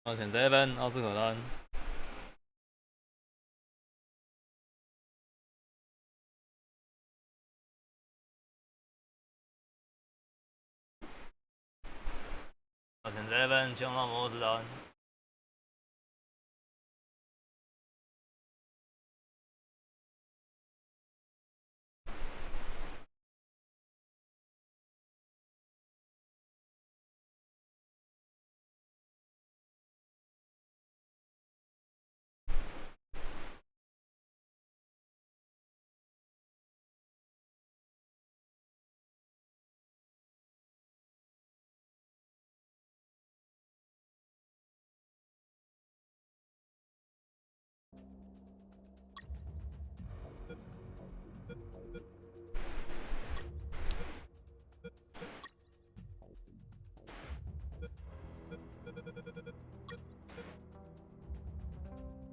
我选7，奥斯可丹。我选7，希望让魔斯丹。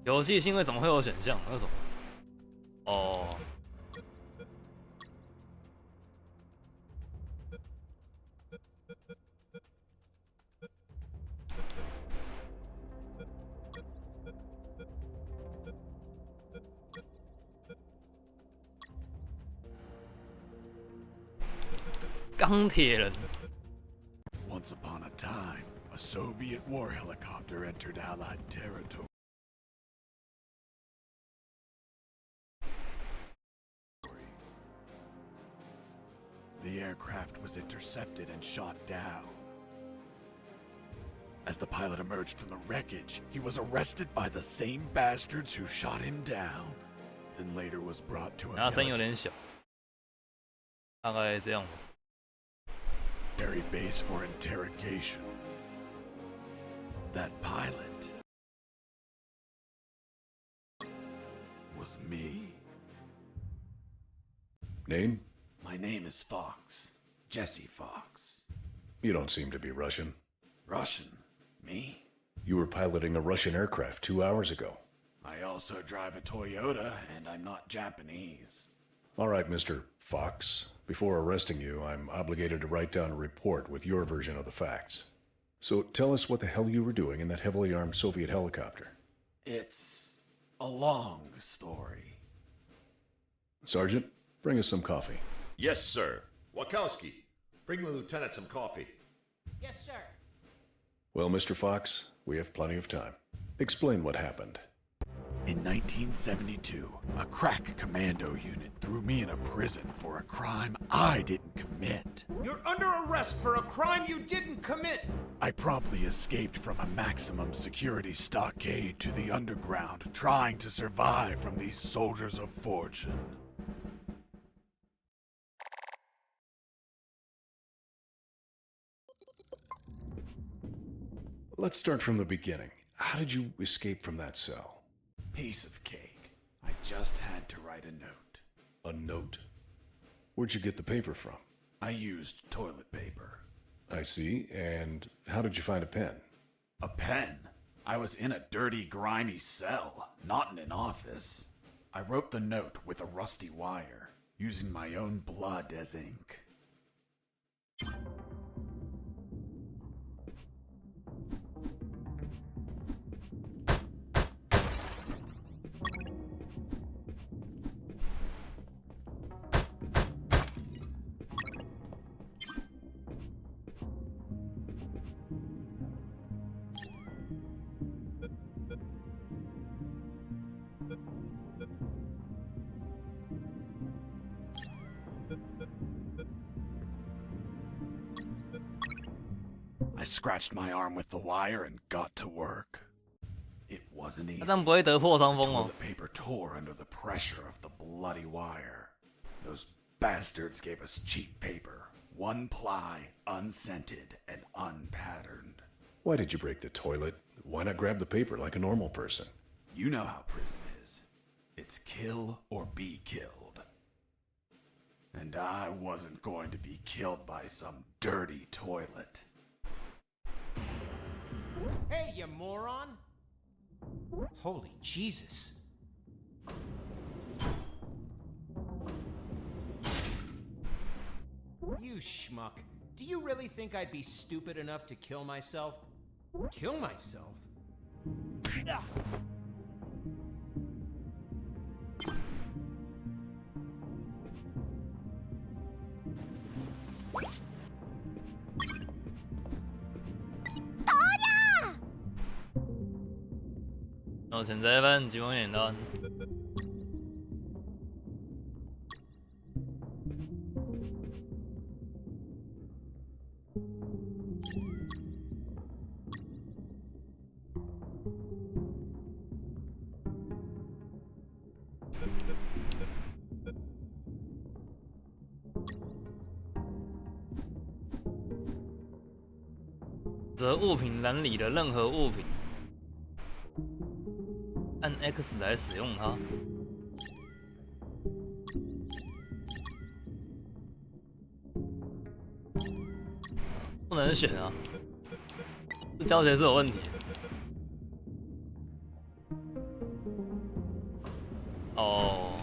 游戏性位怎么会有选项？那什么？哦，钢铁人。Once upon a time, a Soviet war helicopter entered Allied territory. The aircraft was intercepted and shot down. As the pilot emerged from the wreckage, he was arrested by the same bastards who shot him down. Then later was brought to a 然后声音有点小，大概这样吧。 military base for interrogation. That pilot was me. Name? My name is Fox. Jesse Fox. You don't seem to be Russian. Russian? Me? You were piloting a Russian aircraft 2 hours ago. I also drive a Toyota, and I'm not Japanese. All right, Mr. Fox. Before arresting you, I'm obligated to write down a report with your version of the facts. So tell us what the hell you were doing in that heavily armed Soviet helicopter. It's a long story. Sergeant, bring us some coffee. Yes, sir. Wachowski, bring the lieutenant some coffee. Yes, sir. Well, Mr. Fox, we have plenty of time. Explain what happened. In 1972, a crack commando unit threw me in a prison for a crime I didn't commit. You're under arrest for a crime you didn't commit. I promptly escaped from a maximum security stockade to the underground, trying to survive from these soldiers of fortune. Let's start from the beginning. How did you escape from that cell? Piece of cake. I just had to write a note. A note? Where'd you get the paper from? I used toilet paper. I see. And how did you find a pen? A pen? I was in a dirty, grimy cell, not in an office. I wrote the note with a rusty wire, using my own blood as ink. I scratched my arm with the wire and got to work. It wasn't easy. 他这样不会得破伤风哦。 Toilet paper tore under the pressure of the bloody wire. Those bastards gave us cheap paper, one ply, unscented, and unpatterned. Why did you break the toilet? Why not grab the paper like a normal person? You know how prison is. It's kill or be killed. And I wasn't going to be killed by some dirty toilet. Hey, you moron! Holy Jesus. You schmuck. Do you really think I'd be stupid enough to kill myself? Kill myself? 然后选择一份极光演单。则物品栏里的任何物品，按 X 来使用它。不能选啊，这教学是有问题。哦。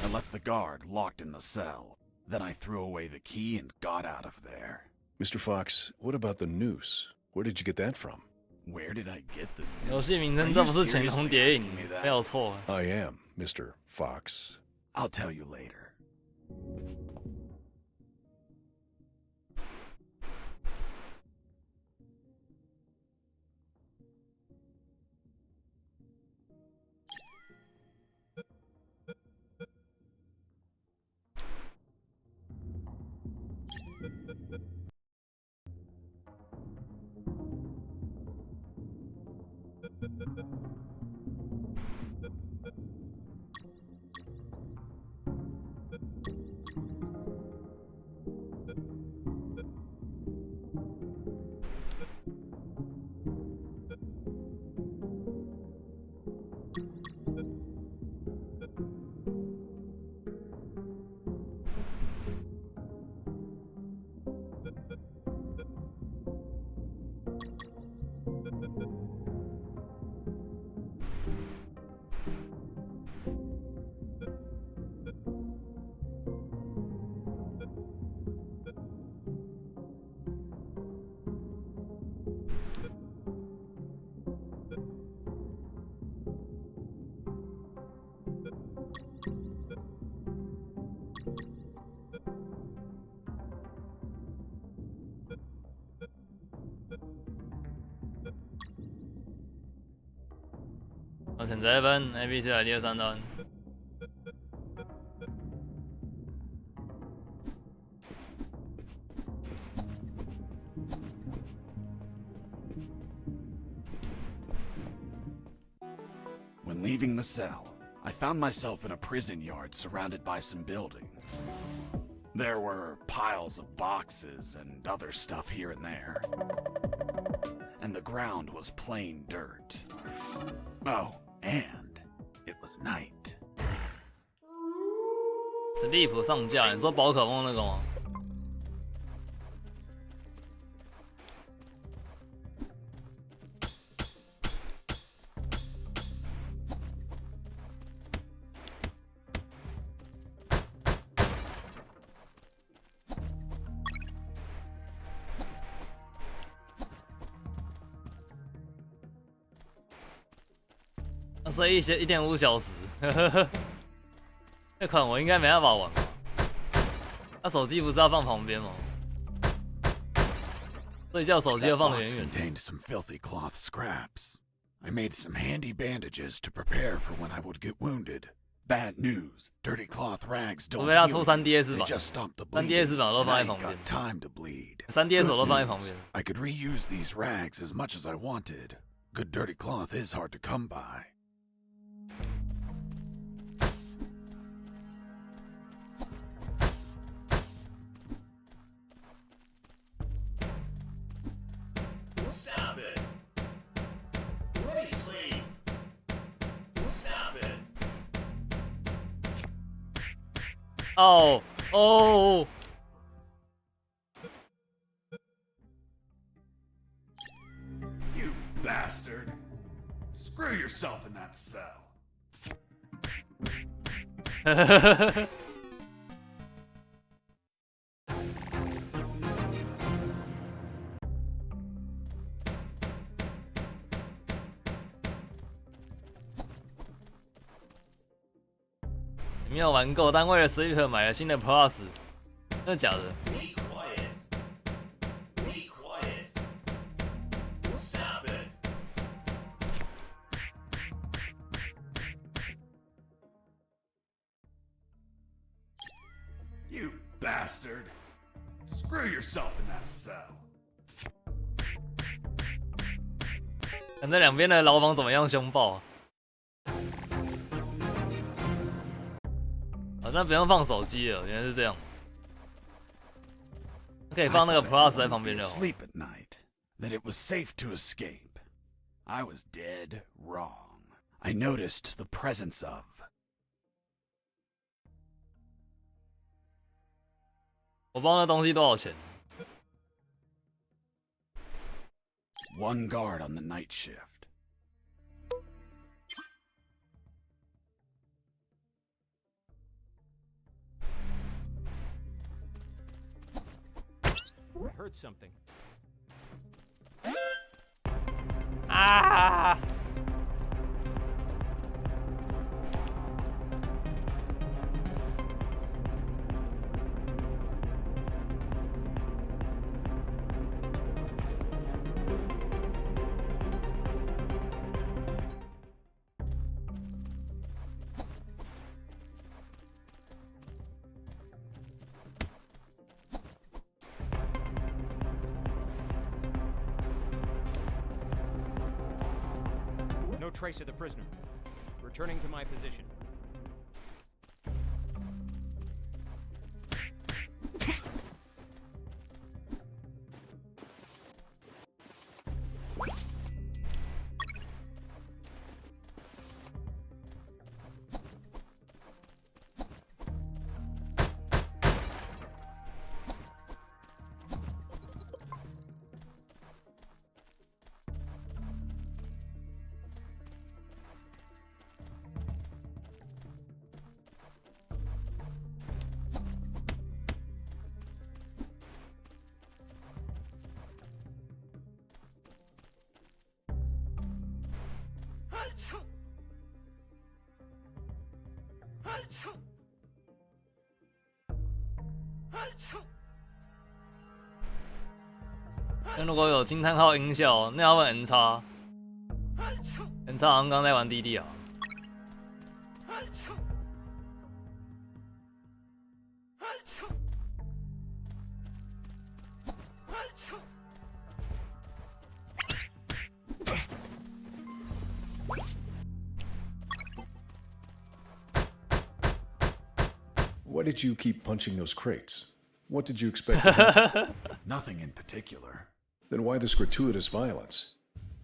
I left the guard locked in the cell. Then I threw away the key and got out of there. Mr. Fox, what about the noose? Where did you get that from? Where did I get the 游戏名 Are 称 you 这不是潜龙 seriously 谍影 asking me， that? 没有错。 I am, Mr. Fox. I'll tell you later.我选择一份 ABC 来第23单。When leaving the cell, I found myself in a prison yard surrounded by some buildings. There were piles of boxes and other stuff here and there. And the ground was plain dirt. Oh, and it was night. Sleep 上架，你说宝可梦那个吗？所以1.5小时，那款我应该没办法玩吧？那手机不是要放旁边吗？所以叫手机要 That 放得远 box 远。 contained some filthy cloth scraps. I made some handy bandages to prepare for when I would get wounded. Bad news, dirty cloth rags 除 don't 非他 heal 出 you. 3DS They 版 just stop the ，3DS bleeding, 版我都 and 放 I 在旁 ain't 边 got time to bleed. ，3DS 我都 Good 放在旁边 news,。I could reuse these rags as much as I wanted. Good dirty cloth is hard to come by. Stop it! Let me sleep! Stop it! 哦哦， You bastard! Screw yourself in that cell. 没有玩够，但为了 Sleeper 买了新的 Plus， 真的假的？ Be quiet. Be quiet. Stop it. You bastard! Screw yourself in that cell. 看这两边的牢房怎么样凶暴啊！好像不用放手机了，原来是这样。可以放那个 Plus 在旁边就好。 Sleep at night. That it was safe to escape. I was dead wrong. I noticed the presence of. 我不知道那东西多少钱。 One guard on the night shift. I heard something. 啊！ No trace of the prisoner. Returning to my position. Achoo! Achoo! Achoo! 那如果有惊叹号音效，那要问 N 叉 Achoo!，N 叉好像刚在玩滴滴啊。 Achoo! Achoo! Achoo! Why did you keep punching those crates? What did you expect to happen? Nothing in particular. Then why this gratuitous violence?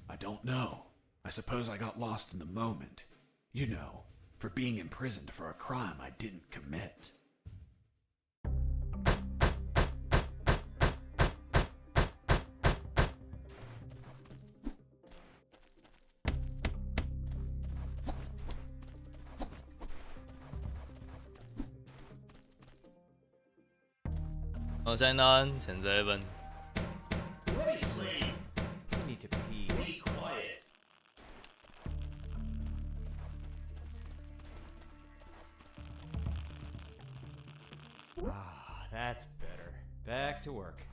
I don't know. I suppose I got lost in the moment. You know, for being imprisoned for a crime I didn't commit. Oh, 下一单前这一分。 Let me sleep. I need to pee. Be quiet. Ah, that's better. Back to work.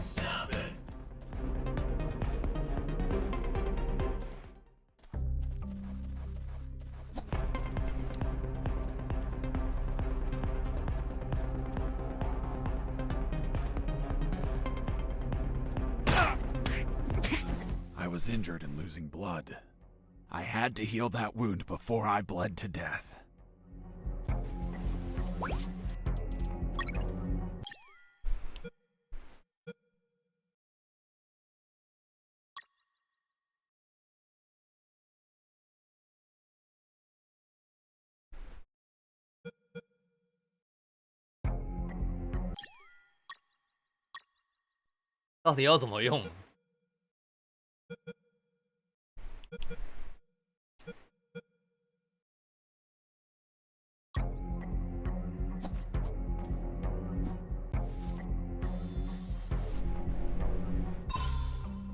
Stop it. I was injured and losing blood. I had to heal that wound before I bled to death. 到底要怎么用？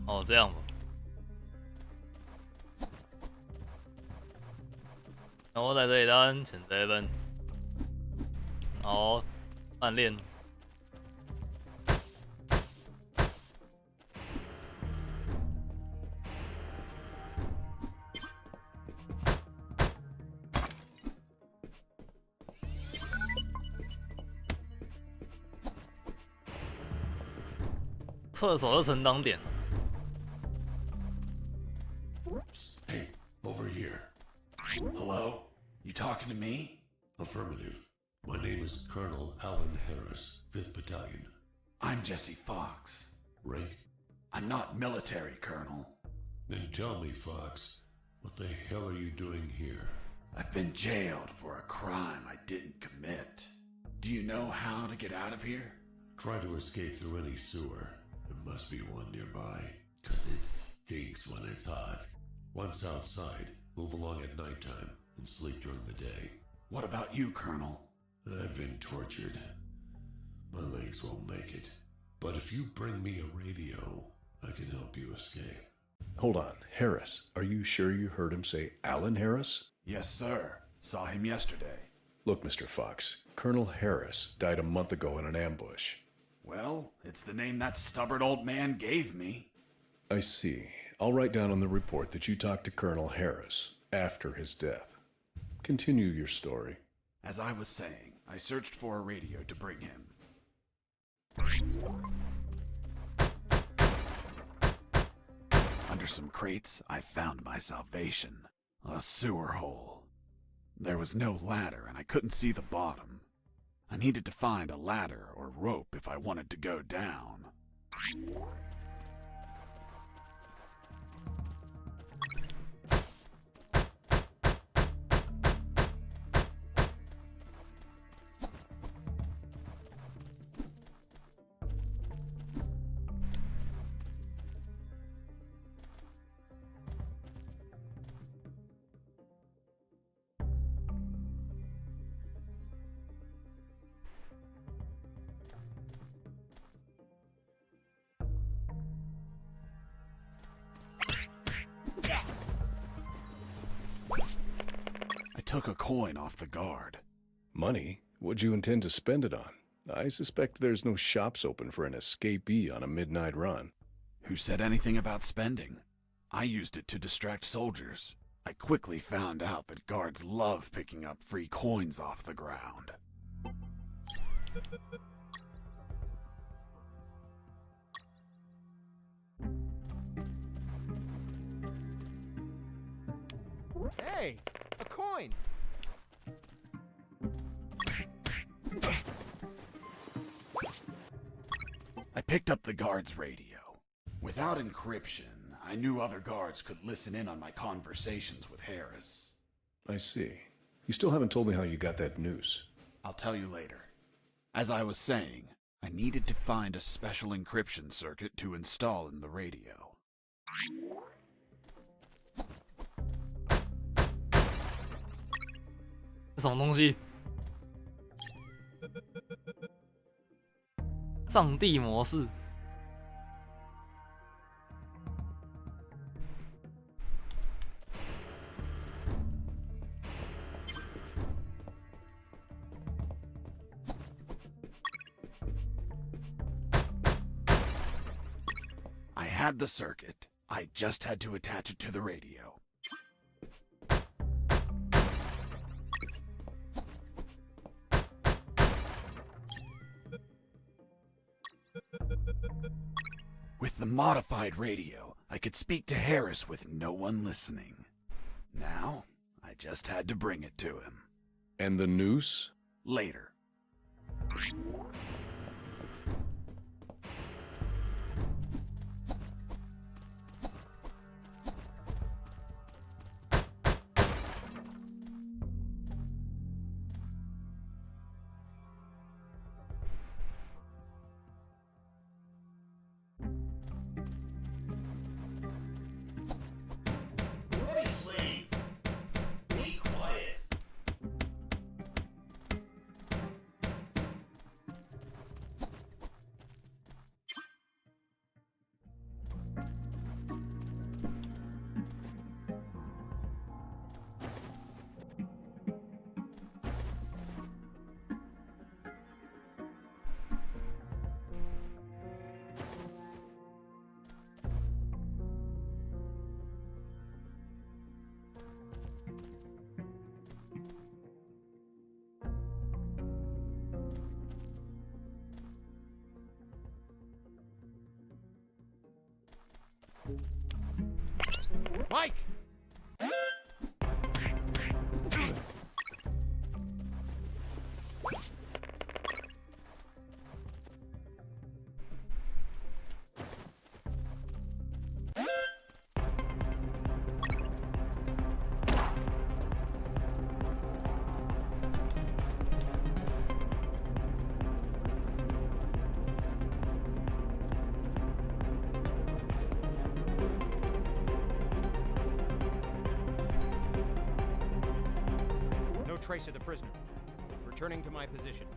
哦，这样吧。然后在这里单前这一分，然后暗恋。厕所的存档点。 Hey, over here. Hello? You talking to me? Affirmative. My name is Colonel Alan Harris, 5th Battalion. I'm Jesse Fox. Rank? I'm not military, Colonel. Then tell me, Fox, what the hell are you doing here? I've been jailed for a crime I didn't commit. Do you know how to get out of here? Try to escape through any sewer. There must be one nearby, 'cause it stinks when it's hot. Once outside, move along at nighttime and sleep during the day. What about you, Colonel? I've been tortured. My legs won't make it. But if you bring me a radio, I can help you escape. Hold on, Harris. Are you sure you heard him say Alan Harris? Yes, sir. Saw him yesterday. Look, Mr. Fox, Colonel Harris died a month ago in an ambush. Well, it's the name that stubborn old man gave me. I see. I'll write down on the report that you talked to Colonel Harris after his death. Continue your story. As I was saying, I searched for a radio to bring him. Under some crates, I found my salvation. A sewer hole. There was no ladder and I couldn't see the bottom. I needed to find a ladder or rope if I wanted to go down. I took a coin off the guard. Money? What'd you intend to spend it on? I suspect there's no shops open for an escapee on a midnight run. Who said anything about spending? I used it to distract soldiers. I quickly found out that guards love picking up free coins off the ground. Hey, a coin! I picked up the guard's radio. Without encryption, I knew other guards could listen in on my conversations with Harris. I see. You still haven't told me how you got that noose. I'll tell you later. As I was saying, I needed to find a special encryption circuit to install in the radio. 这什么东西？上帝模式。I had the circuit. I just had to attach it to the radio. With the modified radio, I could speak to Harris with no one listening. Now, I just had to bring it to him. And the noose? Later. Sleep. Be quiet. Mike! No trace of the prisoner. Returning to my position. "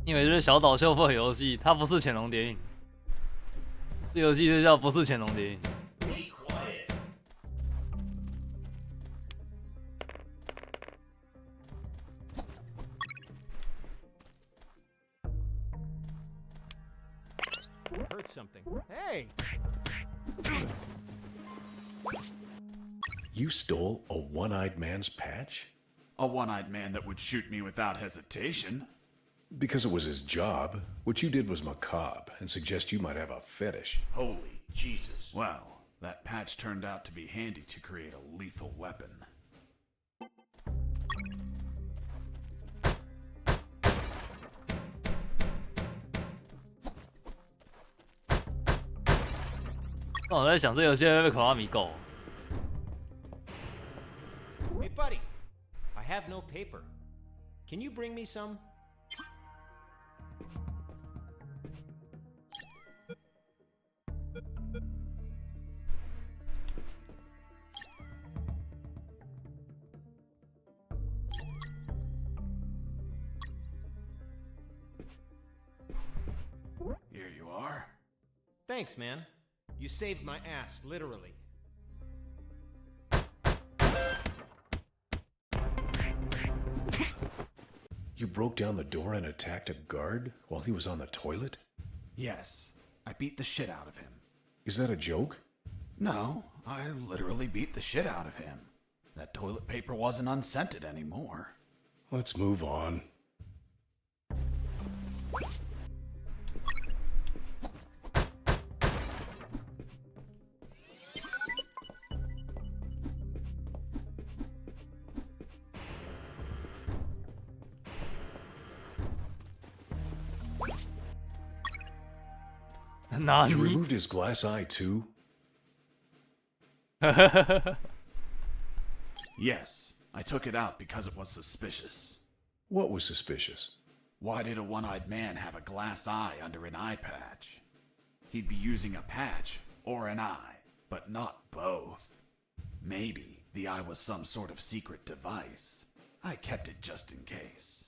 因为这是小岛秀夫的游戏，它不是潜龙谍影。这游戏就叫不是潜龙谍影。Heard something. Hey! You stole a one-eyed man's patch? A one-eyed man that would shoot me without hesitation. Because it was his job. What you did was macabre and suggest you might have a fetish. Holy Jesus. Well, that patch turned out to be handy to create a lethal weapon. "那我在想，这游戏会不会被口拉米狗？ Hey, buddy! I have no paper. Can you bring me some? Here you are. Thanks, man. You saved my ass, literally. You broke down the door and attacked a guard while he was on the toilet? Yes, I beat the shit out of him. Is that a joke? No, I literally beat the shit out of him. That toilet paper wasn't unscented anymore. Let's move on. You 哪里？ removed his glass eye too? Yes, I took it out because it was suspicious. What was suspicious? Why did a one-eyed man have a glass eye under an eye patch? He'd be using a patch or an eye, but not both. Maybe the eye was some sort of secret device. I kept it just in case.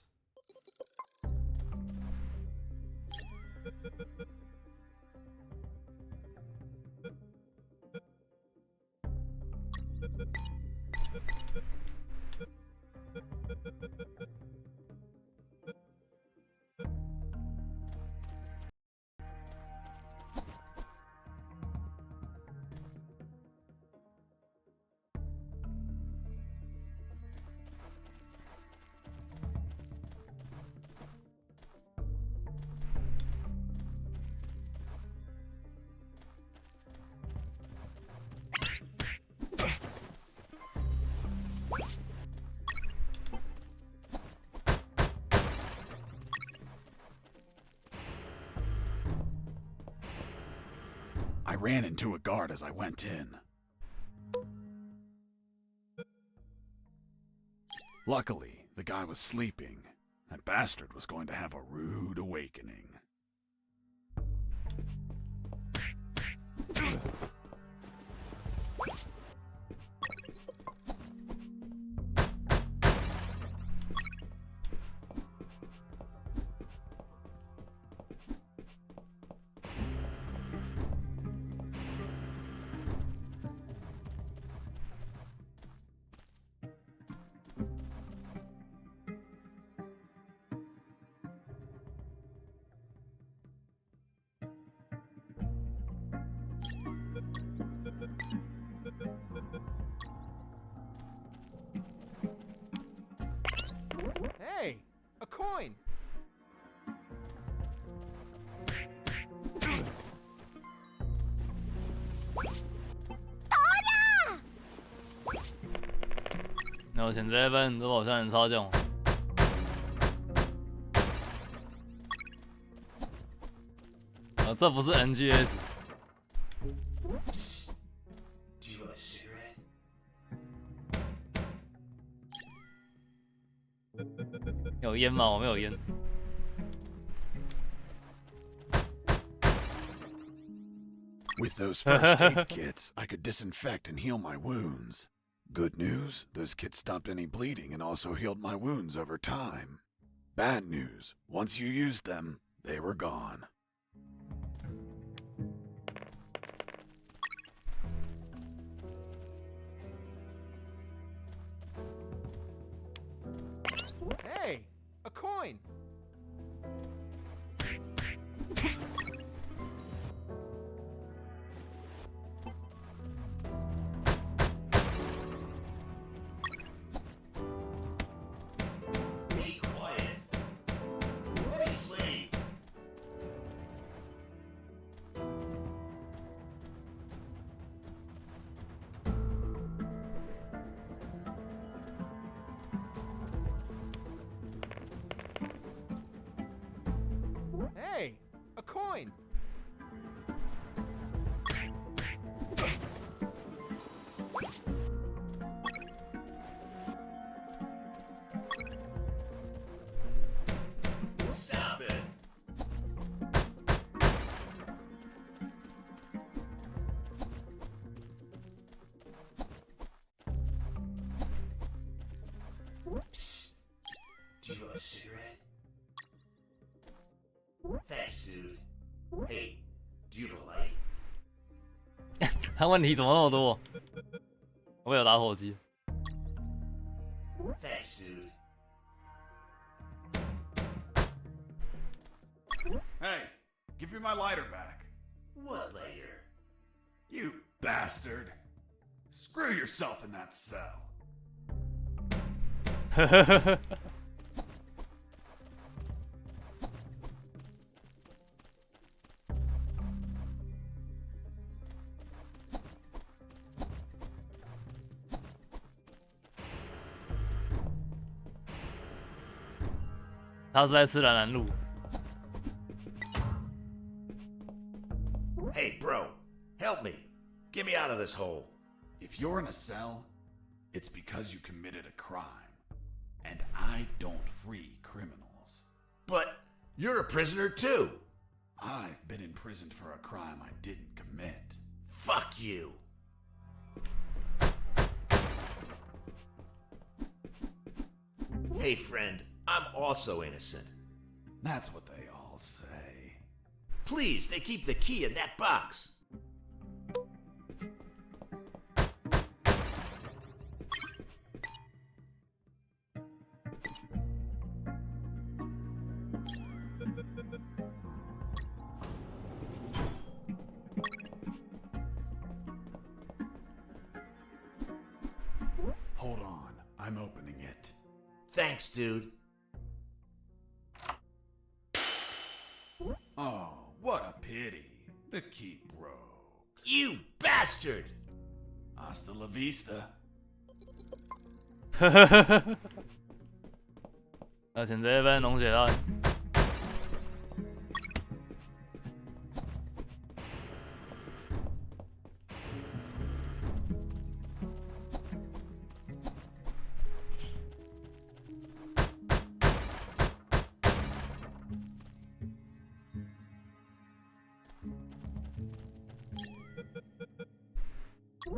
I ran into a guard as I went in. Luckily, the guy was sleeping. That bastard was going to have a rude awakening. coin!那我选这一分，这好像很超囧。这不是 NGS。有烟吗？我没有烟。With those first aid kits, I could disinfect and heal my wounds. Good news, those kits stopped any bleeding and also healed my wounds over time. Bad news, once you used them, they were gone. Hey, a coin! Be quiet. Let me sleep. Hey, a coin! Stop it. Psst. Do you want a cigarette? Thanks, dude. Hey, do you have a light? 他问题怎么那么多？我有打火机。 Thanks, dude. Hey, give me my lighter back. What later? You bastard. Screw yourself in that cell. 他是在吃蓝蓝路。 Hey, bro, help me. Get me out of this hole. If you're in a cell, it's because you committed a crime. And I don't free criminals. But you're a prisoner too. I've been imprisoned for a crime I didn't commit. Fuck you. Hey, friend, I'm also innocent. That's what they all say. Please, they keep the key in that box. Hold on, I'm opening it. Thanks, dude. Oh, what a pity. The key broke. You bastard! Hasta la vista. 要选这一分龙血弹。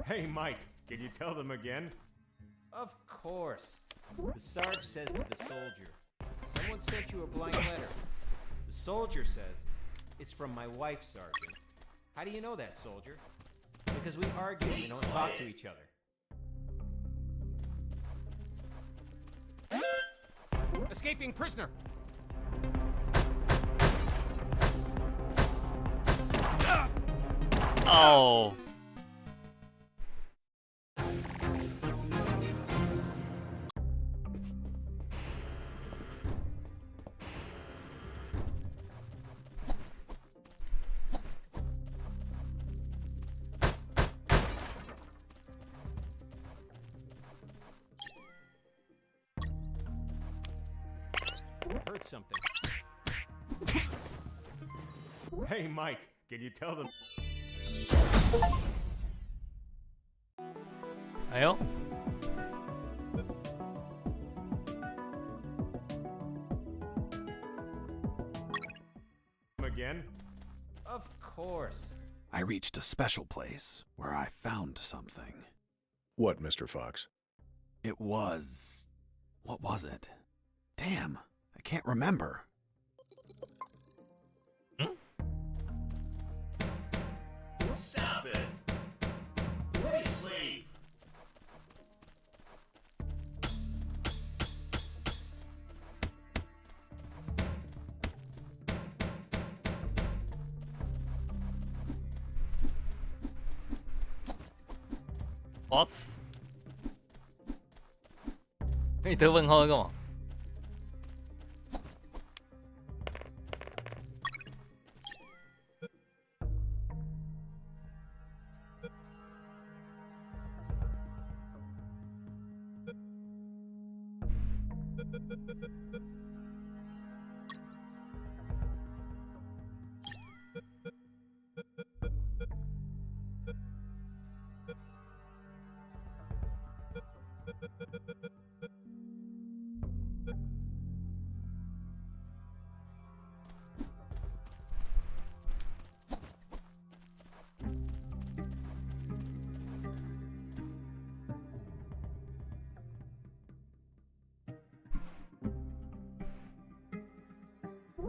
Hey, Mike, can you tell them again? Of course. The Sarge says to the soldier, someone sent you a blank letter. The soldier says, it's from my wife, Sergeant. How do you know that, soldier? Because we argue and we don't talk to each other. Escaping prisoner!哦。I heard something. Hey, Mike, can you tell them? 哎呦， Again? Of course. I reached a special place where I found something. What, Mr. Fox? It was... what was it? Damn, I can't remember. Stop it! Let me sleep! What？你得问号在干嘛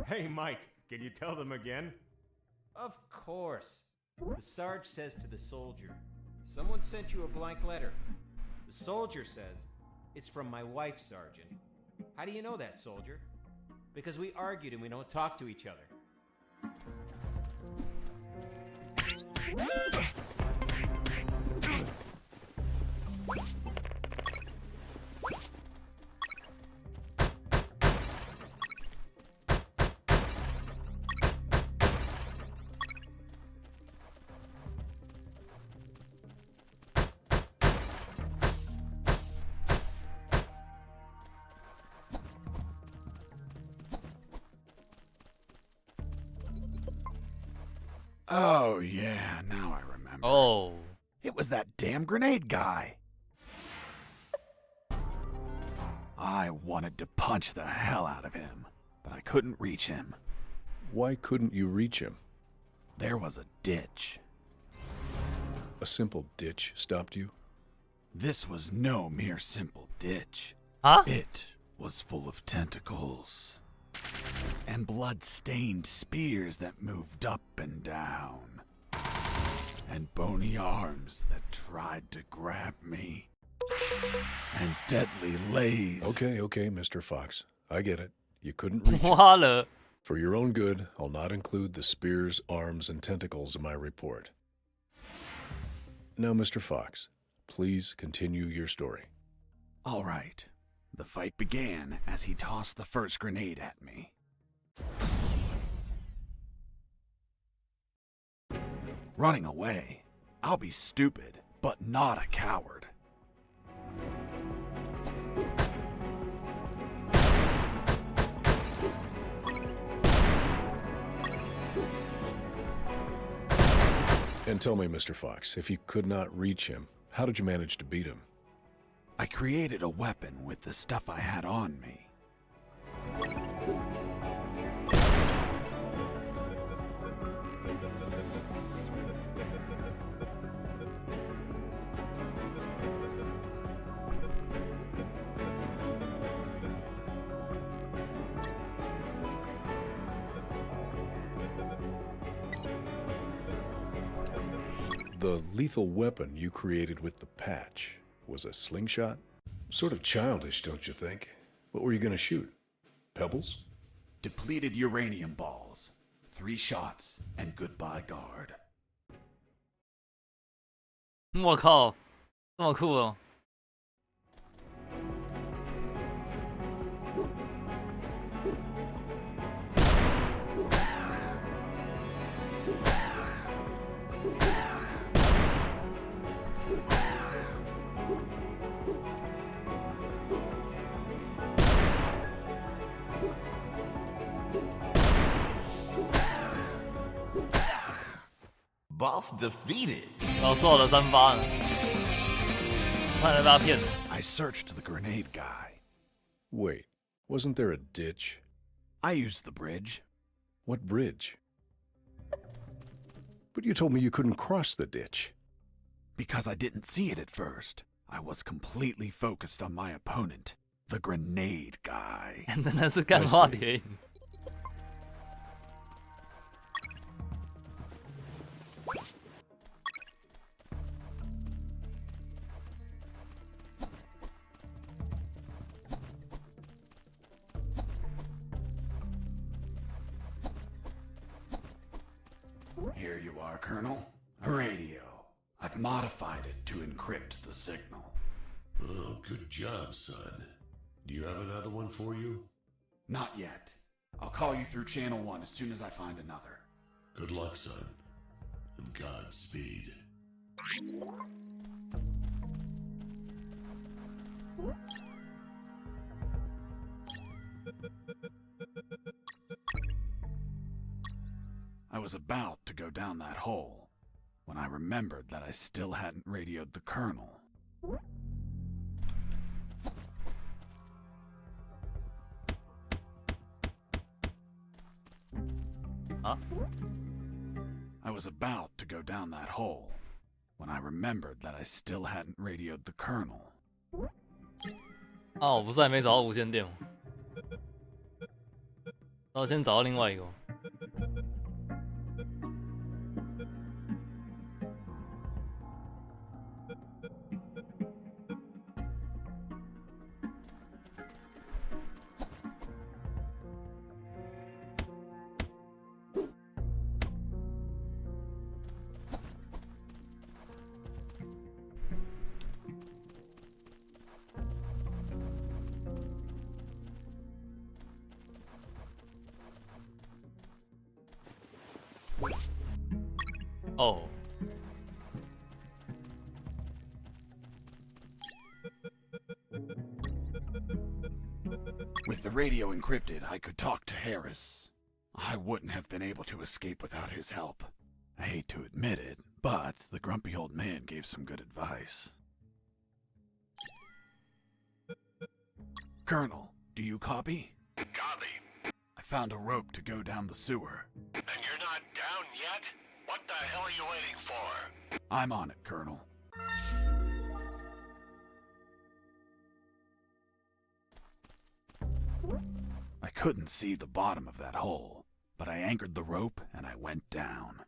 ？Hey, Mike, can you tell them again? Of course. The Sarge says to the soldier, someone sent you a blank letter. The soldier says, it's from my wife, Sergeant. How do you know that, soldier? Because we argued and we don't talk to each other. Oh, yeah, now I remember. Oh， It was that damn grenade guy. I wanted to punch the hell out of him, but I couldn't reach him. Why couldn't you reach him? There was a ditch. A simple ditch stopped you? This was no mere simple ditch. 啊？ It was full of tentacles and blood-stained spears that moved up and down, and bony arms that tried to grab me, and deadly lays. Okay, Mr. Fox. I get it. You couldn't reach him. 花了， For your own good, I'll not include the spears, arms, and tentacles in my report. Now, Mr. Fox, please continue your story. All right. The fight began as he tossed the first grenade at me. Running away. I'll be stupid, but not a coward. And tell me, Mr. Fox, if you could not reach him, how did you manage to beat him? I created a weapon with the stuff I had on me. The lethal weapon you created with the patch was a slingshot? Sort of childish, don't you think? What were you going to shoot? Pebbles? Depleted uranium balls. 3 shots and goodbye guard. 我靠，这么酷哦！ Boss defeated. 然后说好的3发呢？差点被他骗了。 I searched the grenade guy. Wait, wasn't there a ditch? I used the bridge. What bridge? But you told me you couldn't cross the ditch. Because I didn't see it at first. I was completely focused on my opponent, the grenade guy. 真的是干话谍影。Here you are, Colonel. A radio. I've modified it to encrypt the signal. Oh, good job, son. Do you have another one for you? Not yet. I'll call you through Channel 1 as soon as I find another. Good luck, son. And Godspeed. I was about to go down that hole when I remembered that I still hadn't radioed the Colonel. Huh? I was about to go down that hole when I remembered that I still hadn't radioed the Colonel. 啊，我不是还没找到无线电吗？那我先找到另外一个。哦， With the radio encrypted, I could talk to Harris. I wouldn't have been able to escape without his help. I hate to admit it, but the grumpy old man gave some good advice. Colonel, do you copy? Copy. I found a rope to go down the sewer. And you're not down yet? What the hell are you waiting for? I'm on it, Colonel. I couldn't see the bottom of that hole, but I anchored the rope and I went down.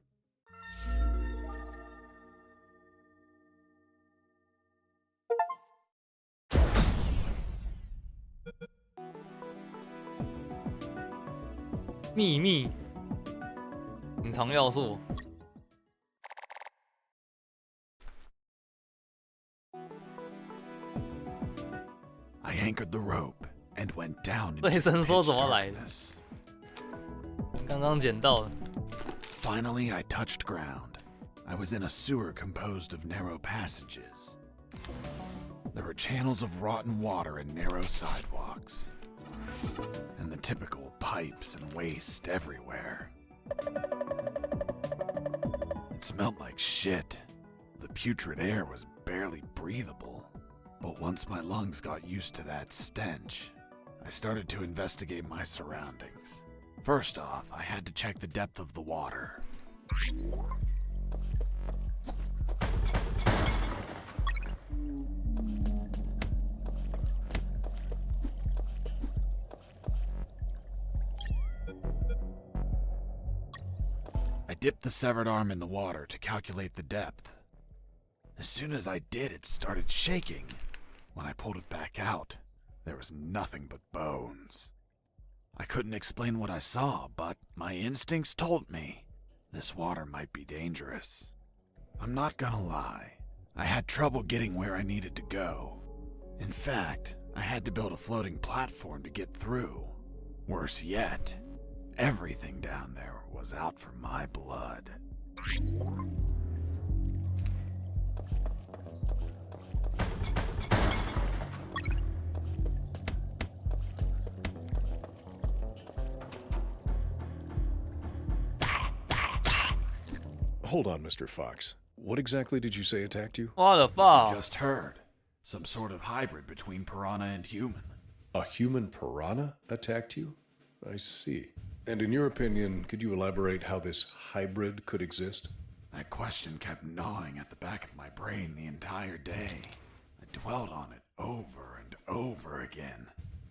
“秘密”隐藏要素。 I anchored the rope and went down into 对神说 pitch 怎么来的？ darkness. 刚刚捡到的。 Finally, I touched ground. I was in a sewer composed of narrow passages. There were channels of rotten water and narrow sidewalks, and the typical pipes and waste everywhere. It smelled like shit. The putrid air was barely breathable. But once my lungs got used to that stench, I started to investigate my surroundings. First off, I had to check the depth of the water. I dipped the severed arm in the water to calculate the depth. As soon as I did, it started shaking. When I pulled it back out, there was nothing but bones. I couldn't explain what I saw, but my instincts told me this water might be dangerous. I'm not gonna lie, I had trouble getting where I needed to go. In fact, I had to build a floating platform to get through. Worse yet, everything down there was out for my blood. Hold on, Mr. Fox. What exactly did you say attacked you? What the You fuck? just heard. Some sort of hybrid between piranha and human. A human piranha attacked you? I see. And in your opinion, could you elaborate how this hybrid could exist? That question kept gnawing at the back of my brain the entire day. I dwelled on it over and over again.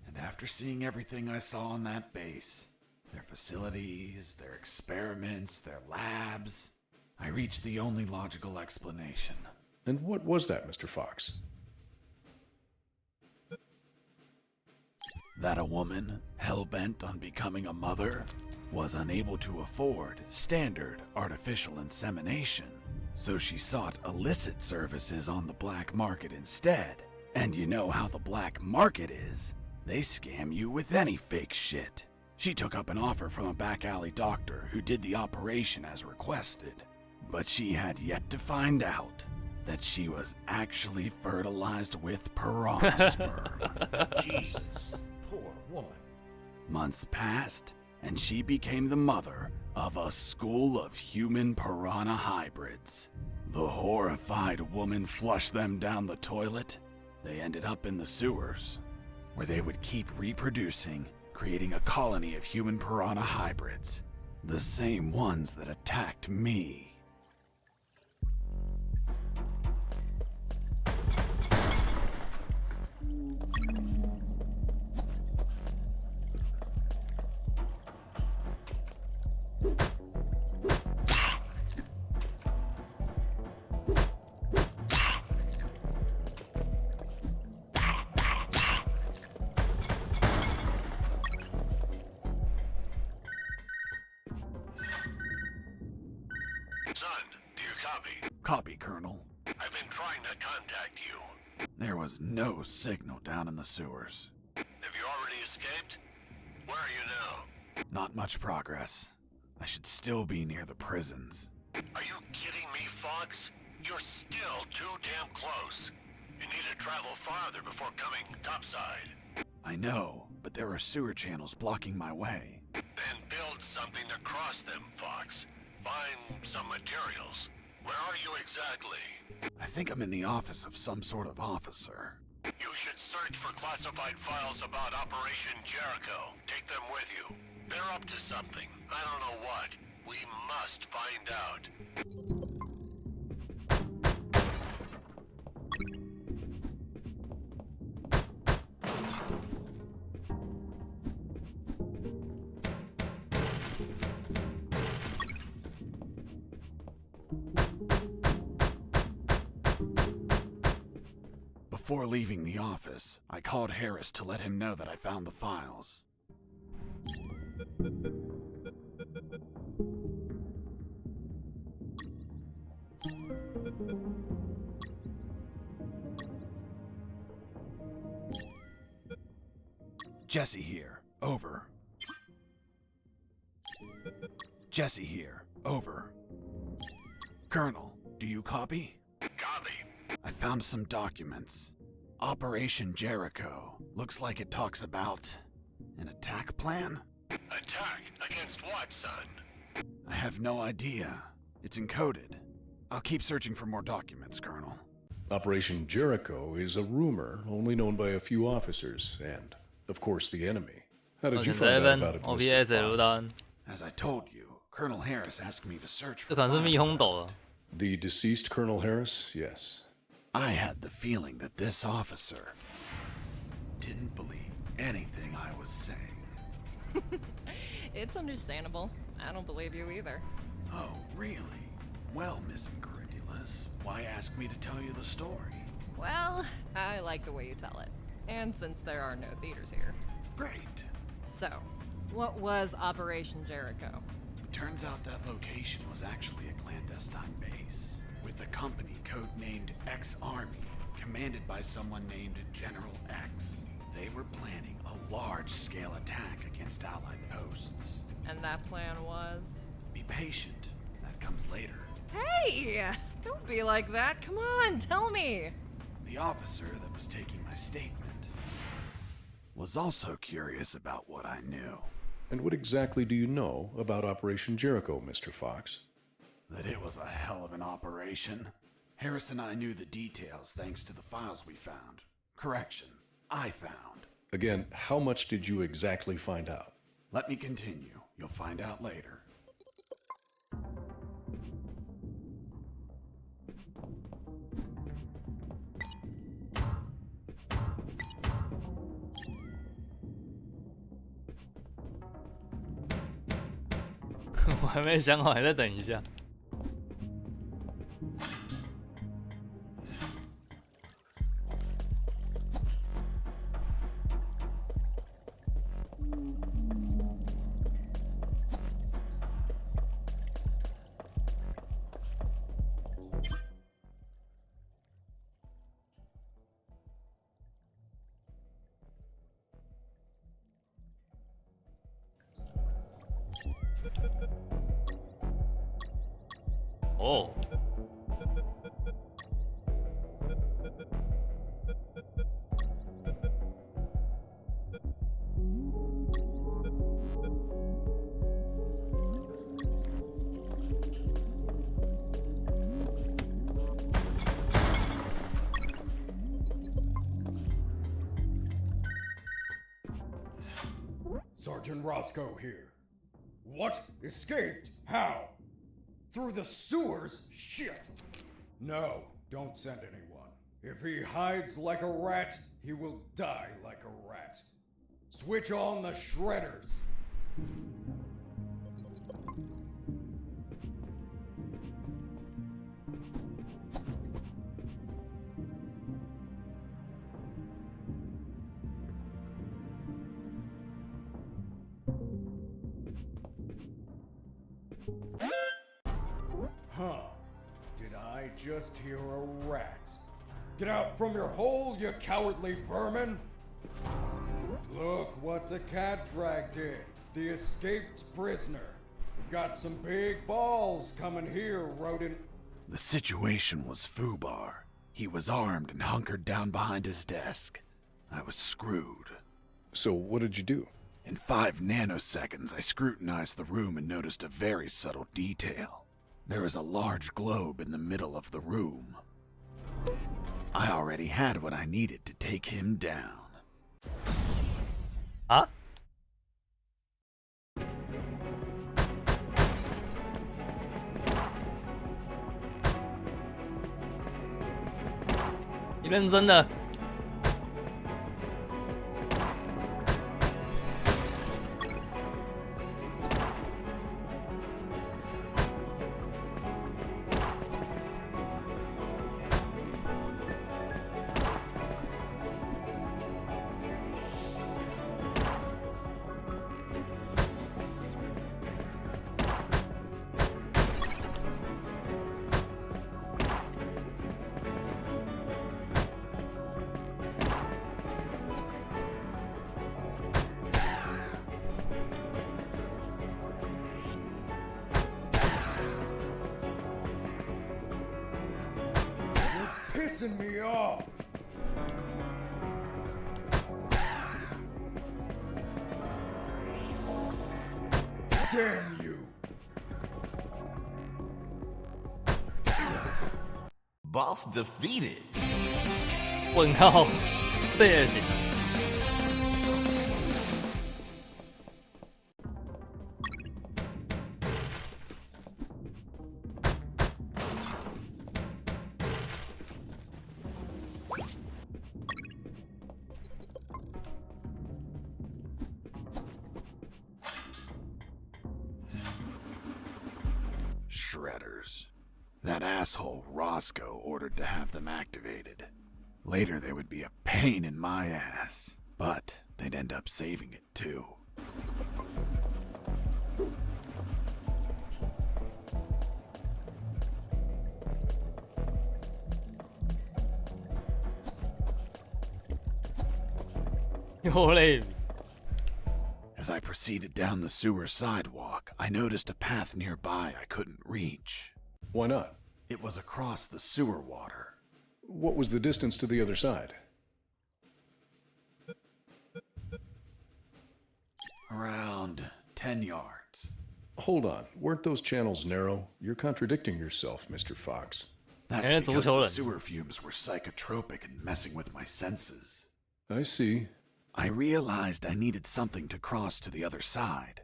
And after seeing everything I saw on that base, their facilities, their experiments, their labs, I reached the only logical explanation. And what was that, Mr. Fox? That a woman, hell-bent on becoming a mother, was unable to afford standard artificial insemination, so she sought illicit services on the black market instead. And you know how the black market is. They scam you with any fake shit. She took up an offer from a back alley doctor who did the operation as requested, but she had yet to find out that she was actually fertilized with piranha sperm. Jesus, poor woman. Months passed, and she became the mother of a school of human piranha hybrids. The horrified woman flushed them down the toilet. They ended up in the sewers, where they would keep reproducing, creating a colony of human piranha hybrids. The same ones that attacked me. Son, do you copy? Copy, Colonel. I've been trying to contact you. There was no signal down in the sewers. Have you already escaped? Where are you now? Not much progress. I should still be near the prisons. Are you kidding me, Fox? You're still too damn close. You need to travel farther before coming topside. I know, but there are sewer channels blocking my way. Then build something to cross them, Fox. Find some materials. Where are you exactly? I think I'm in the office of some sort of officer. You should search for classified files about Operation Jericho. Take them with you. They're up to something. I don't know what. We must find out. Before leaving the office, I called Harris to let him know that I found the files. Jesse here. Over. Jesse here. Over. Colonel, do you copy? Copy. I found some documents. Operation Jericho. Looks like it talks about an attack plan? Attack? Against what, son? I have no idea. It's encoded. I'll keep searching for more documents, Colonel. Operation Jericho is a rumor only known by a few officers and, of course, the enemy. How did you find out about it, Mr. OBS 榴 Fox? 弹， As I told you, Colonel Harris asked me to search 这 for 可能是蜜 files 蜂 about 斗了。 The deceased Colonel Harris? Yes. I had the feeling that this officer didn't believe anything I was saying. It's understandable. I don't believe you either. Oh, really? Well, Miss Incredulous, why ask me to tell you the story? Well, I like the way you tell it. And since there are no theaters here. Great. So, what was Operation Jericho? Turns out that location was actually a clandestine base, with a company codenamed X-Army, commanded by someone named General X. They were planning a large-scale attack against Allied posts. And that plan was? Be patient. That comes later. Hey! Don't be like that. Come on, tell me. The officer that was taking my statement was also curious about what I knew. And what exactly do you know about Operation Jericho, Mr. Fox? that it was a hell of an operation. Harris and I knew the details thanks to the files we found. Correction, I found. Again, how much did you exactly find out? Let me continue. You'll find out later. "我还没想好，还再等一下。哦，Sergeant Roscoe here. What? Escaped? How? Through the sewers? Shit! No, don't send anyone. If he hides like a rat, he will die like a rat. Switch on the shredders. Huh. Did I just hear a rat? Get out from your hole, you cowardly vermin! Look what the cat dragged in. The escaped prisoner. We've got some big balls coming here, rodent. The situation was foobar. He was armed and hunkered down behind his desk. I was screwed. So what did you do? In 5 nanoseconds, I scrutinized the room and noticed a very subtle detail. There was a large globe in the middle of the room. I already had what I needed to take him down. 啊？你认真的？Pissing me off! Damn you! Boss defeated. 问号，这也行。Shredders. That asshole Roscoe ordered to have them activated. Later they would be a pain in my ass, but they'd end up saving it too. As I proceeded down the sewer sidewalk, I noticed a path nearby I couldn't reach. Why not? It was across the sewer water. What was the distance to the other side? Around 10 yards. Hold on. Weren't those channels narrow? You're contradicting yourself, Mr. Fox. That's And because足球人。 the sewer fumes were psychotropic and messing with my senses. I see. I realized I needed something to cross to the other side.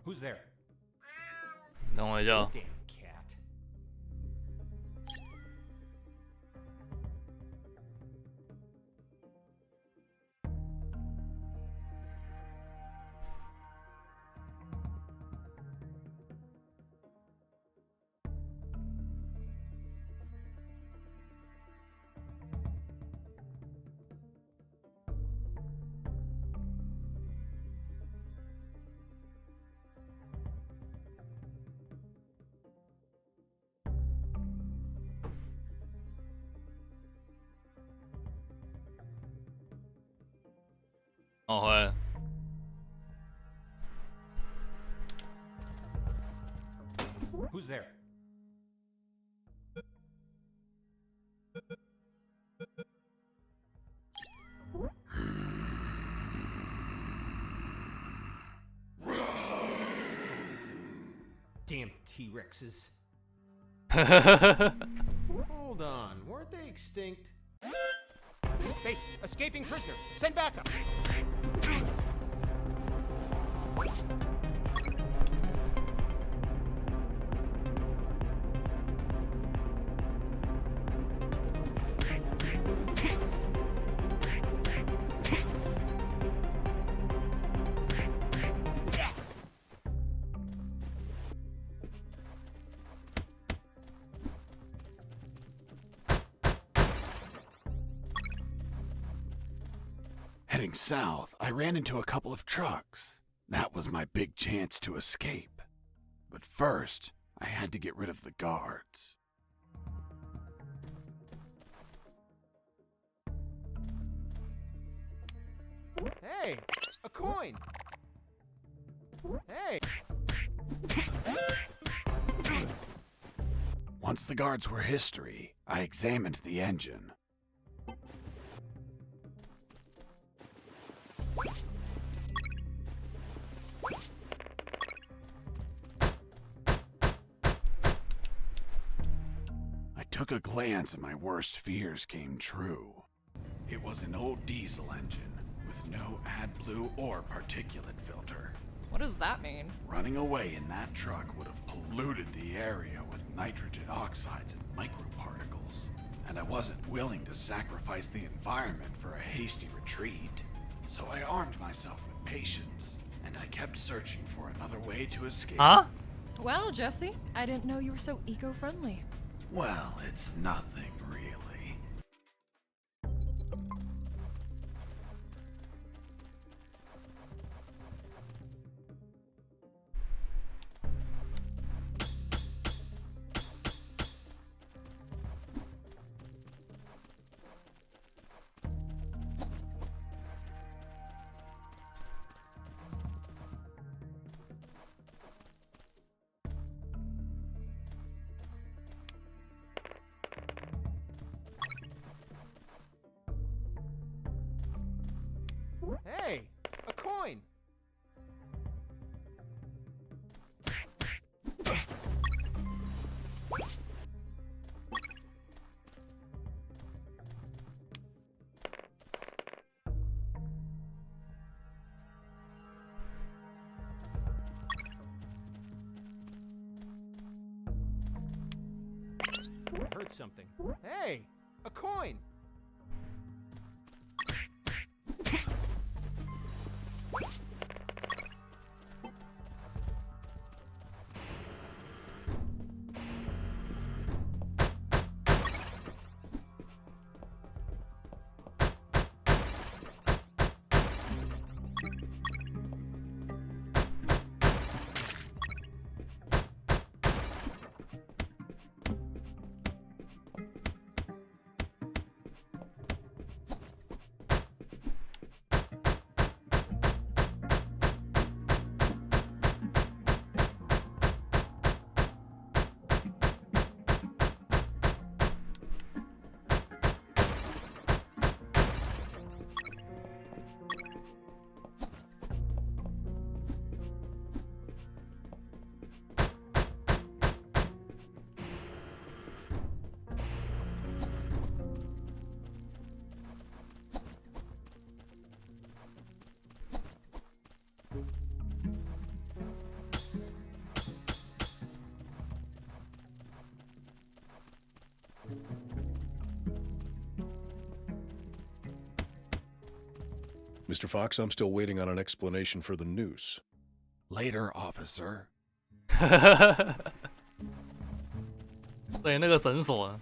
Who's there? 等我一下。 Damn cat. Oh, 回来了。 Who's there? Damn T-Rexes. Hold on, weren't they extinct? Base, escaping prisoner. Send backup. Heading south, I ran into a couple of trucks. That was my big chance to escape. But first, I had to get rid of the guards. Hey, a coin. Hey. Once the guards were history, I examined the engine. I took a glance and my worst fears came true. It was an old diesel engine with no AdBlue or particulate filter. What does that mean? Running away in that truck would have polluted the area with nitrogen oxides and microparticles, and I wasn't willing to sacrifice the environment for a hasty retreat. So I armed myself with patience, and I kept searching for another way to escape. Huh? Wow, Jesse, I didn't know you were so eco-friendly. Well, it's nothing really. Hey, a coin. I heard something. Hey, a coin. Mr. Fox, I'm still waiting on an explanation for the noose. Later, officer. 对，那个绳索呢？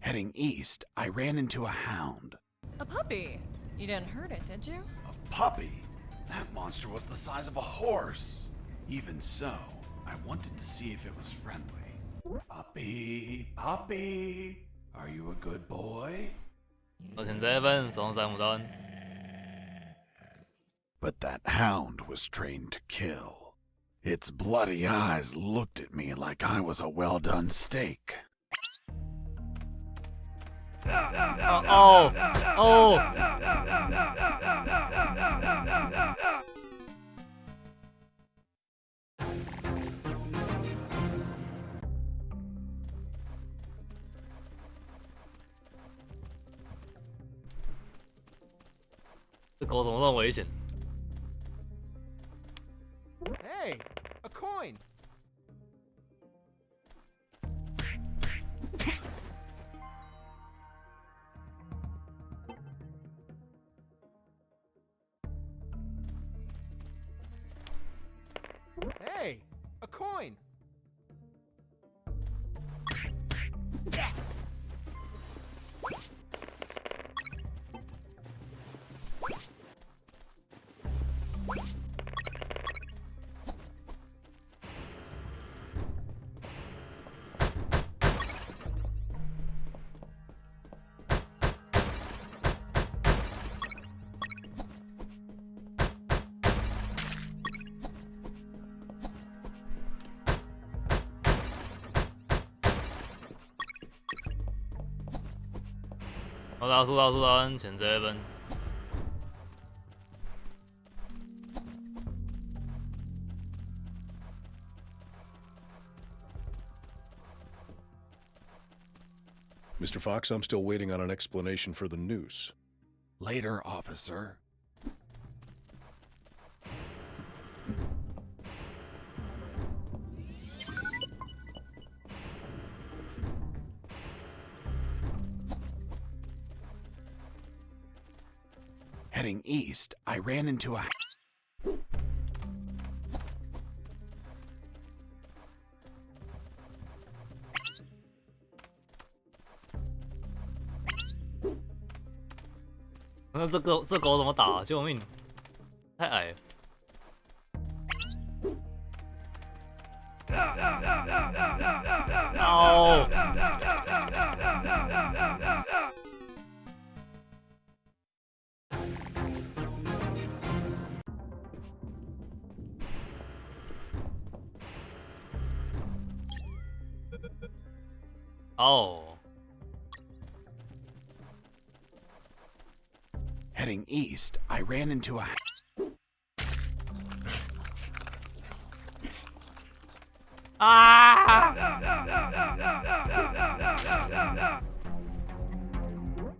Heading east, I ran into a hound. A puppy. You didn't hurt it, did you? A puppy? That monster was the size of a horse. Even so, I wanted to see if it was friendly. Puppy, puppy, are you a good boy? 我前这一分手上3-5刀。 But that hound was trained to kill. Its bloody eyes looked at me like I was a well-done steak. 哦！这狗怎么那么危险？ Hey, a coin. Hey, a coin.好打输到前这一分。 Mr. Fox, I'm still waiting on an explanation for the noose. Later, officer. Heading east, I ran into a...那这狗怎么打啊？救命！太矮了。哦！哦！ Heading east, I ran into a...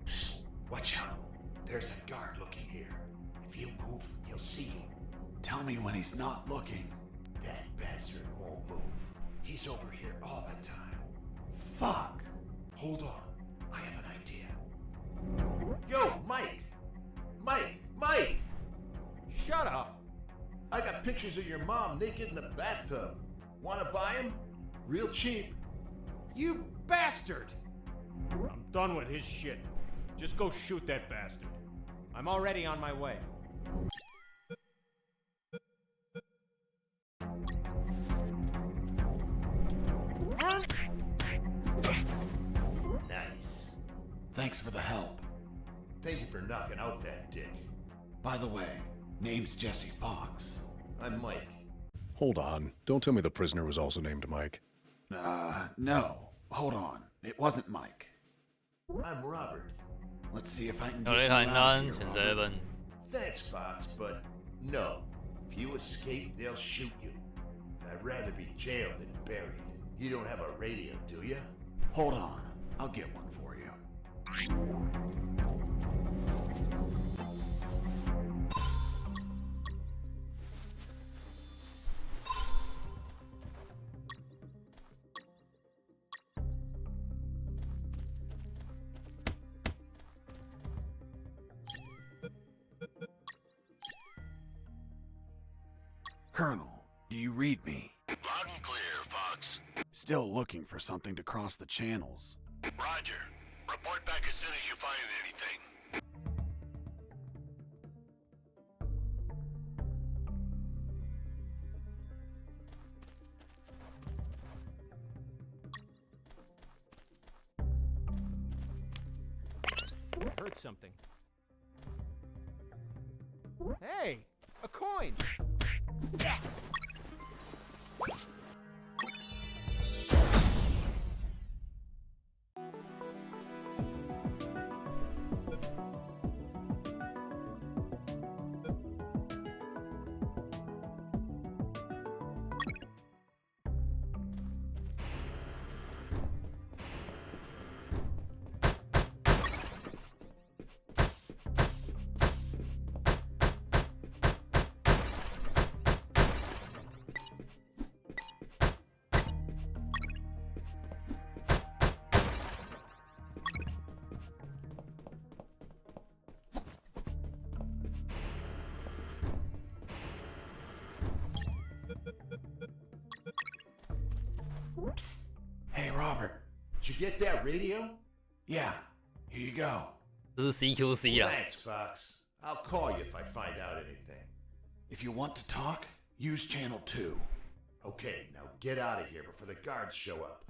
Shh, watch out. There's a guard looking here. If you move, he'll see you. Tell me when he's not looking. That bastard won't move. He's over here all the time. Fuck. Hold on. I have an idea. Yo, Mike! Mike! Shut up. I got pictures of your mom naked in the bathtub. Wanna buy them? Real cheap. You bastard! I'm done with his shit. Just go shoot that bastard. I'm already on my way. Nice. Thanks for the help. Thank you for knocking out that dick. By the way, name's Jesse Fox. I'm Mike. Hold on. Don't tell me the prisoner was also named Mike. No. Hold on. It wasn't Mike. I'm Robert. Let's see if I can 有 get 雷 you 砍 out 单 of 前 here, 这一 Robert. 分。 Thanks, Fox, but no. If you escape, they'll shoot you. And I'd rather be jailed than buried. You don't have a radio, do you? Hold on. I'll get one for you. Colonel, do you read me? Loud and clear, Fox. Still looking for something to cross the channels. Roger. Report back as soon as you find anything. I heard something. Hey! A coin! Hey, Robert. Did you get that radio? Yeah, here you go. 这是 CQC 啊。 Thanks, Fox. I'll call you if I find out anything. If you want to talk, use channel 2. Okay, now get out of here before the guards show up.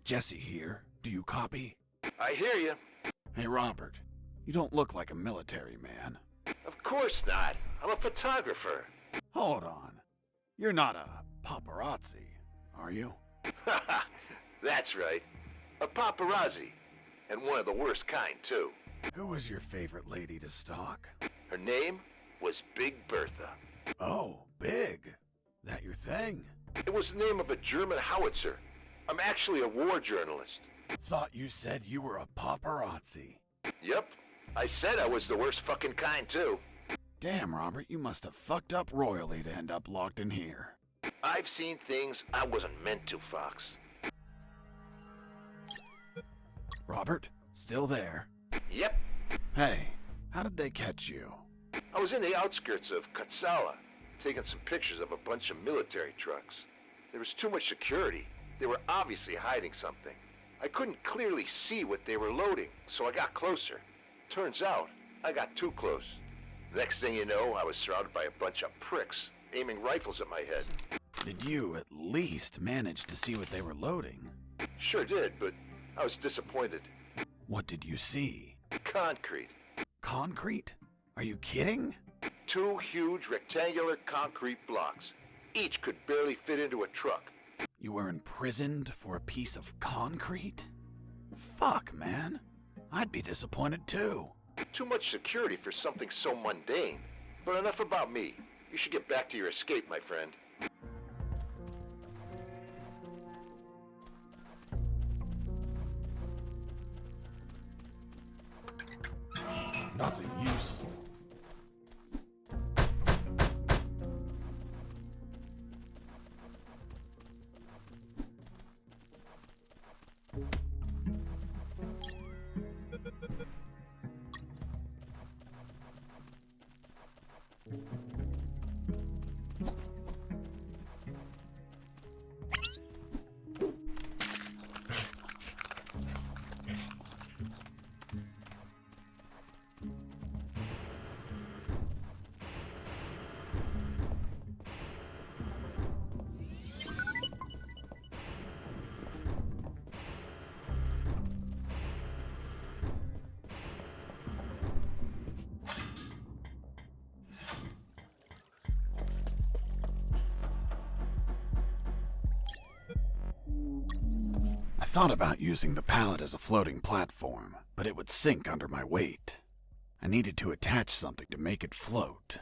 Jesse here. Do you copy? I hear you. Hey, Robert. You don't look like a military man. Of course not. I'm a photographer. Hold on. You're not a paparazzi, are you? That's right. A paparazzi. And one of the worst kind, too. Who was your favorite lady to stalk? Her name was Big Bertha. Oh, Big. That your thing? It was the name of a German howitzer. I'm actually a war journalist. Thought you said you were a paparazzi. Yep. I said I was the worst fucking kind, too. Damn, Robert, you must have fucked up royally to end up locked in here. I've seen things I wasn't meant to, Fox. Robert, still there? Yep. Hey, how did they catch you? I was in the outskirts of Katsala, taking some pictures of a bunch of military trucks. There was too much security. They were obviously hiding something. I couldn't clearly see what they were loading, so I got closer. Turns out, I got too close. Next thing you know, I was surrounded by a bunch of pricks, aiming rifles at my head. Did you at least manage to see what they were loading? Sure did, but I was disappointed. What did you see? Concrete. Concrete? Are you kidding? 2 huge rectangular concrete blocks. Each could barely fit into a truck. You were imprisoned for a piece of concrete? Fuck, man. I'd be disappointed too. Too much security for something so mundane. But enough about me. You should get back to your escape, my friend. Nothing useful. I thought about using the pallet as a floating platform, but it would sink under my weight. I needed to attach something to make it float.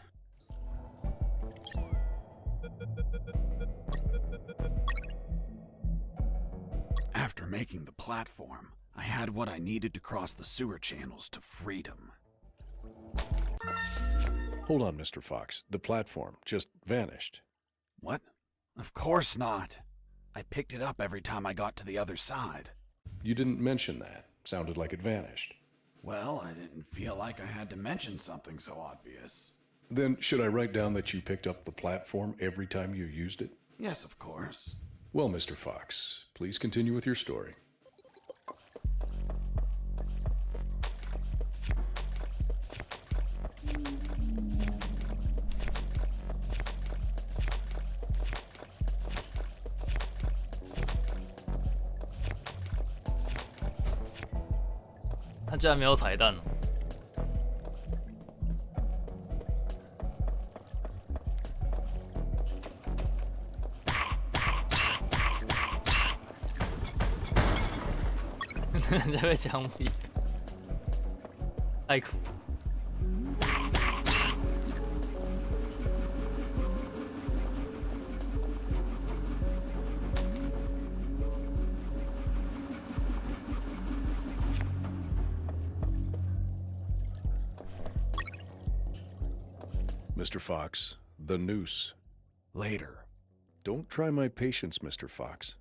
After making the platform, I had what I needed to cross the sewer channels to freedom. Hold on, Mr. Fox. The platform just vanished. What? Of course not. I picked it up every time I got to the other side. You didn't mention that. Sounded like it vanished. Well, I didn't feel like I had to mention something so obvious. Then should I write down that you picked up the platform every time you used it? Yes, of course. Well, Mr. Fox, please continue with your story.他居然没有彩蛋哦。人家被枪毙，太苦。Mr. Fox, the noose. Later. Don't try my patience, Mr. Fox.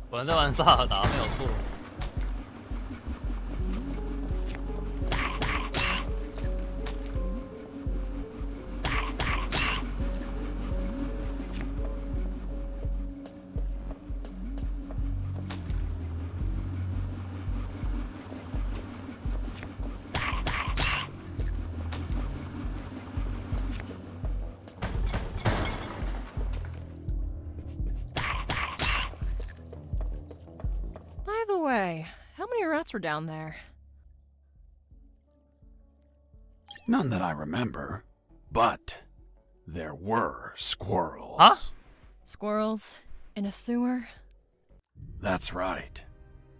果然在玩萨尔达没有错。By the way, how many rats were down there? None that I remember, but there were squirrels. Huh? Squirrels? In a sewer? That's right.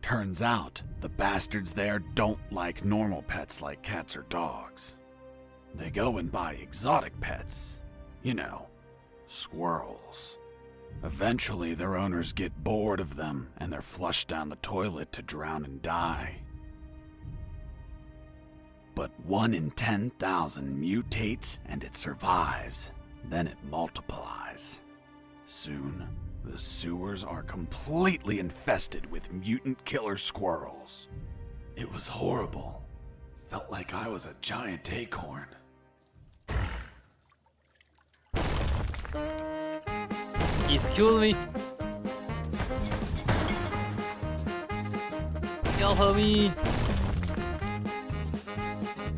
Turns out the bastards there don't like normal pets like cats or dogs. They go and buy exotic pets. You know, squirrels. Eventually, their owners get bored of them and they're flushed down the toilet to drown and die. But 1 in 10,000 mutates and it survives. Then it multiplies. Soon, the sewers are completely infested with mutant killer squirrels. It was horrible. Felt like I was a giant acorn. Excuse me. Help me.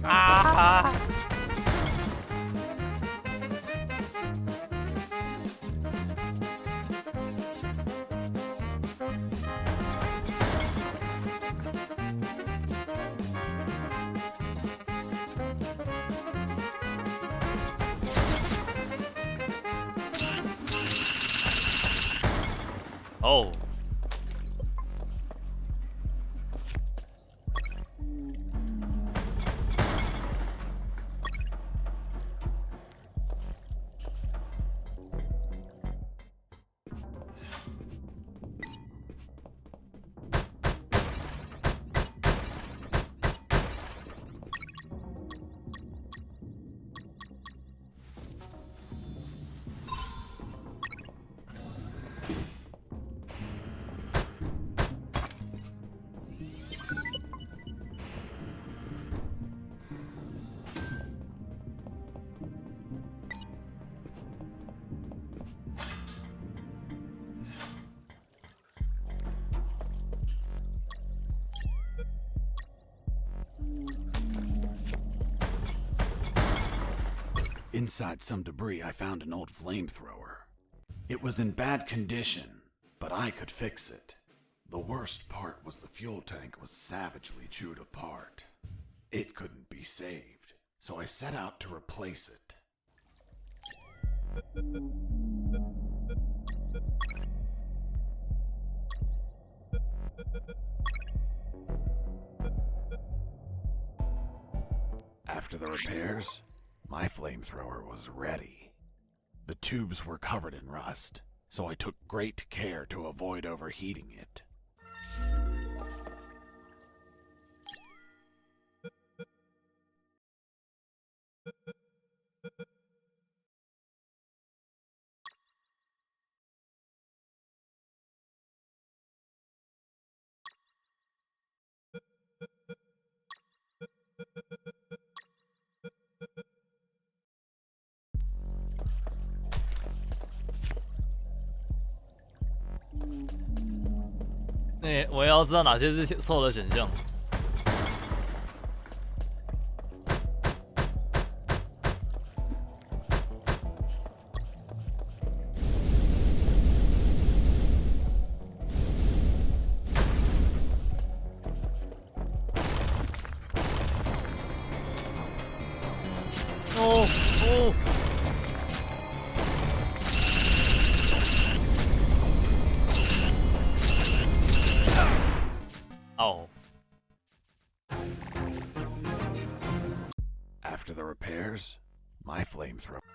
Ah. Oh. Inside some debris, I found an old flamethrower. It was in bad condition, but I could fix it. The worst part was the fuel tank was savagely chewed apart. It couldn't be saved, so I set out to replace it. After the repairs, my flamethrower was ready. The tubes were covered in rust, so I took great care to avoid overheating it.我也要知道哪些是错的选项。哦哦。Oh. After the repairs, my flamethrower. "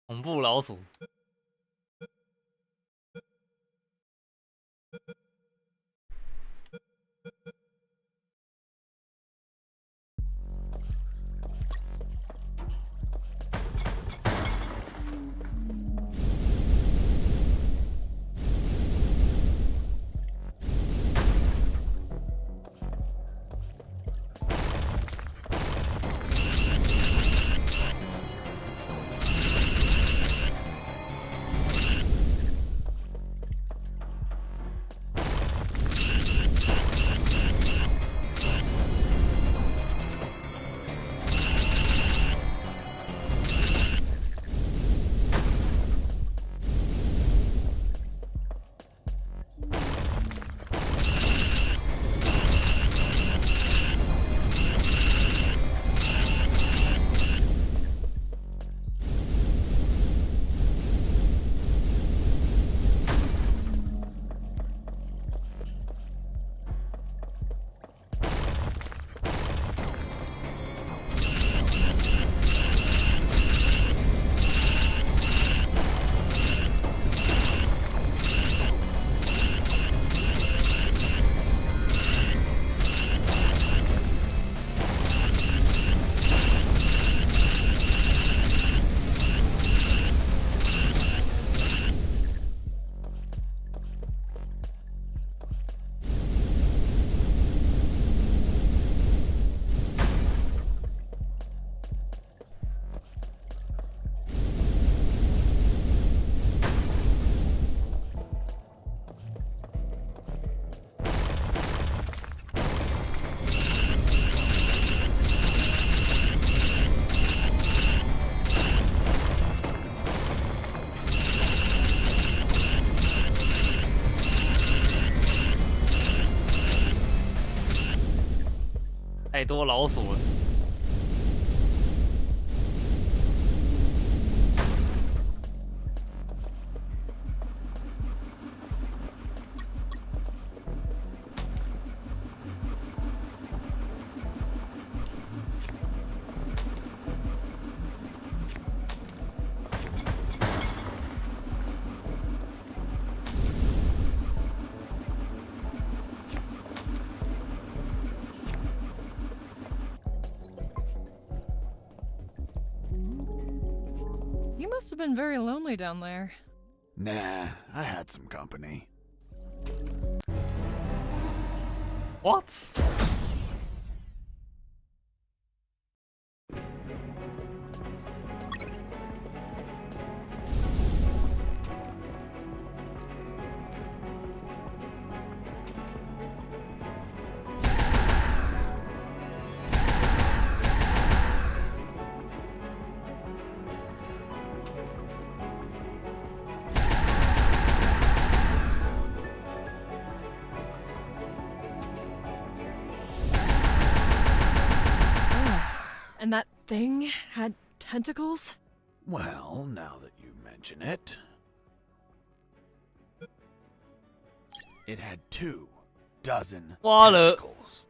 恐怖老鼠"。太多老鼠了。You must have been very lonely down there. Nah, I had some company. What? thing had tentacles? Well, now that you mention it, it had 24 Wallet. tentacles.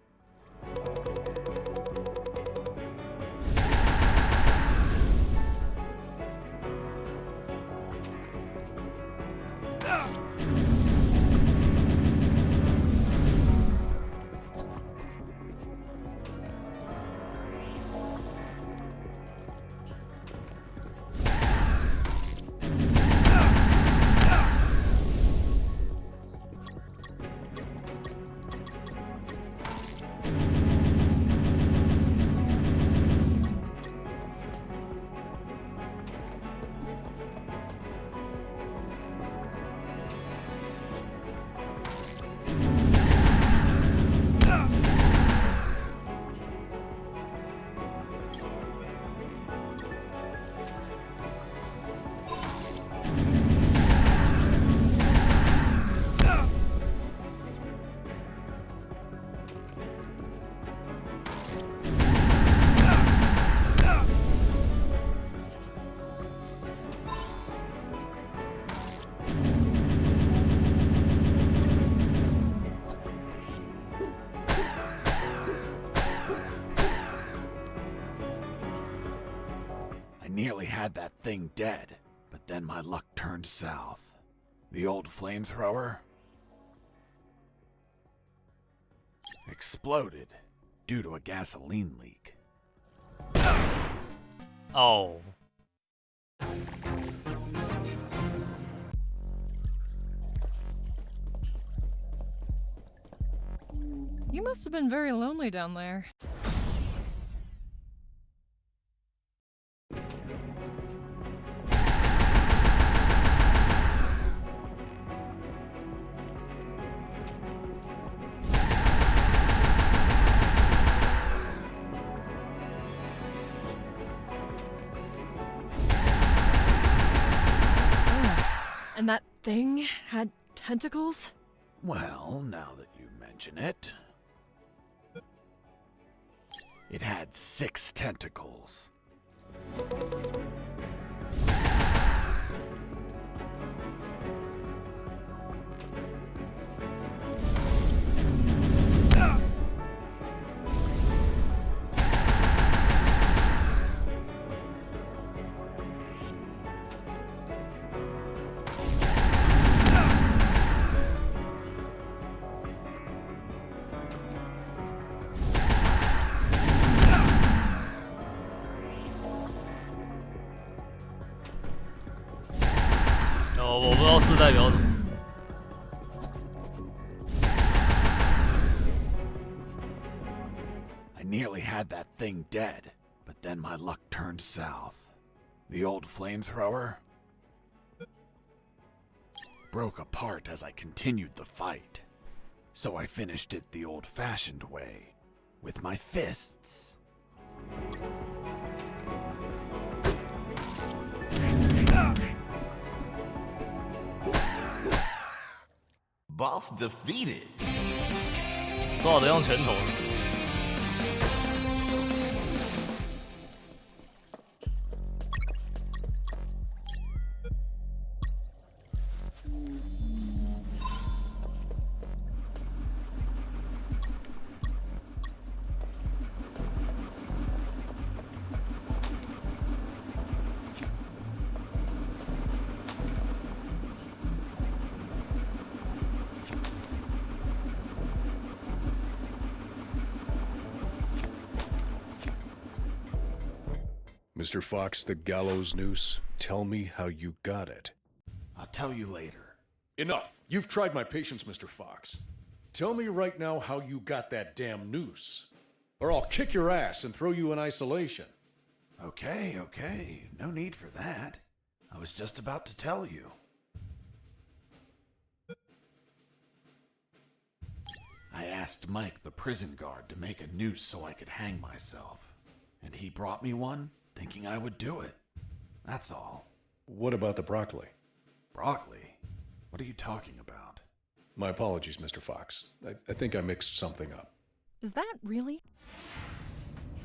Nearly had that thing dead, but then my luck turned south. The old flamethrower exploded due to a gasoline leak. Oh. You must have been very lonely down there. And that thing had tentacles? Well, now that you mention it, it had 6 tentacles.我不知道4代表什么。I nearly had that thing dead, but then my luck turned south. The old flamethrower broke apart as I continued the fight. So I finished it the old-fashioned way, with my fists. Boss defeated. 说好的用拳头呢？Mr. Fox, the gallows noose. Tell me how you got it. I'll tell you later. Enough. You've tried my patience, Mr. Fox. Tell me right now how you got that damn noose. Or I'll kick your ass and throw you in isolation. Okay. No need for that. I was just about to tell you. I asked Mike, the prison guard, to make a noose so I could hang myself. And he brought me one, thinking I would do it. That's all. What about the broccoli? Broccoli? What are you talking about? My apologies, Mr. Fox. I think I mixed something up. Is that really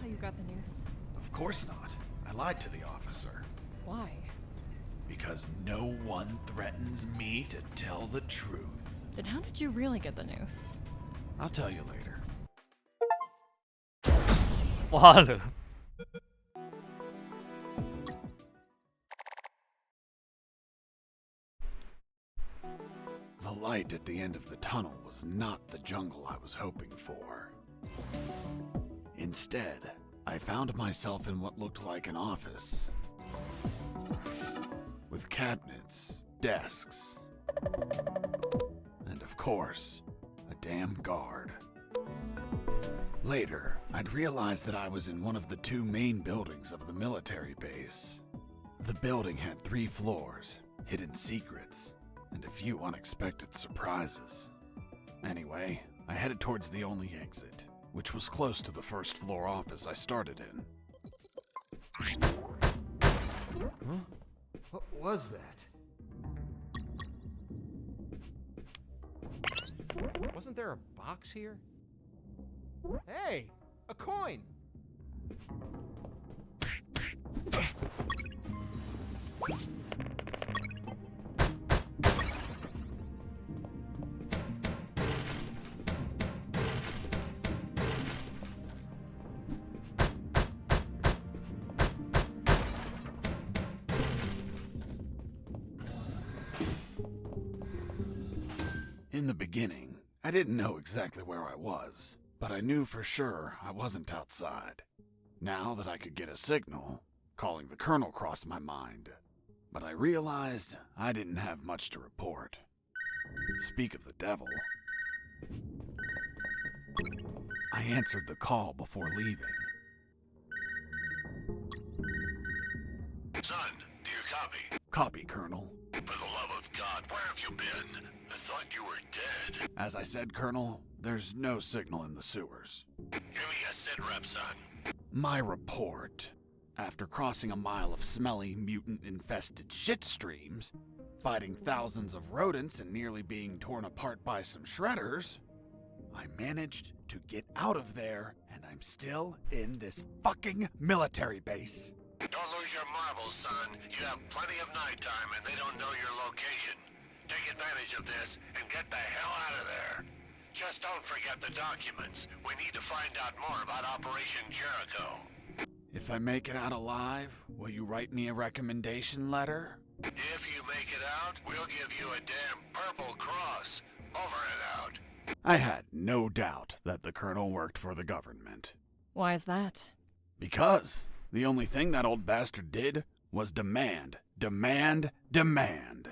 how you got the noose? Of course not. I lied to the officer. Why? Because no one threatens me to tell the truth. Then how did you really get the news? I'll tell you later. 挖了。The light at the end of the tunnel was not the jungle I was hoping for. Instead, I found myself in what looked like an office. With cabinets, desks, and of course, a damn guard. Later, I'd realized that I was in one of the two main buildings of the military base. The building had 3 floors, hidden secrets, and a few unexpected surprises. Anyway, I headed towards the only exit, which was close to the first floor office I started in. Huh? What was that? Wasn't there a box here? Hey, a coin! In the beginning, I didn't know exactly where I was, but I knew for sure I wasn't outside. Now that I could get a signal, calling the colonel crossed my mind, but I realized I didn't have much to report. Speak of the devil. I answered the call before leaving. Son, do you copy? Copy, Colonel. For the love of God, where have you been? I thought you were dead. As I said, Colonel, there's no signal in the sewers. Give me a sit rep, son. My report. After crossing a mile of smelly, mutant-infested shit streams, fighting thousands of rodents and nearly being torn apart by some shredders, I managed to get out of there, and I'm still in this fucking military base. Don't lose your marbles, son. You have plenty of nighttime and they don't know your location. Take advantage of this and get the hell out of there. Just don't forget the documents. We need to find out more about Operation Jericho. If I make it out alive, will you write me a recommendation letter? If you make it out, we'll give you a damn purple cross. Over and out. I had no doubt that the colonel worked for the government. Why is that? Because the only thing that old bastard did was demand, demand, demand.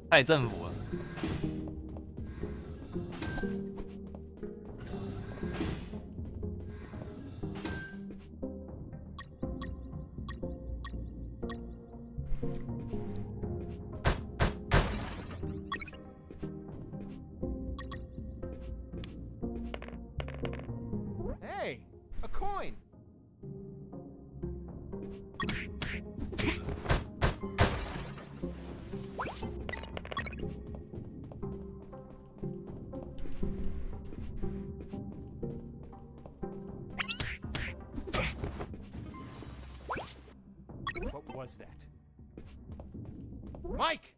太政府了。Hey, a coin! What was that? Mike!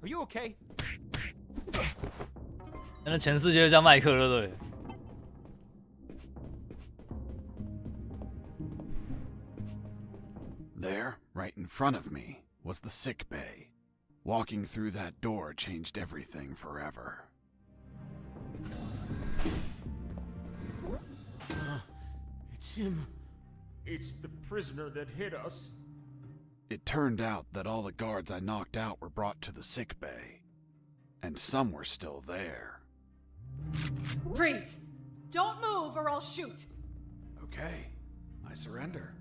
Are you okay? 那全世界就叫麦克，对不对？ There, right in front of me, was the sick bay. Walking through that door changed everything forever. It's him. It's the prisoner that hit us. It turned out that all the guards I knocked out were brought to the sick bay, and some were still there. Freeze! Don't move or I'll shoot! Okay, I surrender.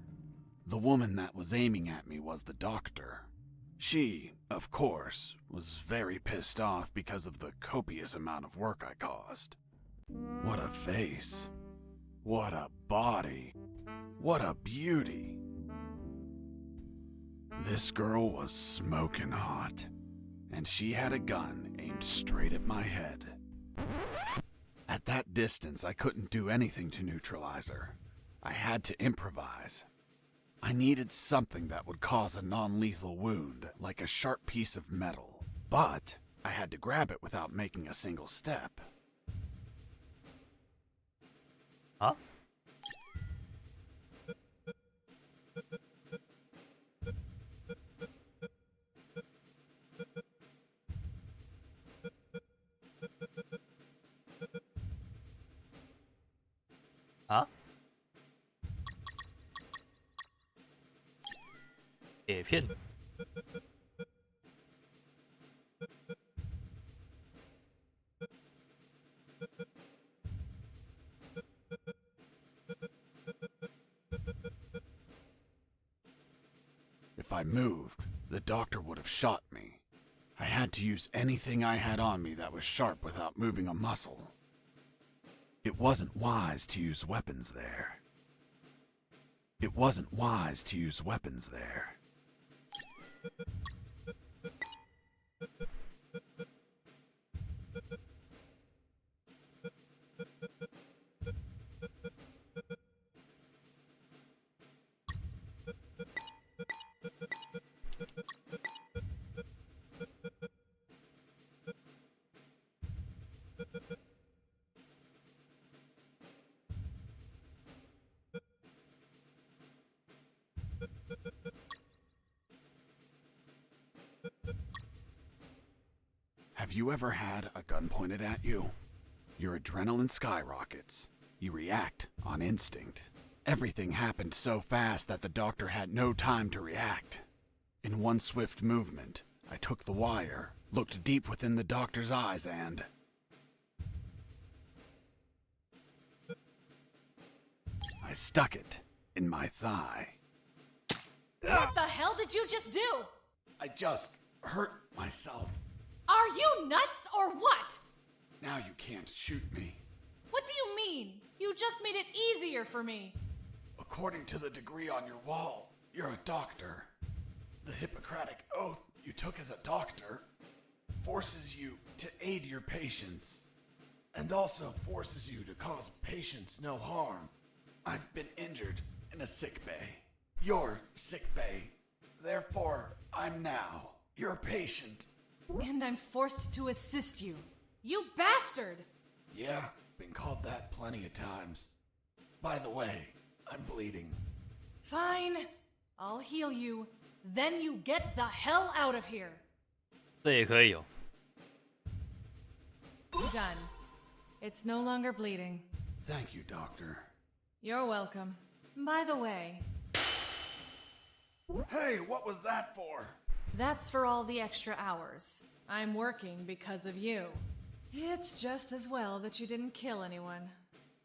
The woman that was aiming at me was the doctor. She, of course, was very pissed off because of the copious amount of work I caused. What a face. What a body. What a beauty. This girl was smoking hot, and she had a gun aimed straight at my head. At that distance, I couldn't do anything to neutralize her. I had to improvise. I needed something that would cause a non-lethal wound, like a sharp piece of metal. But I had to grab it without making a single step. Huh? Huh? 铁片。If I moved, the doctor would have shot me. I had to use anything I had on me that was sharp without moving a muscle. It wasn't wise to use weapons there. It wasn't wise to use weapons there. Have you ever had a gun pointed at you? Your adrenaline skyrockets. You react on instinct. Everything happened so fast that the doctor had no time to react. In one swift movement, I took the wire, looked deep within the doctor's eyes, and... I stuck it in my thigh. What the hell did you just do? I just hurt myself. Are you nuts or what? Now you can't shoot me. What do you mean? You just made it easier for me. According to the degree on your wall, you're a doctor. The Hippocratic oath you took as a doctor forces you to aid your patients, and also forces you to cause patients no harm. I've been injured in a sick bay. Your sick bay. Therefore, I'm now your patient. And I'm forced to assist you. You bastard! Yeah, been called that plenty of times. By the way, I'm bleeding. Fine. I'll heal you. Then you get the hell out of here. 这也可以哦。 Done. It's no longer bleeding. Thank you, doctor. You're welcome. By the way, Hey, what was that for? that's for all the extra hours. I'm working because of you. It's just as well that you didn't kill anyone.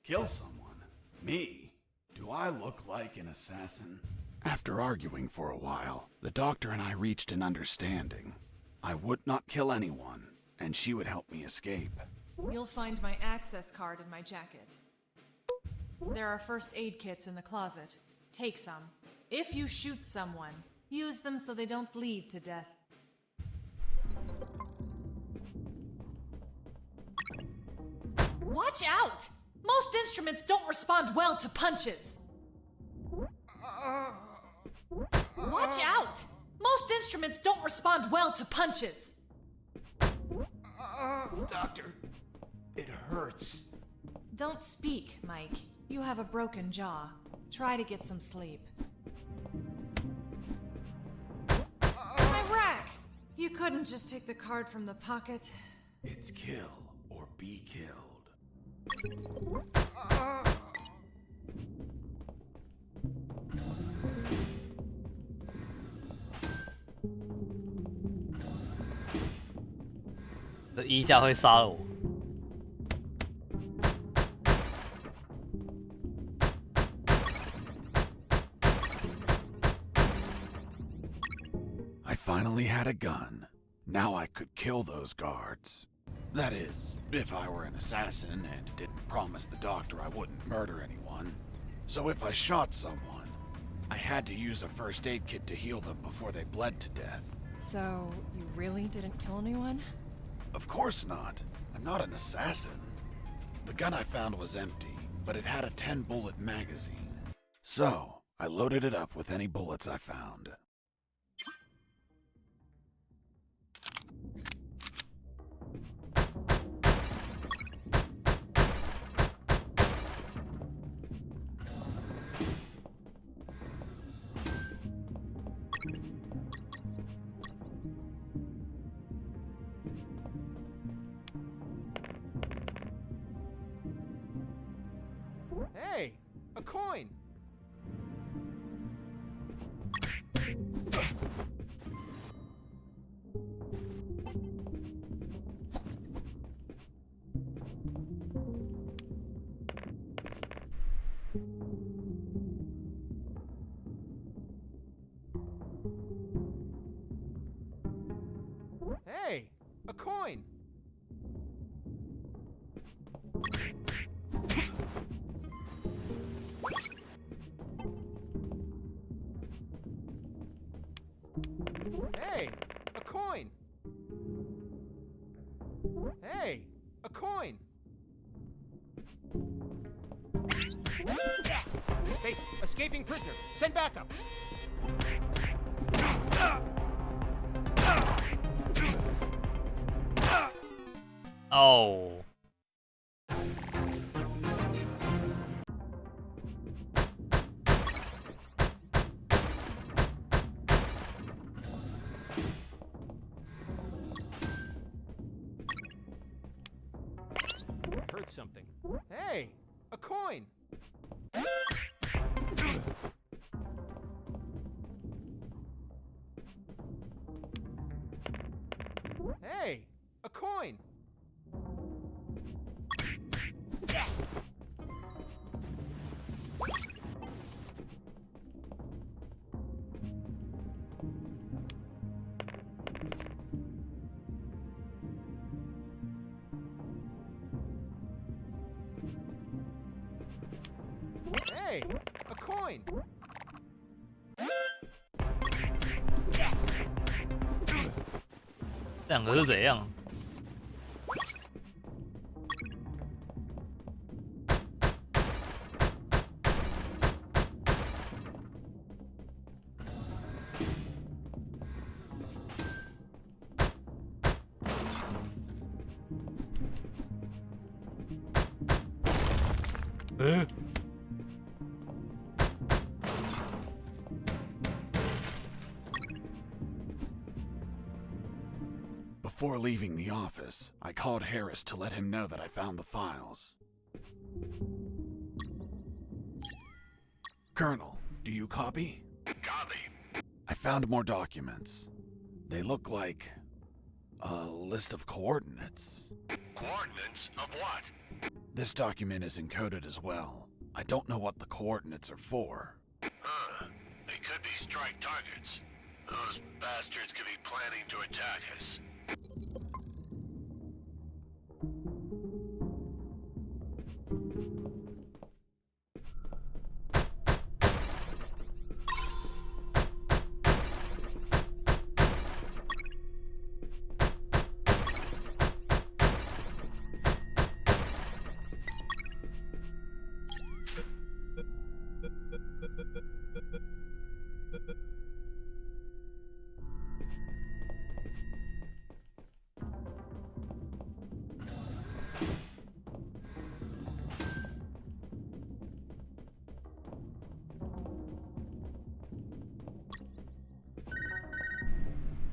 Kill someone? Me? Do I look like an assassin? After arguing for a while, the doctor and I reached an understanding. I would not kill anyone, and she would help me escape. You'll find my access card in my jacket. There are first aid kits in the closet. Take some. If you shoot someone, use them so they don't bleed to death. Watch out! Most instruments don't respond well to punches. Watch out! Most instruments don't respond well to punches. Doctor, it hurts. Don't speak, Mike. You have a broken jaw. Try to get some sleep. My rack! You couldn't just take the card from the pocket. It's kill or be killed.这衣架会杀了我。 I finally had a gun. Now I could kill those guards. That is, if I were an assassin and didn't promise the doctor I wouldn't murder anyone. So if I shot someone, I had to use a first aid kit to heal them before they bled to death. So, you really didn't kill anyone? Of course not. I'm not an assassin. The gun I found was empty, but it had a 10-bullet magazine. So, I loaded it up with any bullets I found. Hey, a coin! Hey, a coin! Hey, a coin! Hey, a coin! Case, escaping prisoner. Send backup. Oh. I heard something. Hey, a coin! Hey, a coin! Hey, a coin! 这两个是怎样？Before leaving the office, I called Harris to let him know that I found the files. Colonel, do you copy? Copy. I found more documents. They look like a list of coordinates. Coordinates of what? This document is encoded as well. I don't know what the coordinates are for. Huh. They could be strike targets. Those bastards could be planning to attack us.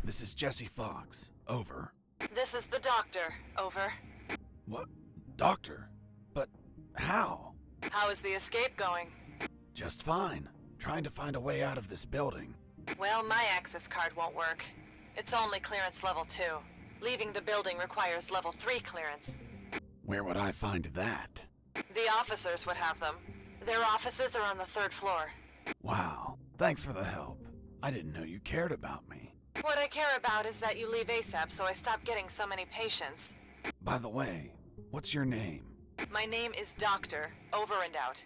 This is Jesse Fox. Over. This is the doctor. Over. What? Doctor? But how? How is the escape going? Just fine. Trying to find a way out of this building. Well, my access card won't work. It's only clearance level 2. Leaving the building requires level 3 clearance. Where would I find that? The officers would have them. Their offices are on the 3rd floor. Wow. Thanks for the help. I didn't know you cared about me. What I care about is that you leave ASAP so I stop getting so many patients. By the way, what's your name? My name is Doctor. Over and out.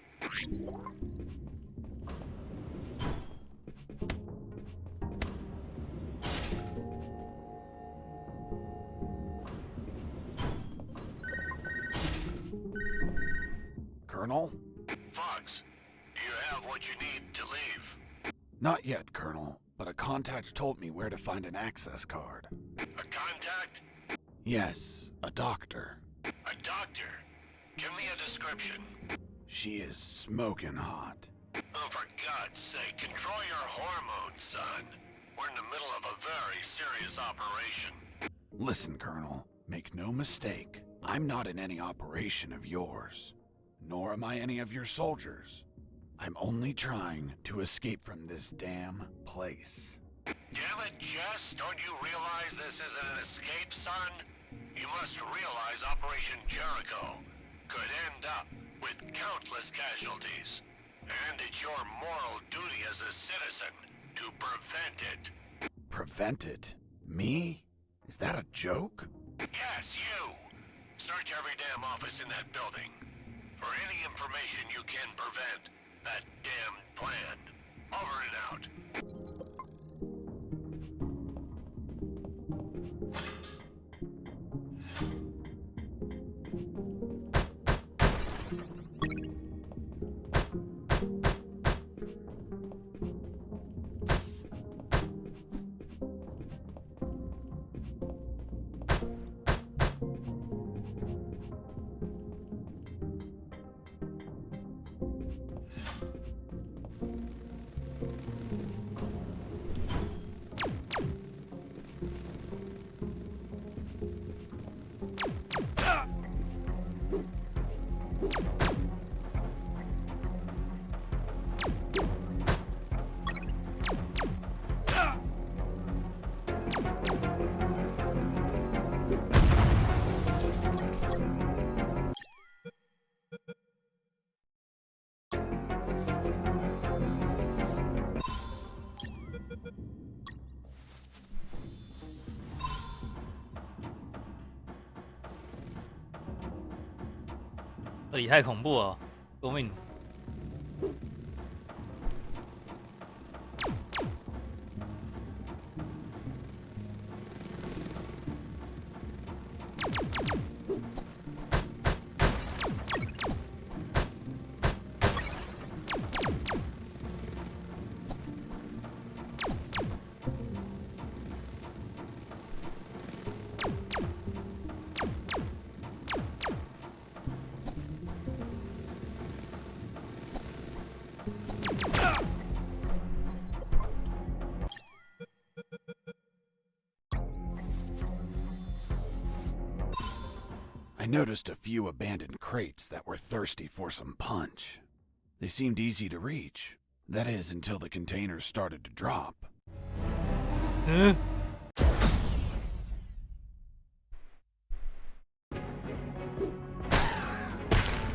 Colonel? Fox, do you have what you need to leave? Not yet, Colonel, but a contact told me where to find an access card. A contact? Yes, a doctor. A doctor? Give me a description. She is smoking hot. Oh, for God's sake, control your hormones, son. We're in the middle of a very serious operation. Listen, Colonel, make no mistake. I'm not in any operation of yours, nor am I any of your soldiers. I'm only trying to escape from this damn place. Damn it, Jess, don't you realize this isn't an escape, son? You must realize Operation Jericho could end up with countless casualties. And it's your moral duty as a citizen to prevent it. Prevent it? Me? Is that a joke? Yes, you. Search every damn office in that building for any information you can prevent that damned plan. Over and out.这里太恐怖了，救命！I noticed a few abandoned crates that were thirsty for some punch. They seemed easy to reach. That is, until the containers started to drop. Huh?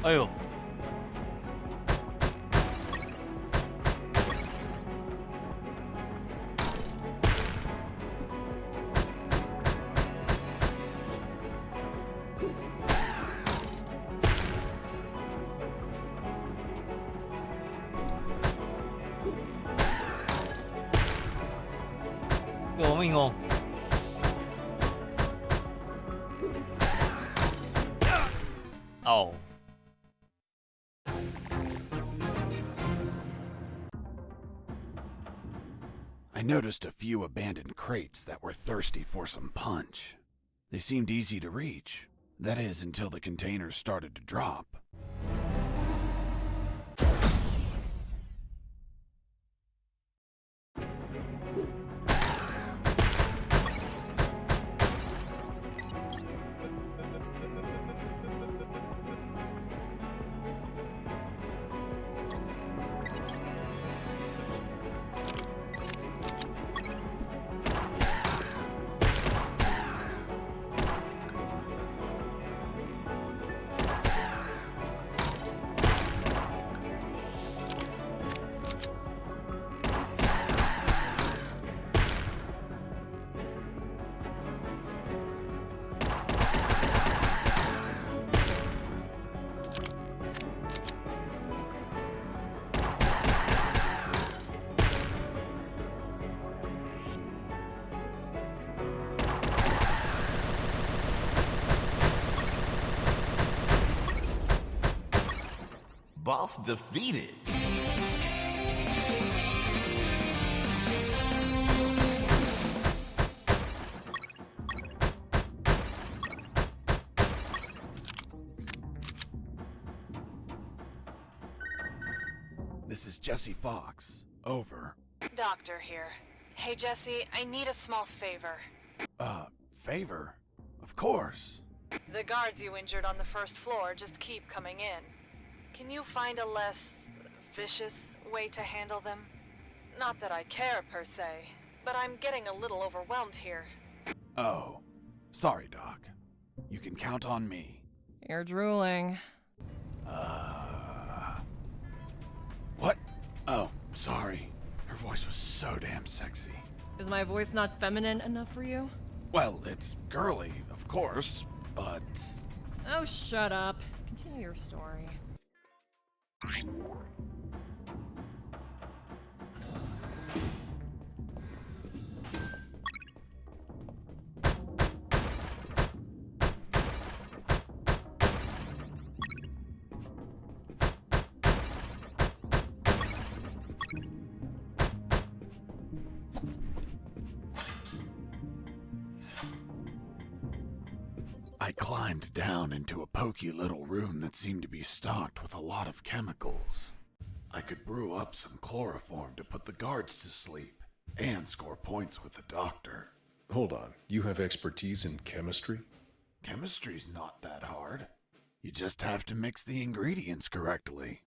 Eh呦！救命哦！ 哦。 I noticed a few abandoned crates that were thirsty for some punch. They seemed easy to reach. That is, until the containers started to drop. Boss defeated. This is Jesse Fox. Over. Doctor here. Hey, Jesse, I need a small favor. Favor? Of course. The guards you injured on the first floor just keep coming in. Can you find a less vicious way to handle them? Not that I care per se, but I'm getting a little overwhelmed here. Oh. Sorry, Doc. You can count on me. You're drooling. What? Oh, sorry. Her voice was so damn sexy. Is my voice not feminine enough for you? Well, it's girly, of course, but... Oh, shut up. Continue your story. I climbed down into a poky little room that seemed to be stocked with a lot of chemicals. I could brew up some chloroform to put the guards to sleep and score points with the doctor. Hold on, you have expertise in chemistry? Chemistry's not that hard. You just have to mix the ingredients correctly.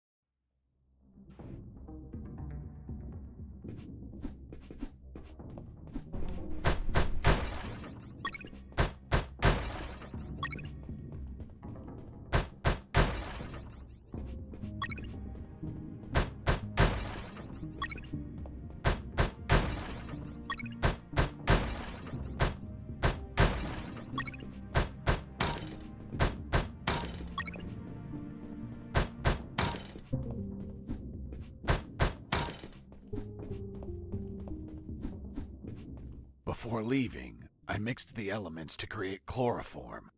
Before leaving, I mixed the elements to create chloroform.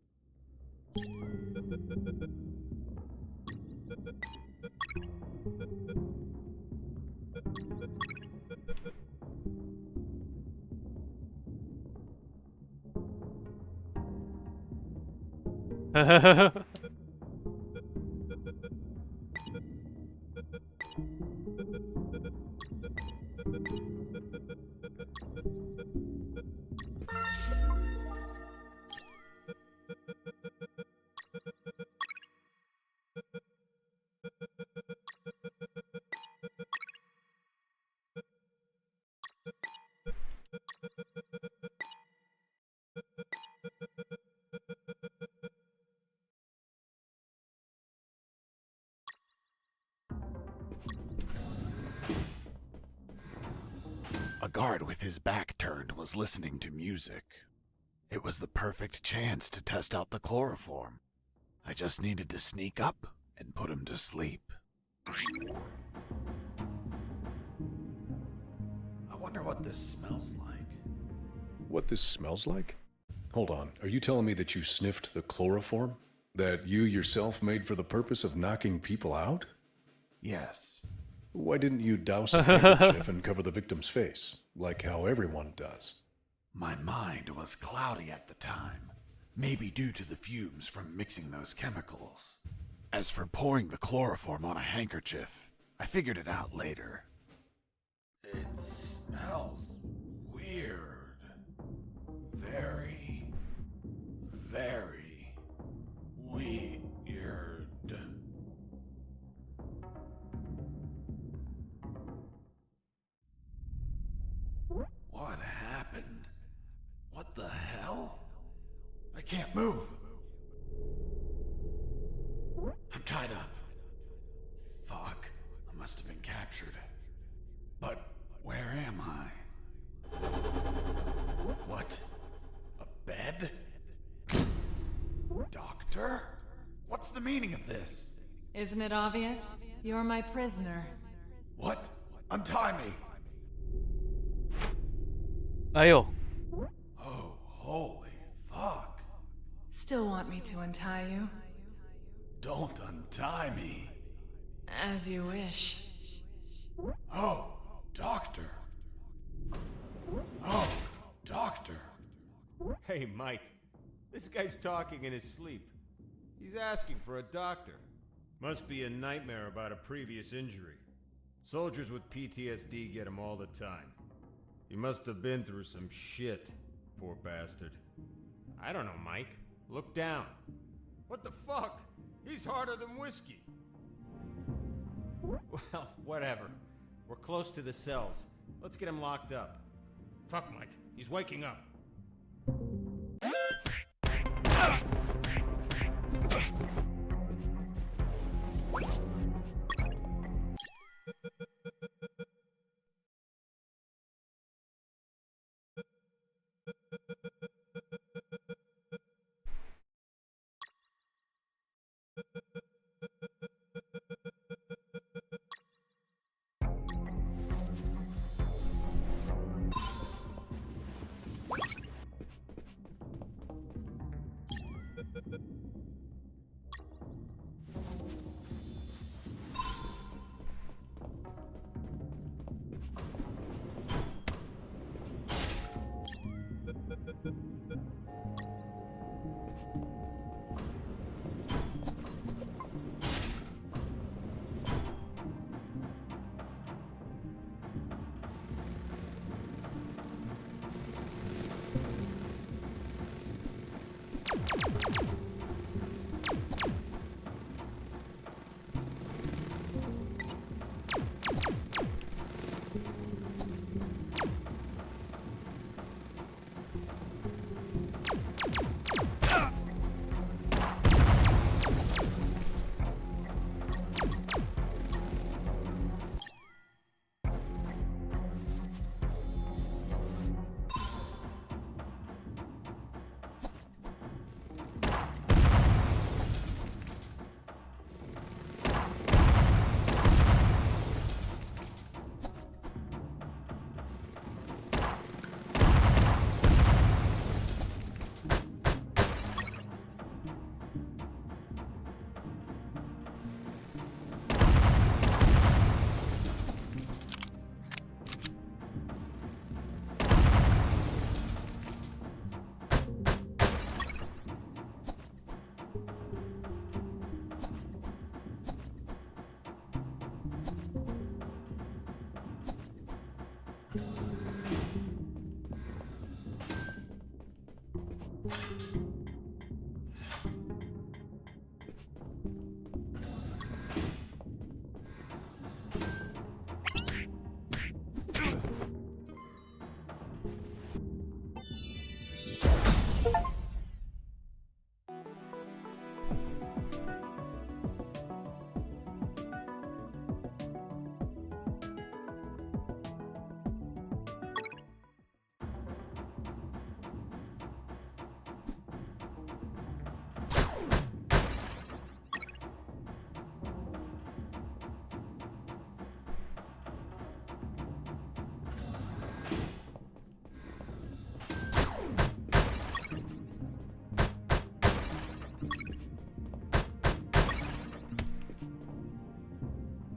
A guard with his back turned was listening to music. It was the perfect chance to test out the chloroform. I just needed to sneak up and put him to sleep. I wonder what this smells like. What this smells like? Hold on, are you telling me that you sniffed the chloroform? That you yourself made for the purpose of knocking people out? Yes. Why didn't you douse a handkerchief and cover the victim's face, like how everyone does? My mind was cloudy at the time, maybe due to the fumes from mixing those chemicals. As for pouring the chloroform on a handkerchief, I figured it out later. It smells weird. Very, very weird. What happened? What the hell? I can't move. I'm tied up. Fuck. I must have been captured. But where am I? What? A bed? Doctor? What's the meaning of this? Isn't it obvious? You're my prisoner. What? Untie me! Ayo. Oh, holy fuck. Still want me to untie you? Don't untie me. As you wish. Oh, Doctor. Oh, Doctor. Hey, Mike. This guy's talking in his sleep. He's asking for a doctor. Must be a nightmare about a previous injury. Soldiers with PTSD get him all the time. He must have been through some shit, poor bastard. I don't know, Mike. Look down. What the fuck? He's harder than whiskey. Well, whatever. We're close to the cells. Let's get him locked up. Fuck, Mike. He's waking up.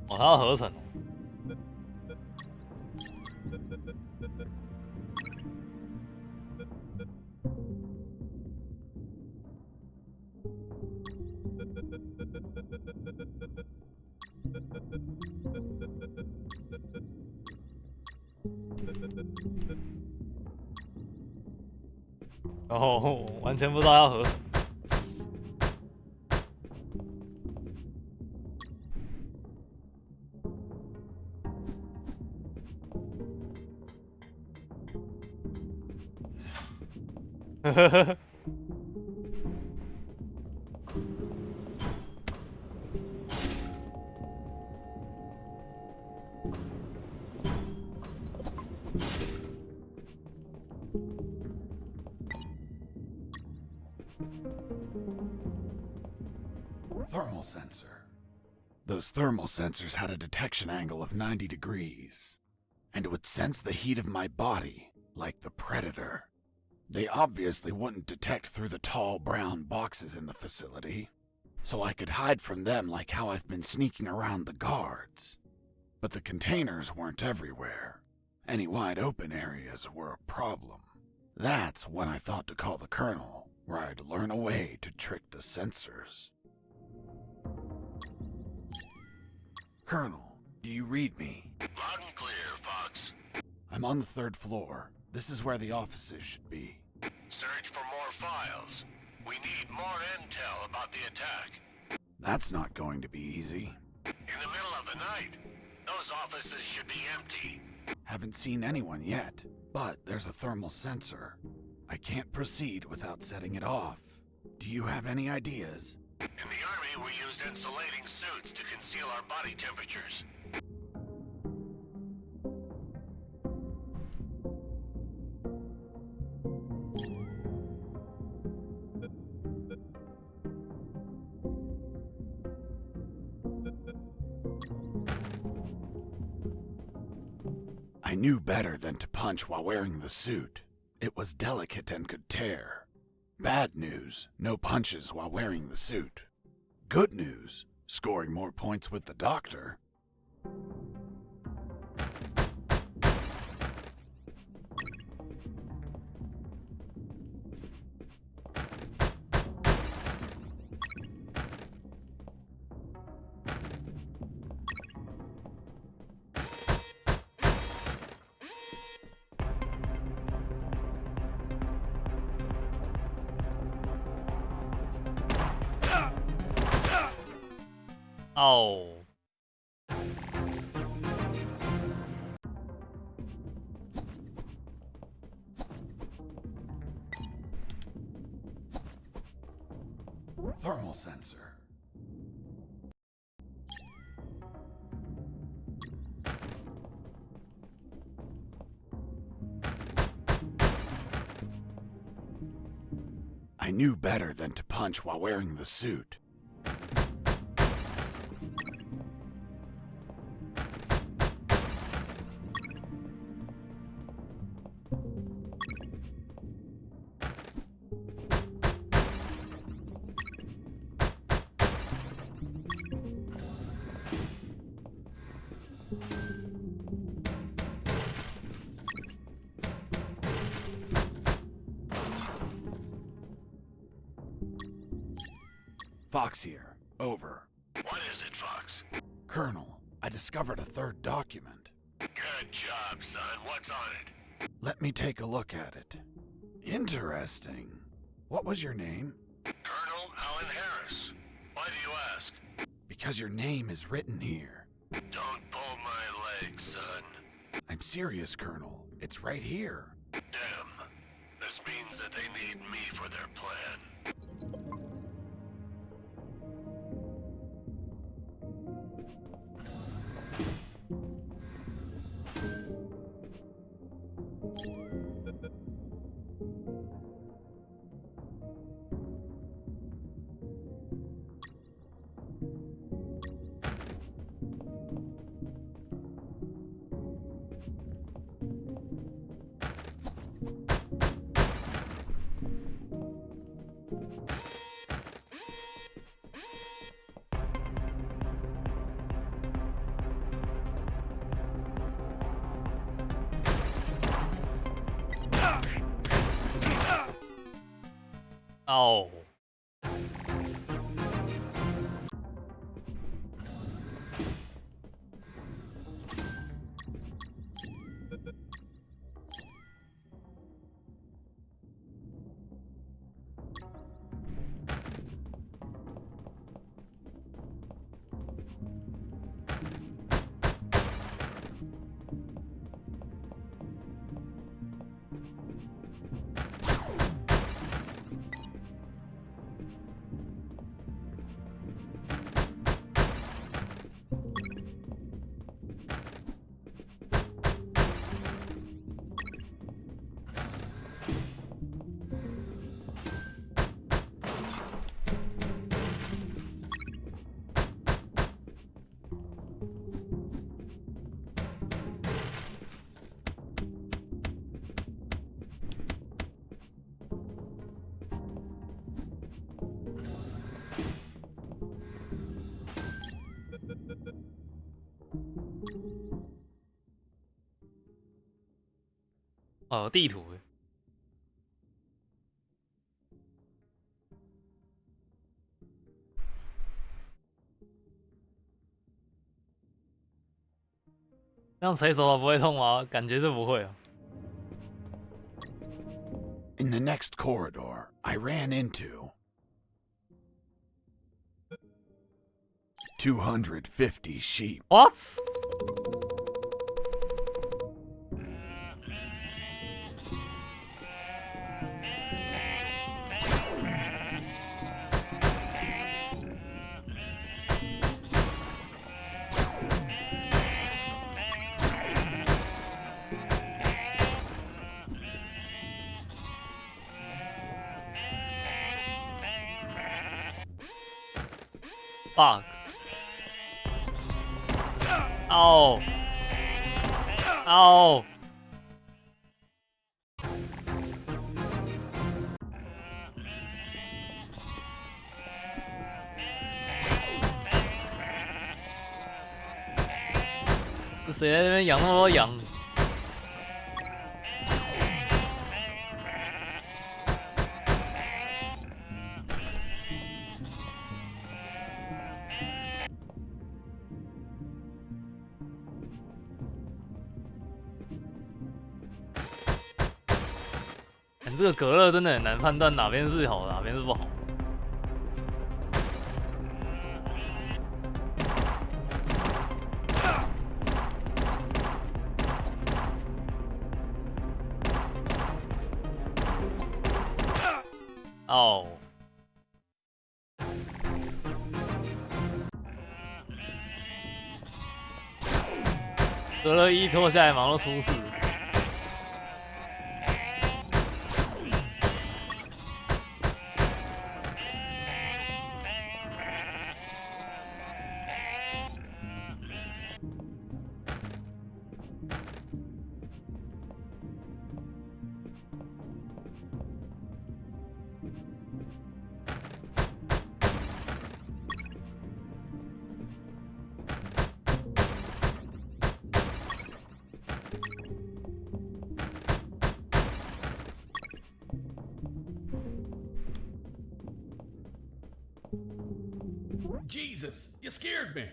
哦，它要合成。然后完全不知道要合成。呵呵呵。Thermal sensor. Those thermal sensors had a detection angle of 90 degrees, and it would sense the heat of my body, like the Predator. They obviously wouldn't detect through the tall brown boxes in the facility. so I could hide from them like how I've been sneaking around the guards. But the containers weren't everywhere. Any wide open areas were a problem. That's when I thought to call the Colonel, where I'd learn a way to trick the sensors. Colonel, do you read me? Loud and clear, Fox. I'm on the 3rd floor. This is where the offices should be. Search for more files. We need more intel about the attack. That's not going to be easy. In the middle of the night, those offices should be empty. Haven't seen anyone yet, but there's a thermal sensor. I can't proceed without setting it off. Do you have any ideas? In the Army, we use insulating suits to conceal our body temperatures. I knew better than to punch while wearing the suit. It was delicate and could tear. Bad news, no punches while wearing the suit. Good news, scoring more points with the doctor. Oh. Thermal sensor. I knew better than to punch while wearing the suit. Fox here. Over. What is it, Fox? Colonel, I discovered a 3rd document. Good job, son. What's on it? Let me take a look at it. Interesting. What was your name? Colonel Alan Harris. Why do you ask? Because your name is written here. Don't pull my leg, son. I'm serious, Colonel. It's right here. Damn. This means that they need me for their plan. Oh. 哦，有地图耶。这样捶手法不会痛吗？感觉是不会啊。In the next corridor, I ran into 250 sheep. What? Fuck. 哦，哦，是谁在那边养那么多羊？这个隔热真的很难判断哪边是好，哪边是不好。哦，隔热衣脱下来马上出事。Jesus, you scared me.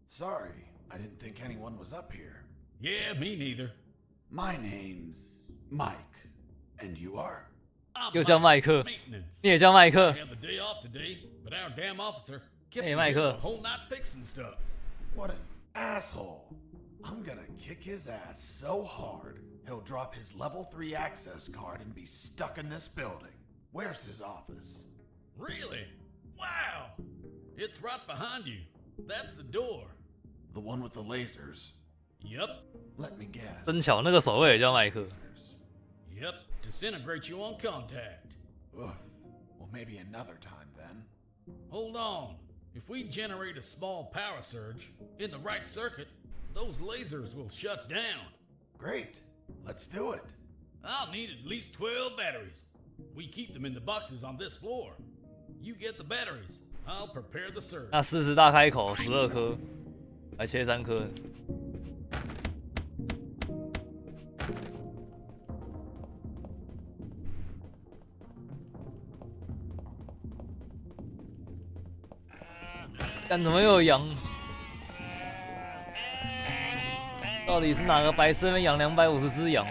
Sorry, I didn't think anyone was up here. Yeah, me neither. My name's Mike, and you are? 又叫麦克，你也叫麦克。 I had the day off today, but our damn officer kept Hey, me here Michael. the whole night fixing stuff. What an asshole. I'm gonna kick his ass so hard, he'll drop his level 3 access card and be stuck in this building. Where's his office? Really? Wow! It's right behind you. That's the door. The one with the lasers. Yep. Let me guess. 真巧，那个守卫也叫麦克。 Yep, disintegrate you on contact. Oof. Well, maybe another time then. Hold on. If we generate a small power surge in the right circuit, those lasers will shut down. Great. Let's do it. I'll need at least 12 batteries. We keep them in the boxes on this floor. You get the batteries. I'll prepare the surge. 那40大开口12颗，还切3颗。干怎么又有羊？到底是哪个白痴那边养250只羊？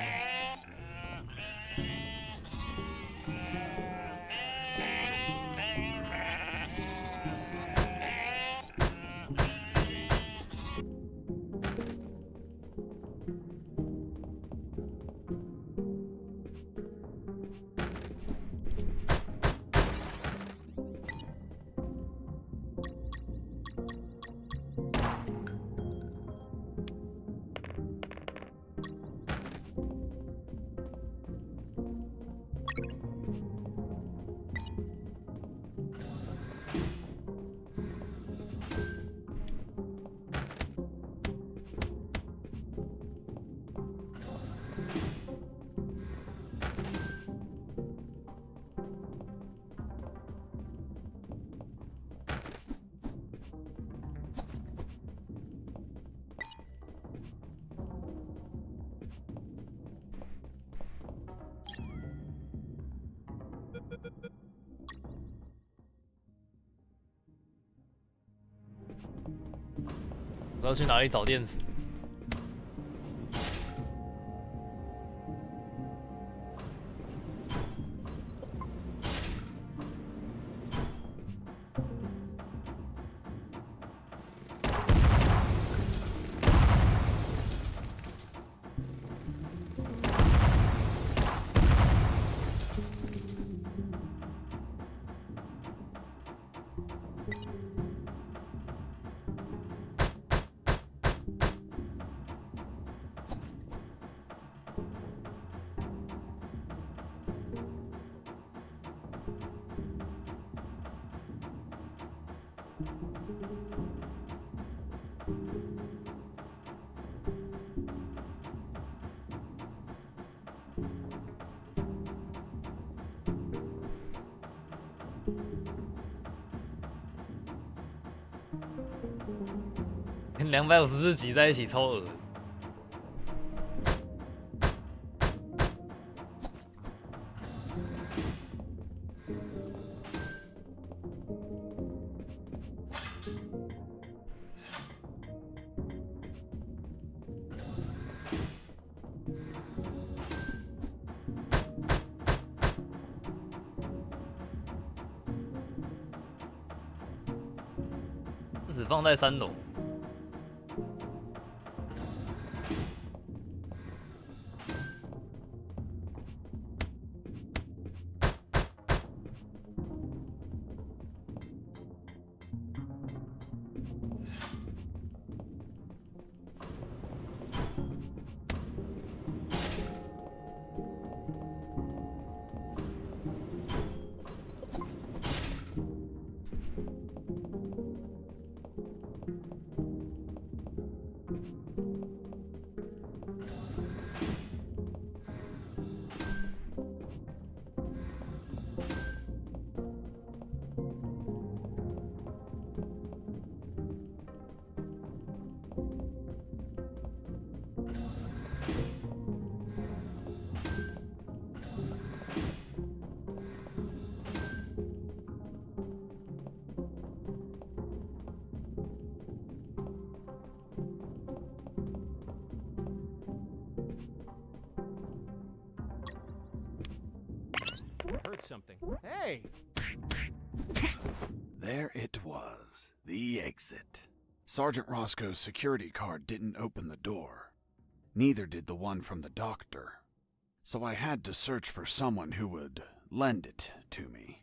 我要去哪里找电池？跟254集在一起超恶。只放在3楼。Heard something. Hey! There it was, the exit. Sergeant Roscoe's security card didn't open the door. Neither did the one from the doctor. So I had to search for someone who would lend it to me.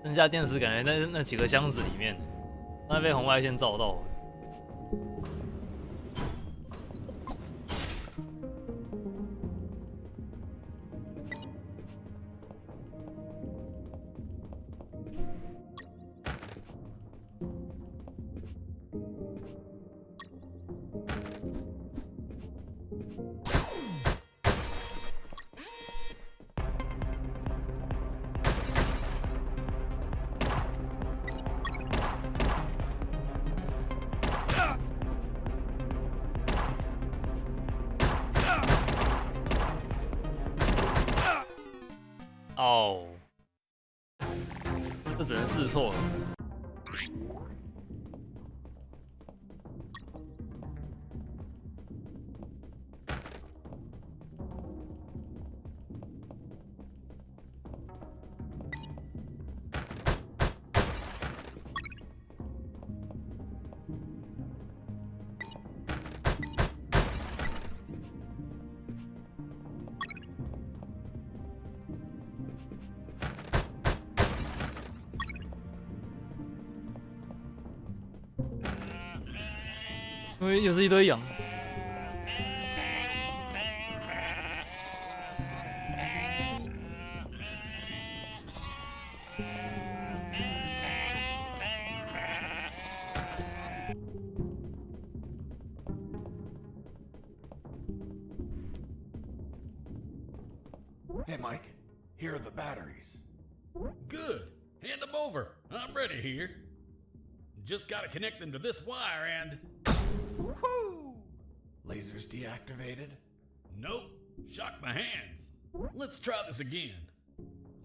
剩下电池感觉在那几个箱子里面，那被红外线照到了。哦，这只能试错了。因为又是一堆羊。Hey, Mike. Here are the batteries. Good. Hand them over. I'm ready here. Just gotta connect them to this wire and... Woo! Lasers deactivated? Nope. Shocked my hands. Let's try this again.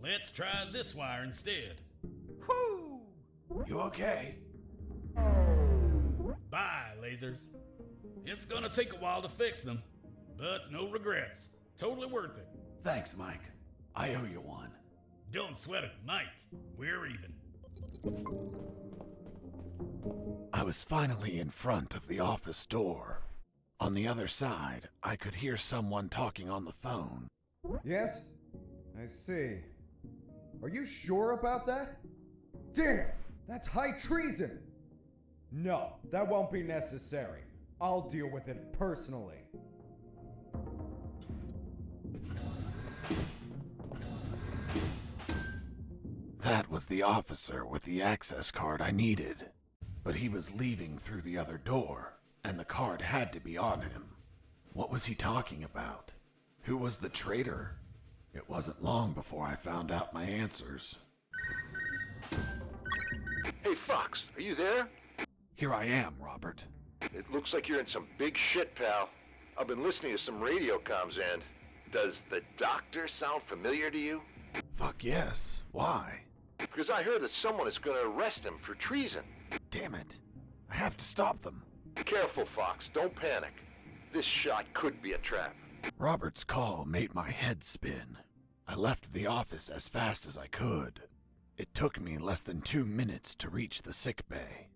Let's try this wire instead. Woo! You okay? Bye, lasers. It's gonna take a while to fix them, but no regrets. Totally worth it. Thanks, Mike. I owe you one. Don't sweat it, Mike. We're even. I was finally in front of the office door. On the other side, I could hear someone talking on the phone. Yes? I see. Are you sure about that? Damn! That's high treason! No, that won't be necessary. I'll deal with it personally. That was the officer with the access card I needed. But he was leaving through the other door, and the card had to be on him. What was he talking about? Who was the traitor? It wasn't long before I found out my answers. Hey, Fox, are you there? Here I am, Robert. It looks like you're in some big shit, pal. I've been listening to some radio comms and... Does the doctor sound familiar to you? Fuck yes. Why? Because I heard that someone is going to arrest him for treason. Damn it. I have to stop them. Careful, Fox. Don't panic. This shot could be a trap. Robert's call made my head spin. I left the office as fast as I could. It took me less than 2 minutes to reach the sick bay.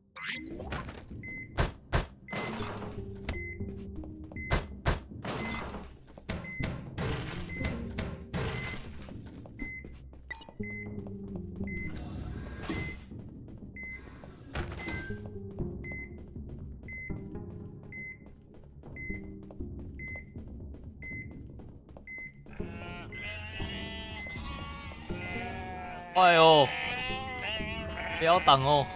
快哦，不要挡哦。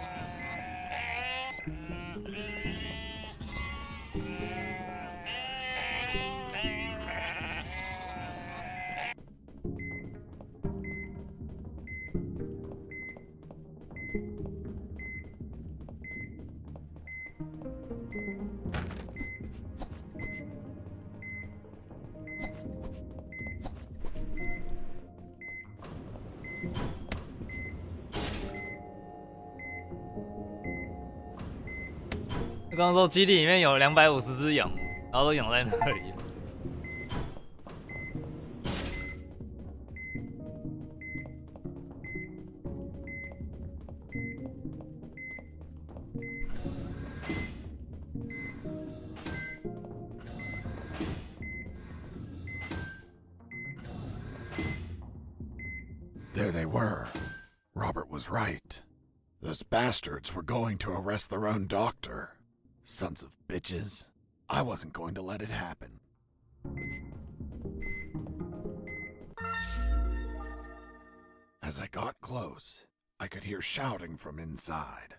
刚刚说基地里面有250只羊，然后都养在那里。There they were. Robert was right. Those bastards were going to arrest their own doctor. Sons of bitches. I wasn't going to let it happen. As I got close, I could hear shouting from inside.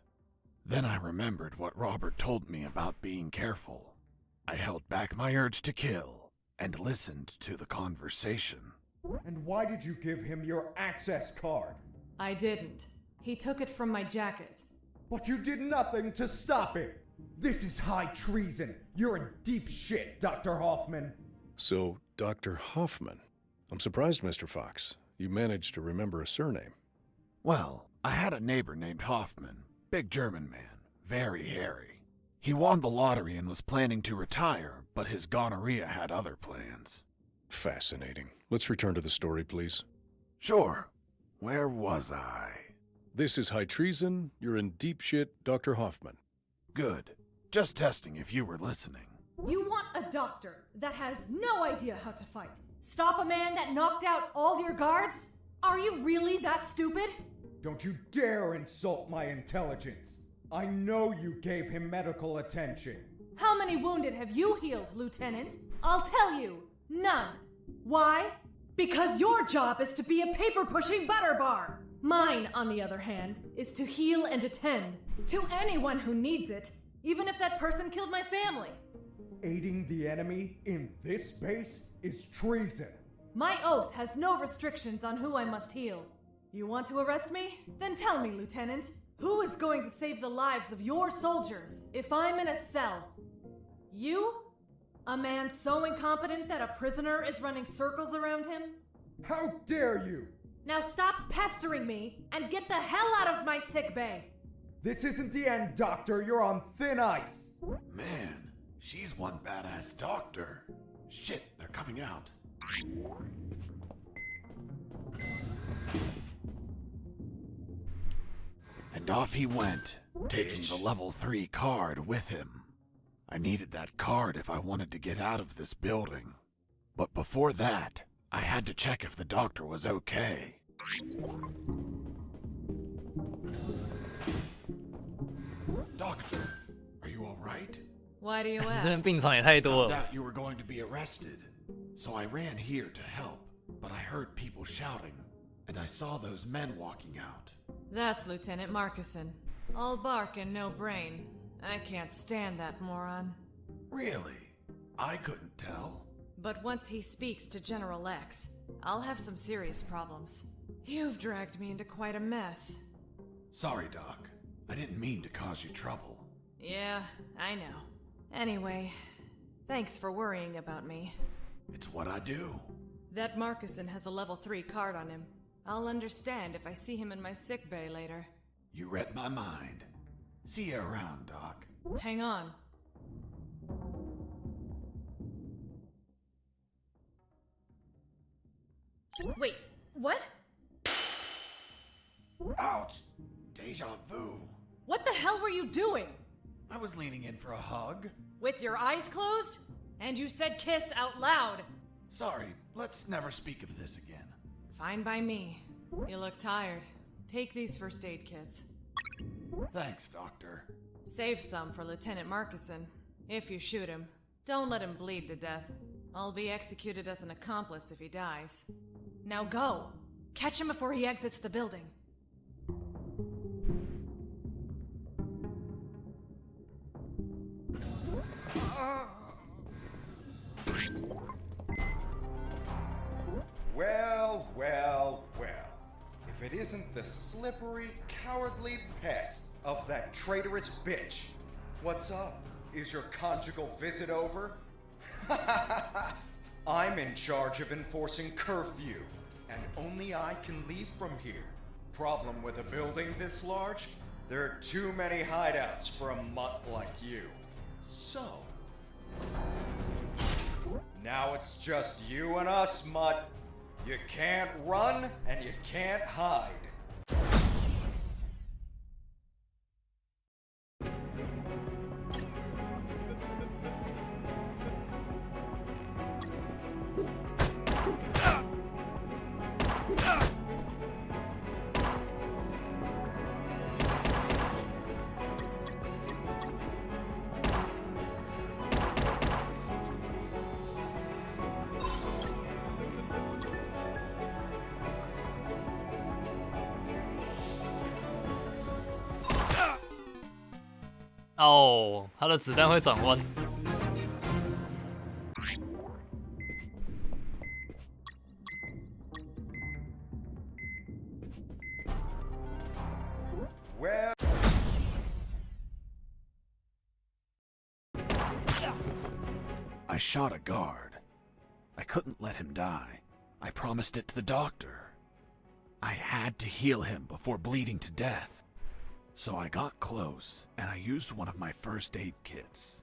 Then I remembered what Robert told me about being careful. I held back my urge to kill and listened to the conversation. And why did you give him your access card? I didn't. He took it from my jacket. But you did nothing to stop it! This is high treason! You're in deep shit, Dr. Hoffman! So, Dr. Hoffman. I'm surprised, Mr. Fox. You managed to remember a surname. Well, I had a neighbor named Hoffman. Big German man. Very hairy. He won the lottery and was planning to retire, but his gonorrhea had other plans. Fascinating. Let's return to the story, please. Sure. Where was I? This is high treason. You're in deep shit, Dr. Hoffman. Good. Just testing if you were listening. You want a doctor that has no idea how to fight. Stop a man that knocked out all your guards? Are you really that stupid? Don't you dare insult my intelligence. I know you gave him medical attention. How many wounded have you healed, Lieutenant? I'll tell you, none. Why? Because your job is to be a paper-pushing butterbar. Mine, on the other hand, is to heal and attend to anyone who needs it, even if that person killed my family. Aiding the enemy in this base is treason. My oath has no restrictions on who I must heal. You want to arrest me? Then tell me, Lieutenant, who is going to save the lives of your soldiers if I'm in a cell? You? A man so incompetent that a prisoner is running circles around him? How dare you! Now stop pestering me and get the hell out of my sickbay! This isn't the end, Doctor. You're on thin ice. Man, she's one badass doctor. Shit, they're coming out. And off he went, taking the level 3 card with him. I needed that card if I wanted to get out of this building. But before that, I had to check if the doctor was okay. Doctor, are you alright? Why do you 这 ask? 边病床也太多 Found 了。 out you were going to be arrested, so I ran here to help. But I heard people shouting, and I saw those men walking out. That's Lieutenant Marcuson. All bark and no brain. I can't stand that moron. Really? I couldn't tell. But once he speaks to General X, I'll have some serious problems. You've dragged me into quite a mess. Sorry, Doc. I didn't mean to cause you trouble. Yeah, I know. Anyway, thanks for worrying about me. It's what I do. That Marcuson has a level 3 card on him. I'll understand if I see him in my sickbay later. You read my mind. See you around, Doc. Hang on. Wait, what? Ouch! Deja vu. What the hell were you doing? I was leaning in for a hug. With your eyes closed? And you said kiss out loud. Sorry, let's never speak of this again. Fine by me. You look tired. Take these first aid kits. Thanks, Doctor. Save some for Lieutenant Marcuson. If you shoot him, don't let him bleed to death. I'll be executed as an accomplice if he dies. Now go! Catch him before he exits the building. Well, well, well. If it isn't the slippery, cowardly pet of that traitorous bitch. What's up? Is your conjugal visit over? I'm in charge of enforcing curfew, and only I can leave from here. Problem with a building this large? There are too many hideouts for a mutt like you. So, now it's just you and us, mutt. You can't run and you can't hide.哦，他的子弹会转弯。Well, I shot a guard. I couldn't let him die. I promised it to the doctor. I had to heal him before bleeding to death. So I got close, and I used one of my first aid kits.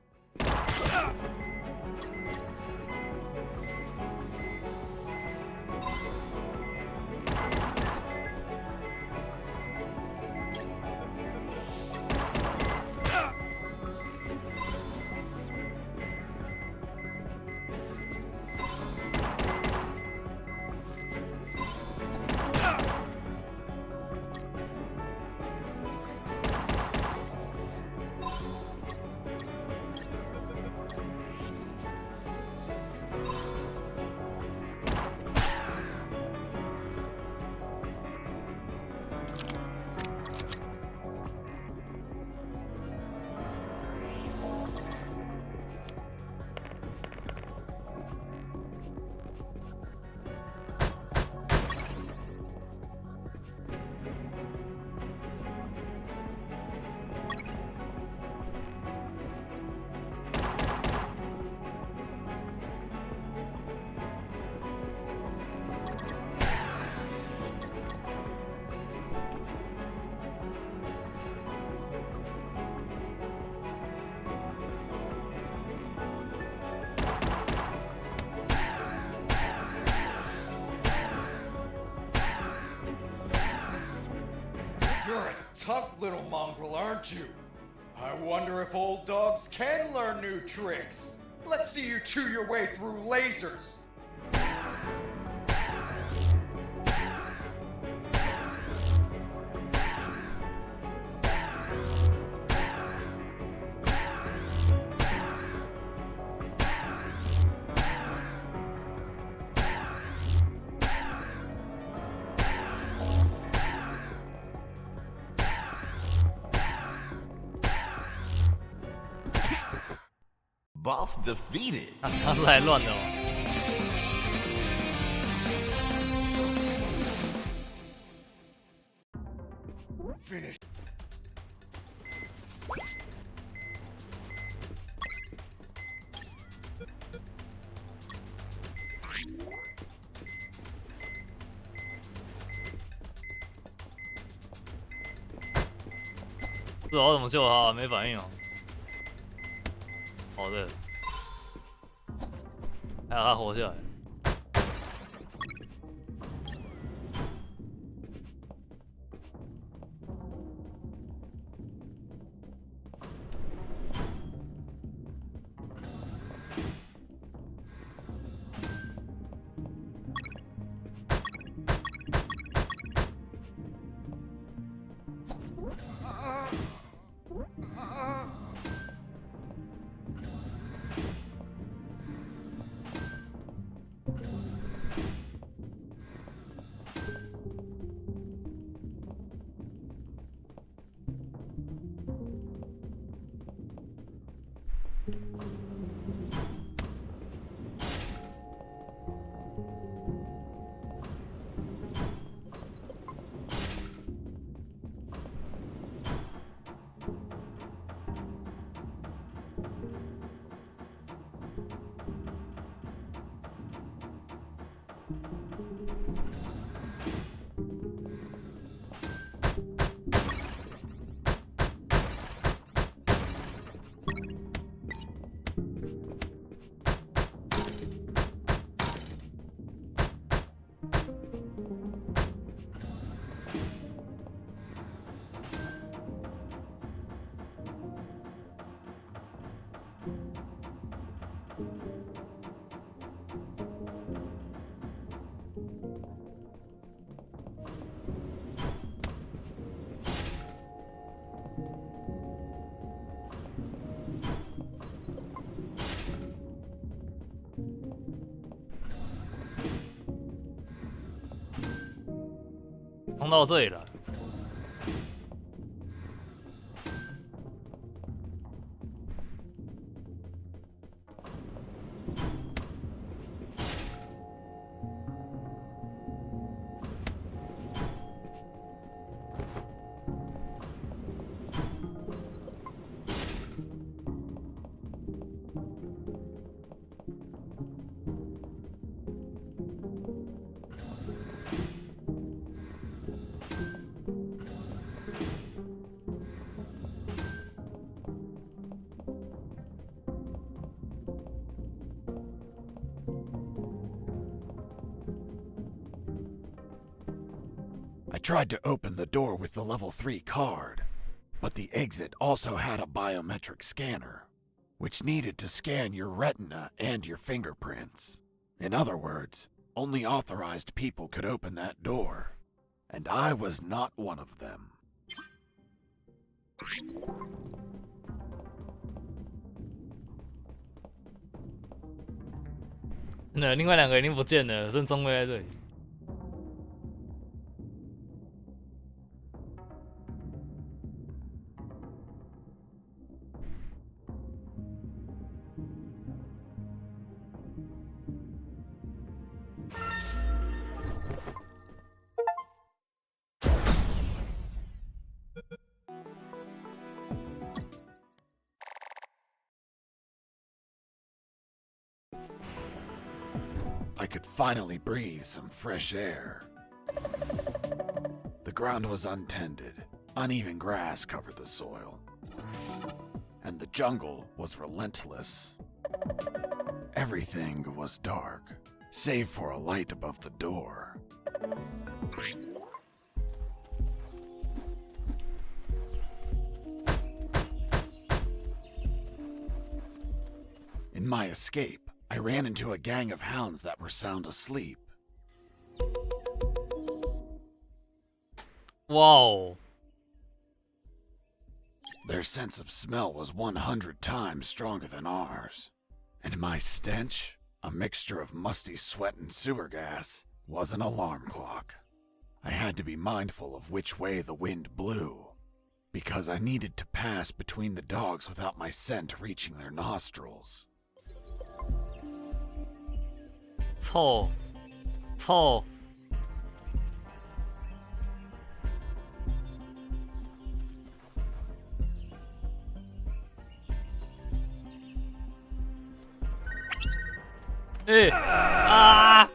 You're a tough little mongrel, aren't you? I wonder if old dogs can learn new tricks. Let's see you chew your way through lasers. Boss defeated. 他是来乱的哦。Finish. 不知道怎么救他，没反应哦。好的，还好他活下来。冲到这里了。I tried to open the door with the level 3 card, but the exit also had a biometric scanner, which needed to scan your retina and your fingerprints. In other words, only authorized people could open that door, and I was not one of them. 那另外两个已经不见了，剩中尉在这里。I could finally breathe some fresh air. The ground was untended. Uneven grass covered the soil. And the jungle was relentless. Everything was dark, save for a light above the door. In my escape, I ran into a gang of hounds that were sound asleep. Whoa. Their sense of smell was 100 times stronger than ours. And my stench, a mixture of musty sweat and sewer gas, was an alarm clock. I had to be mindful of which way the wind blew, because I needed to pass between the dogs without my scent reaching their nostrils. 臭，臭。啊！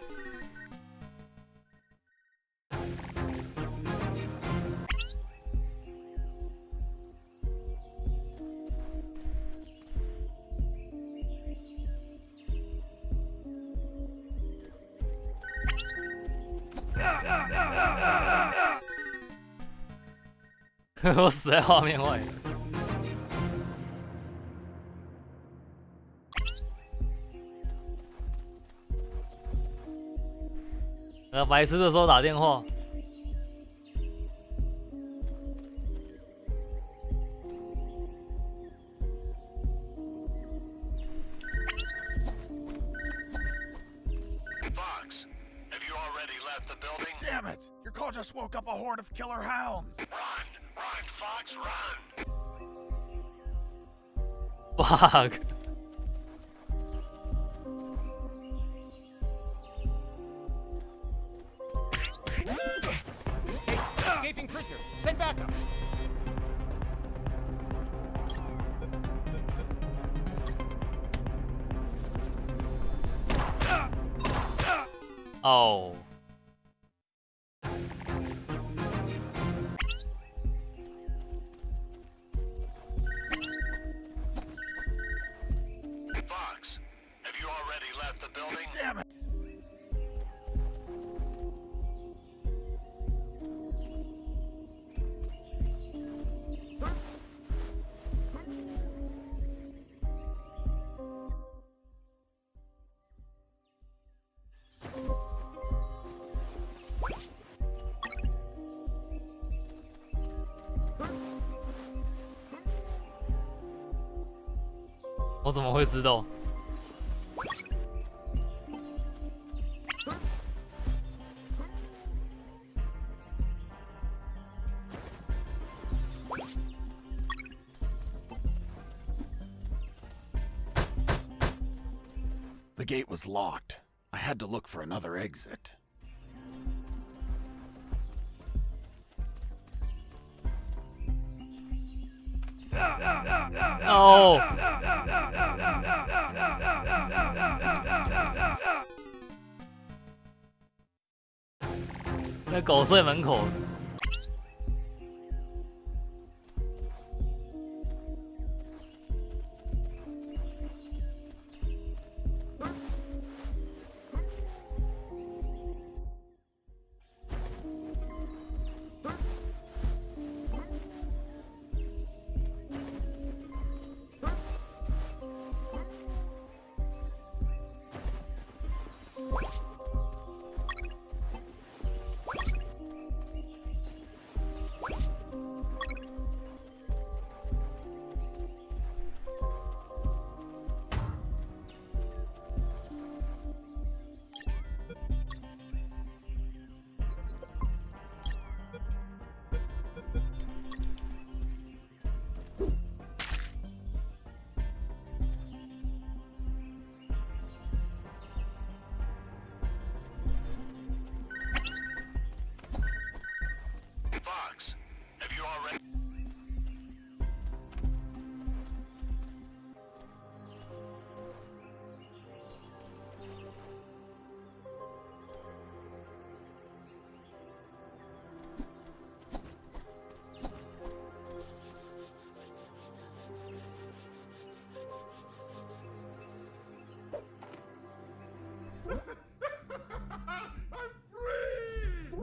我死在画面外。白痴的时候打电话。Fox, have you already left the building? Damn it! Your call just woke up a horde of killer hounds! Run! Run, Fox, run! Fuck. Escaping prisoner. Send backup. Oh. Fox, have you already left the building? Damn it!我怎么会知道？ The gate was locked. I had to look for another exit. Oh. 那狗睡门口。Fox, have you already...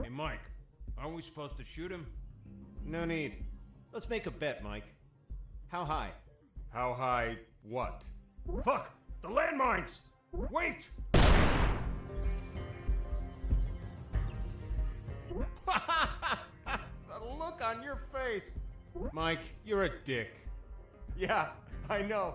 Hey, Mike. Aren't we supposed to shoot him? No need. Let's make a bet, Mike. How high? How high what? Fuck! The landmines! Wait! The look on your face! Mike, you're a dick. Yeah, I know.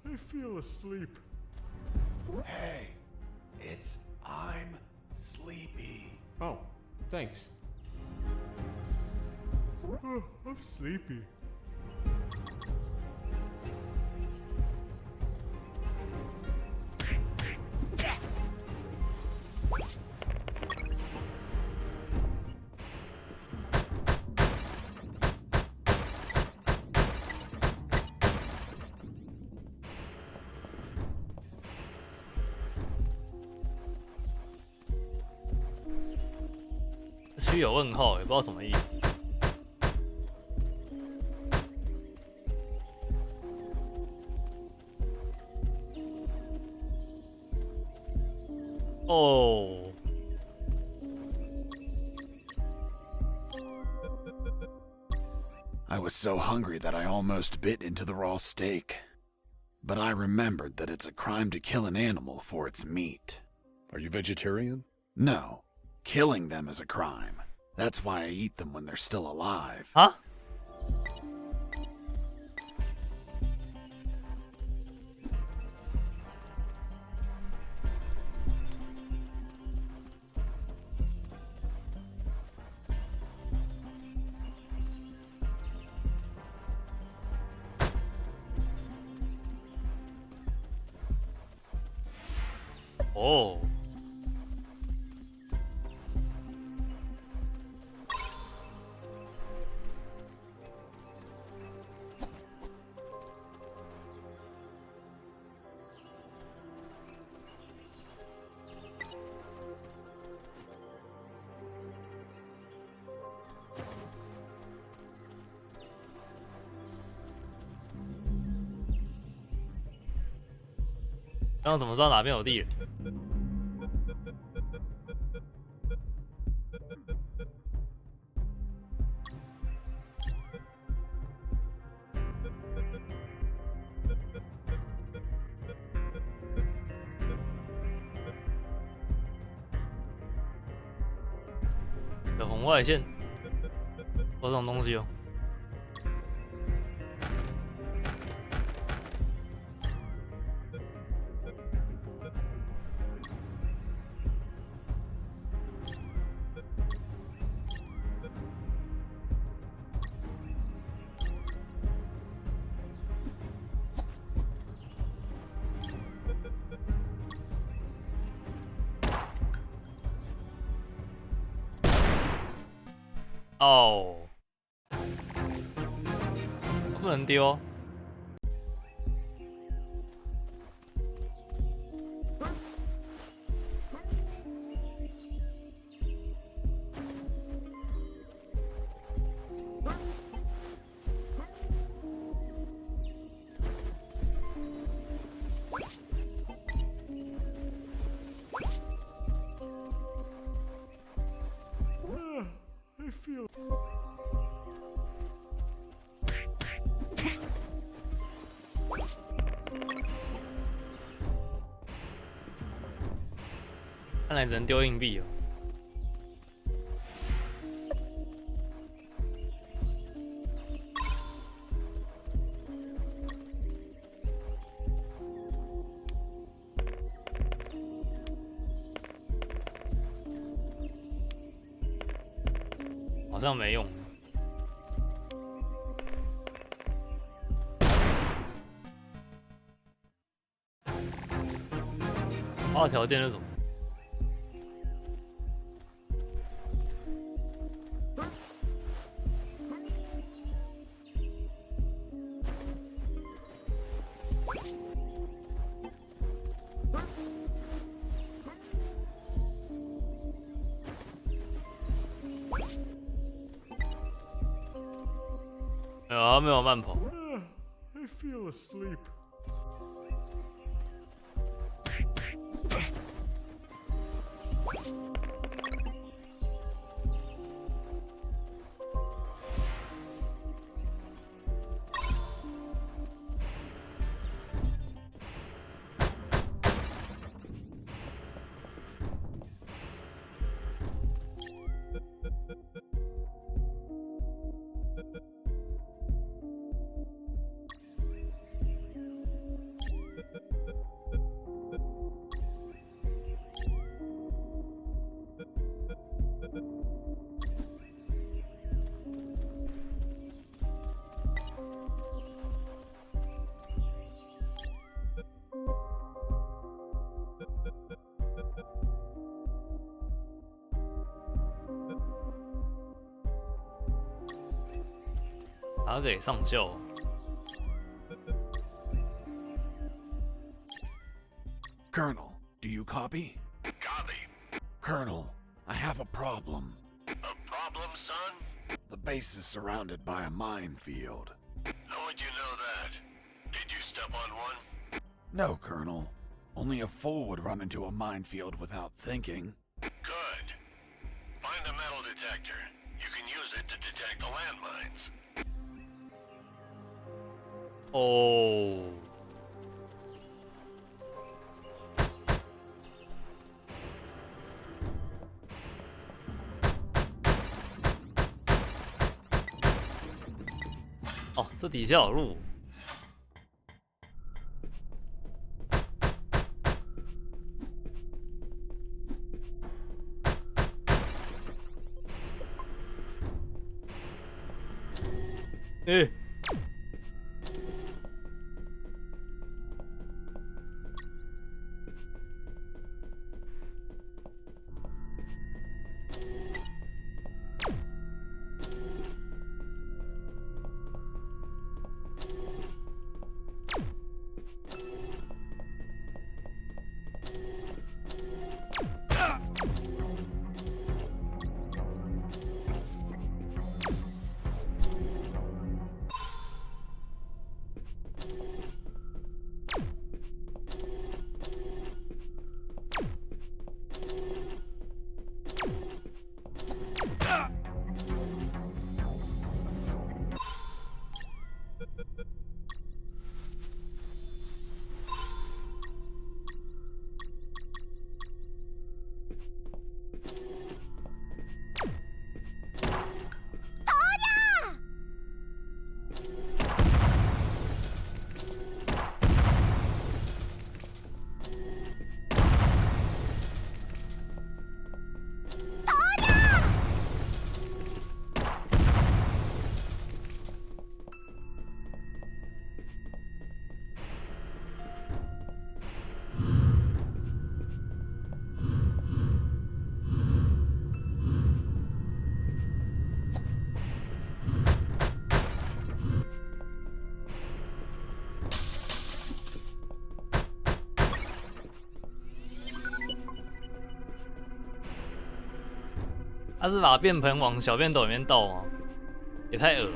I feel asleep. Hey, I'm sleepy. Oh, thanks. Oh, I'm sleepy.区有问号，也不知道什么意思。哦， I was so hungry that I almost bit into the raw steak. But I remembered that it's a crime to kill an animal for its meat. Are you vegetarian? No, killing them is a crime. That's why I eat them when they're still alive. Huh? Oh.这样怎么知道哪边有地雷？有红外线，有这种东西哦。哦，不能丢。I feel. 看来只能丢硬币了。好像没用。花的条件是什么？没有，他没有慢跑。I feel asleep.他给上校。Colonel, do you copy? Copy. Colonel, I have a problem. A problem, son? The base is surrounded by a minefield. How would you know that? Did you step on one? No, Colonel. Only a fool would run into a minefield without thinking. Good. Find a metal detector. You can use it to detect the landmines. 哦，哦，这底下有路。诶、他是把便盆往小便斗里面倒吗？也太恶了。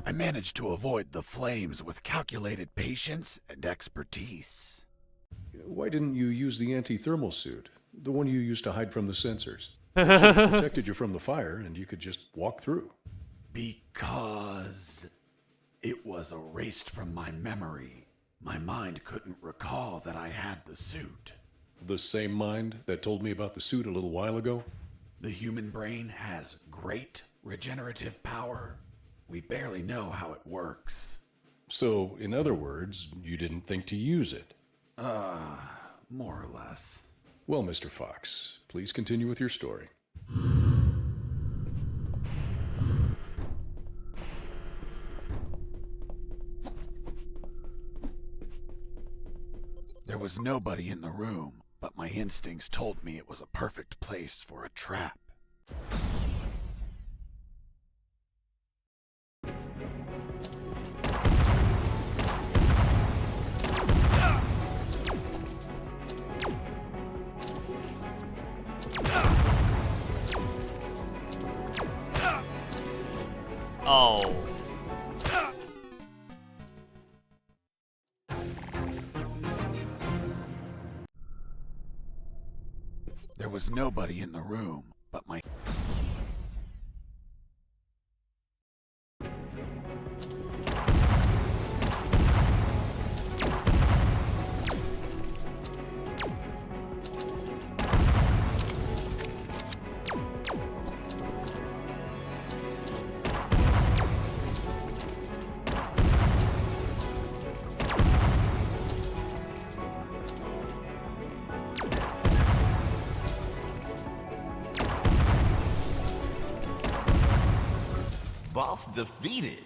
I managed to avoid the flames with calculated patience and expertise. Why didn't you use the anti-thermal suit? The one you used to hide from the sensors. It should have protected you from the fire, and you could just walk through. Because it was erased from my memory. My mind couldn't recall that I had the suit. The same mind that told me about the suit a little while ago? The human brain has great regenerative power. We barely know how it works. So, in other words, you didn't think to use it. More or less. Well, Mr. Fox, please continue with your story. There was nobody in the room, but my instincts told me it was a perfect place for a trap. Oh. There was nobody in the room, but my... Boss defeated.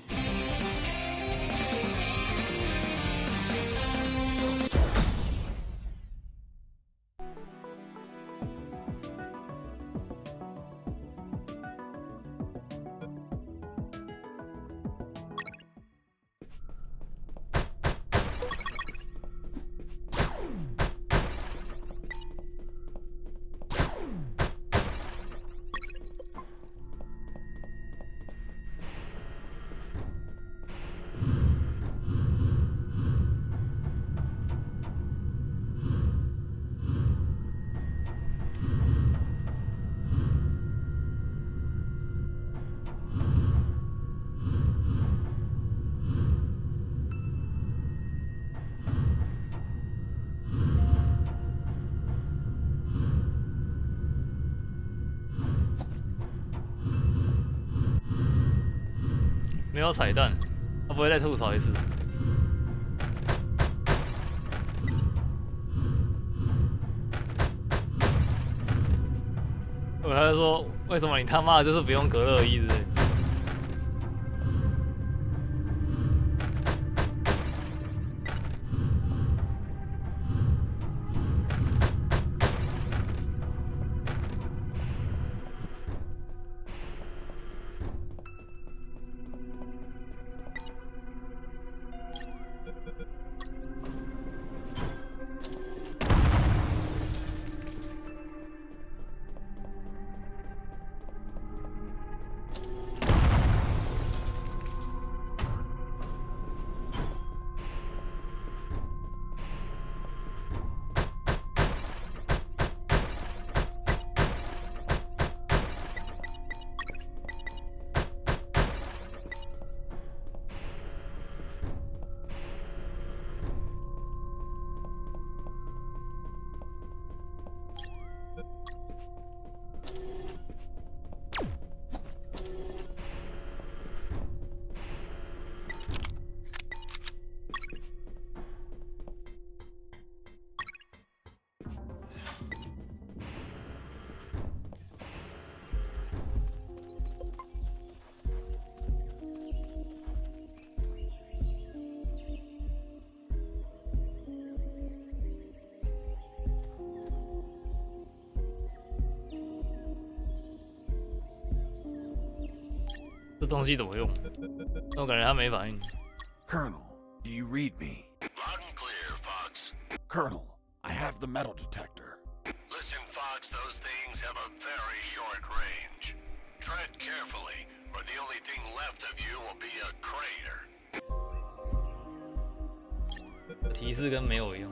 没有彩蛋，他不会再吐槽一次。他就说：“为什么你他妈的就是不用隔热衣之类的？”这东西怎么用？我感觉他没反应。Colonel, do you read me? Loud and clear, Fox. Colonel, I have the metal detector. Listen, Fox, those things have a very short range. Tread carefully, or the only thing left of you will be a crater. 提示跟没有一样。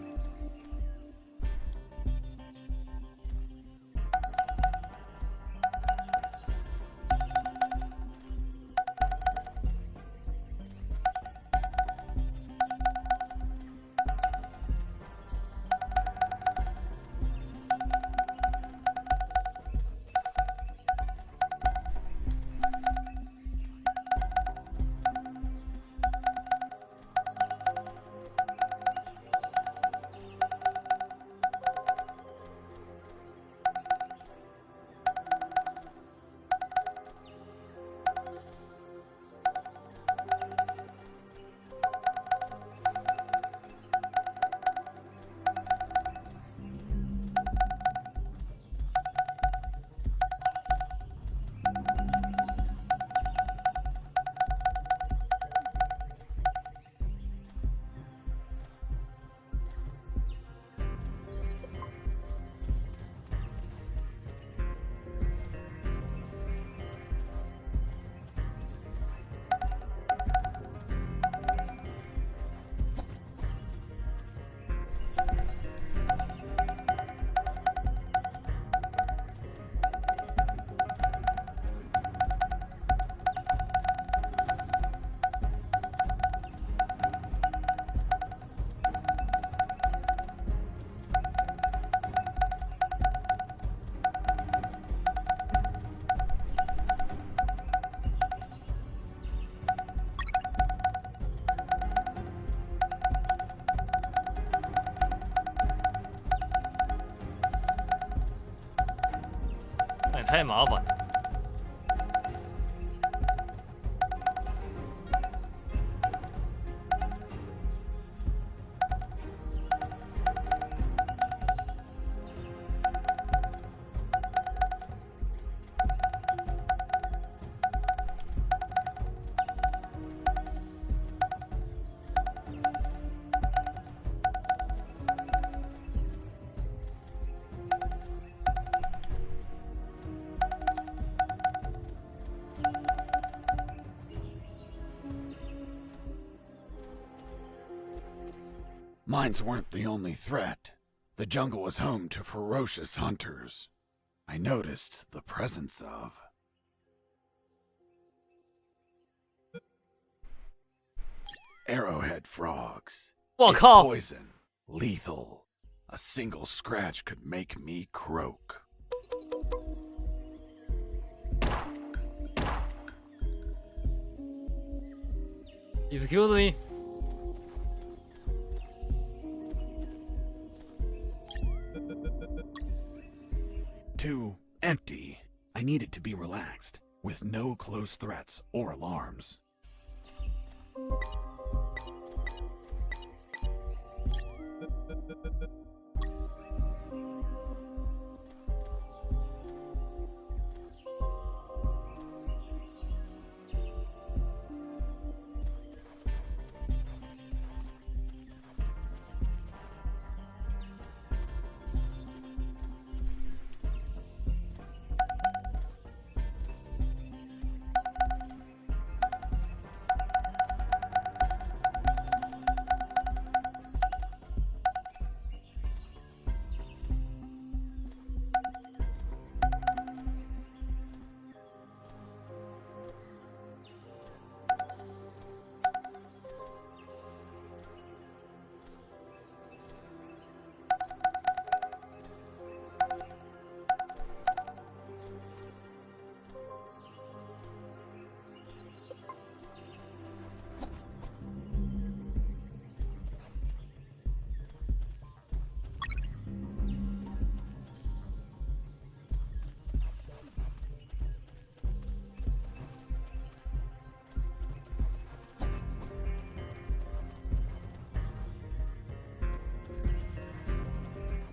太麻烦了。Mines weren't the only threat. The jungle was home to ferocious hunters. I noticed the presence of arrowhead frogs. It's poison, lethal. A single scratch could make me croak. Excuse me. Too empty. I needed to be relaxed, with no close threats or alarms.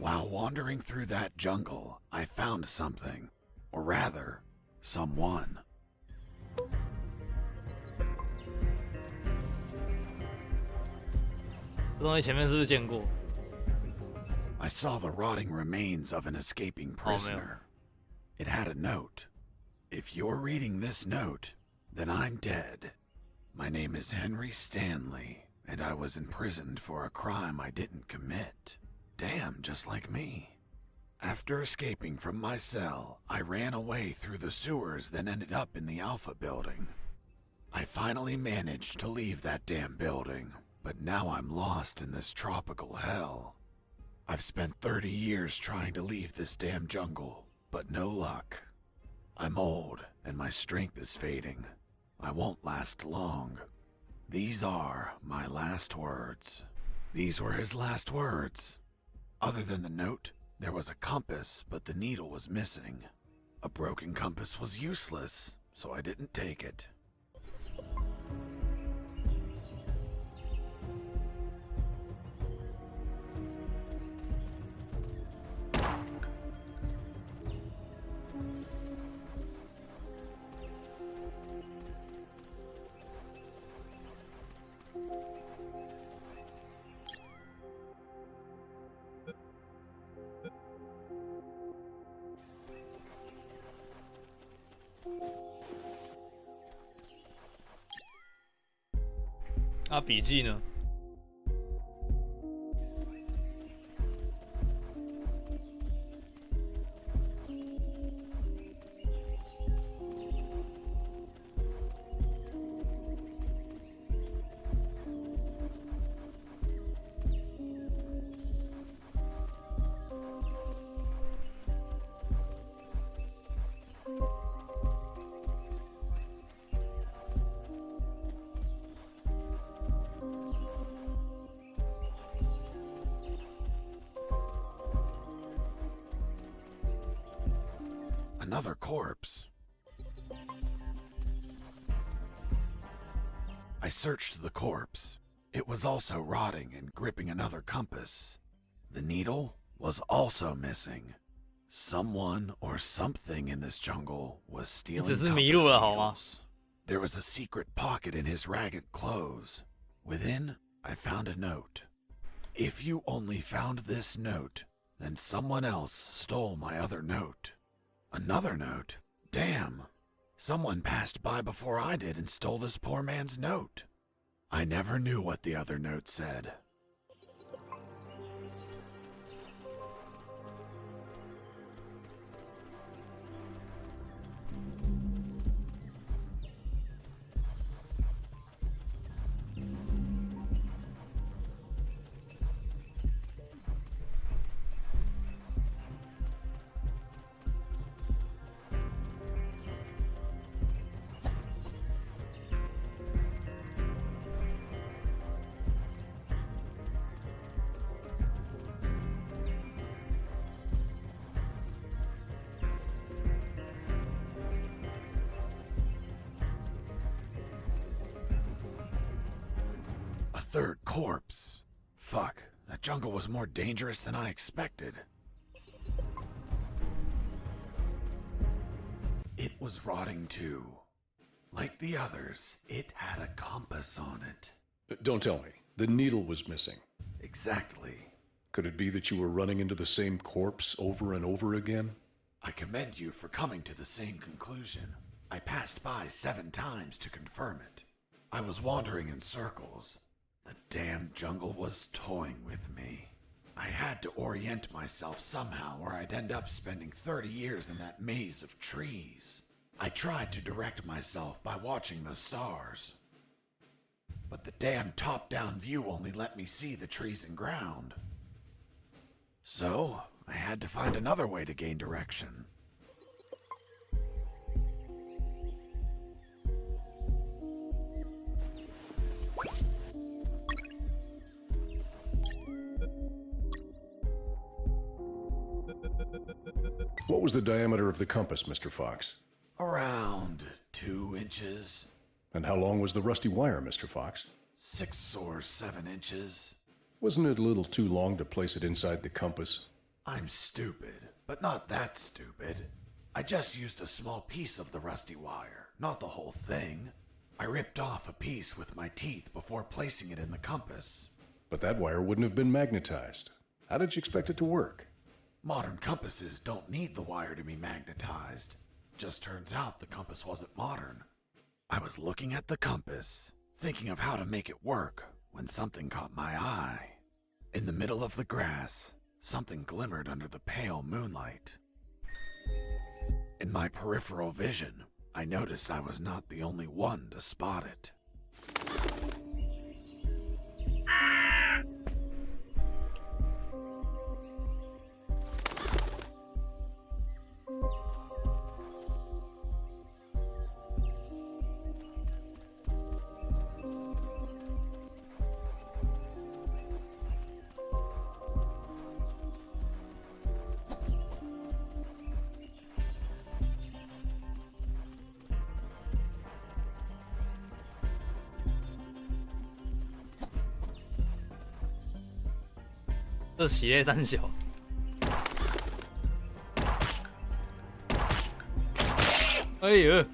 While wandering through that jungle, I found something. Or rather, someone. I saw the rotting remains of an escaping prisoner. It had a note. If you're reading this note, then I'm dead. My name is Henry Stanley, and I was imprisoned for a crime I didn't commit. Damn, just like me. After escaping from my cell, I ran away through the sewers, then ended up in the Alpha building. I finally managed to leave that damn building, but now I'm lost in this tropical hell. I've spent 30 years trying to leave this damn jungle, but no luck. I'm old, and my strength is fading. I won't last long. These are my last words. These were his last words. Other than the note, there was a compass, but the needle was missing. A broken compass was useless, so I didn't take it.啊，笔记呢？ another corpse. I searched the corpse. It was also rotting and gripping another compass. The needle was also missing. Someone or something in this jungle was stealing compass needles. There was a secret pocket in his ragged clothes. Within, I found a note. If you only found this note, then someone else stole my other note. Another note? Damn. Someone passed by before I did and stole this poor man's note. I never knew what the other note said. Third corpse. Fuck, that jungle was more dangerous than I expected. It was rotting too. Like the others, it had a compass on it. Don't tell me. The needle was missing. Exactly. Could it be that you were running into the same corpse over and over again? I commend you for coming to the same conclusion. I passed by 7 times to confirm it. I was wandering in circles. The damn jungle was toying with me. I had to orient myself somehow or I'd end up spending 30 years in that maze of trees. I tried to direct myself by watching the stars. But the damn top-down view only let me see the trees and ground. So, I had to find another way to gain direction. What was the diameter of the compass, Mr. Fox? Around 2 inches. And how long was the rusty wire, Mr. Fox? 6 or 7 inches. Wasn't it a little too long to place it inside the compass? I'm stupid, but not that stupid. I just used a small piece of the rusty wire, not the whole thing. I ripped off a piece with my teeth before placing it in the compass. But that wire wouldn't have been magnetized. How did you expect it to work? Modern compasses don't need the wire to be magnetized. Just turns out the compass wasn't modern. I was looking at the compass, thinking of how to make it work, when something caught my eye. In the middle of the grass, something glimmered under the pale moonlight. In my peripheral vision, I noticed I was not the only one to spot it.这血泪三小，哎呦！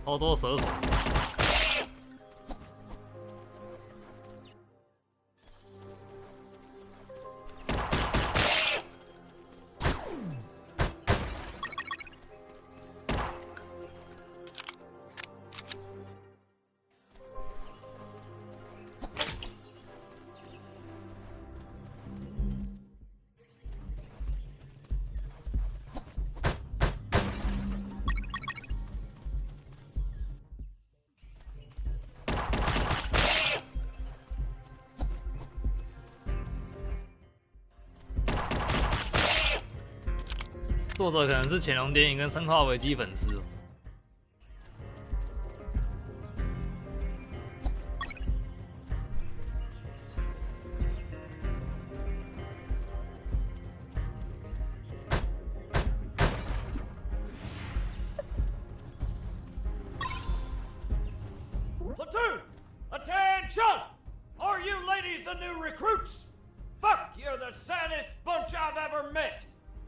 好多舌头。作者可能是潜龙谍影跟生化危机粉丝。Platoon, attention! Are you ladies the new recruits? Fuck, you're the saddest bunch I've ever met.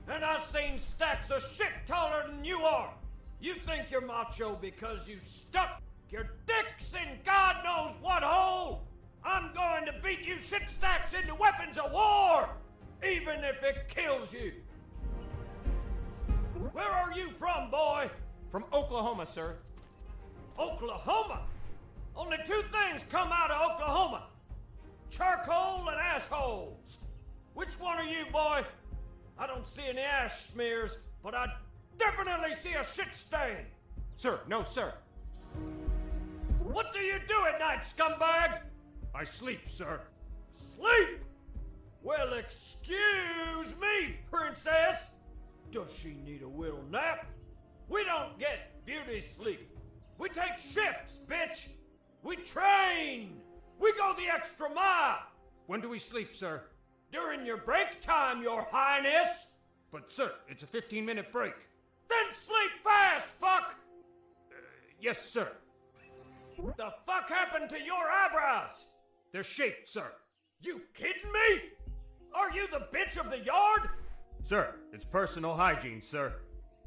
And I've seen stacks of shit taller than you are. You think you're macho because you stuck your dicks in God knows what hole? I'm going to beat you shit stacks into weapons of war, even if it kills you. Where are you from, boy? From Oklahoma, sir. Oklahoma? Only two things come out of Oklahoma. Charcoal and assholes. Which one are you, boy? I don't see any ash smears, but I definitely see a shit stain. Sir, no, sir. What do you do at night, scumbag? I sleep, sir. Sleep? Well, excuse me, princess. Does she need a little nap? We don't get beauty sleep. We take shifts, bitch. We train. We go the extra mile. When do we sleep, sir? During your break time, your highness. But, sir, it's a 15-minute break. Then sleep fast, fuck! Yes, sir. The fuck happened to your eyebrows? They're shaped, sir. You kidding me? Are you the bitch of the yard? Sir, it's personal hygiene, sir.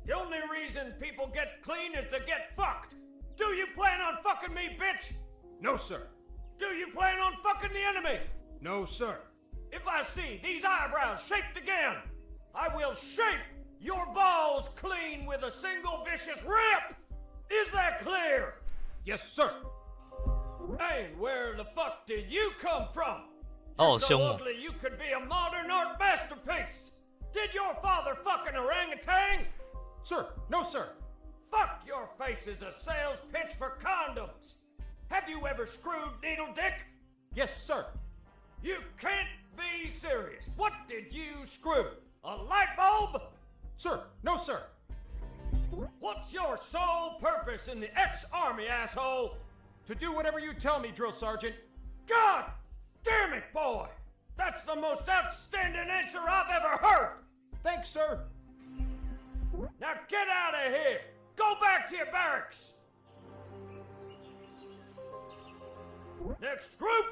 The only reason people get clean is to get fucked. Do you plan on fucking me, bitch? No, sir. Do you plan on fucking the enemy? No, sir. If I see these eyebrows shaped again, I will shape your balls clean with a single vicious rip! Is that clear? Yes, sir. And where the fuck did you come from? Oh, You're so ugly you could be a modern art masterpiece! Did your father fuck an orangutan? Sir, no, sir. Fuck, your face is a sales pitch for condoms! Have you ever screwed needle dick? Yes, sir. You can't be serious. What did you screw? A light bulb? Sir, no, sir. What's your sole purpose in the ex-army, asshole? To do whatever you tell me, drill sergeant. God damn it, boy! That's the most outstanding answer I've ever heard! Thanks, sir. Now get out of here! Go back to your barracks! Next group!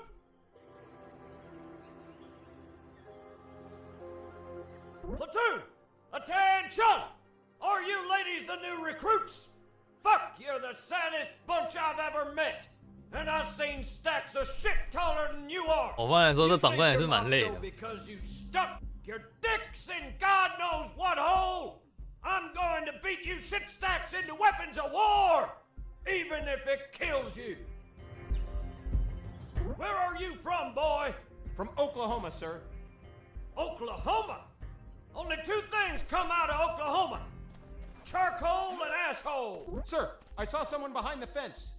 Platoon! Attention! Are you ladies the new recruits? Fuck, you're the saddest bunch I've ever met! And I've seen stacks of shit taller than you are! 我刚才说这长官也是蛮累的。 Because you stuck your dicks in God knows what hole! I'm going to beat you shit stacks into weapons of war! Even if it kills you! Where are you from, boy? From Oklahoma, sir. Oklahoma? Only two things come out of Oklahoma. Charcoal and asshole. Sir, I saw someone behind the fence.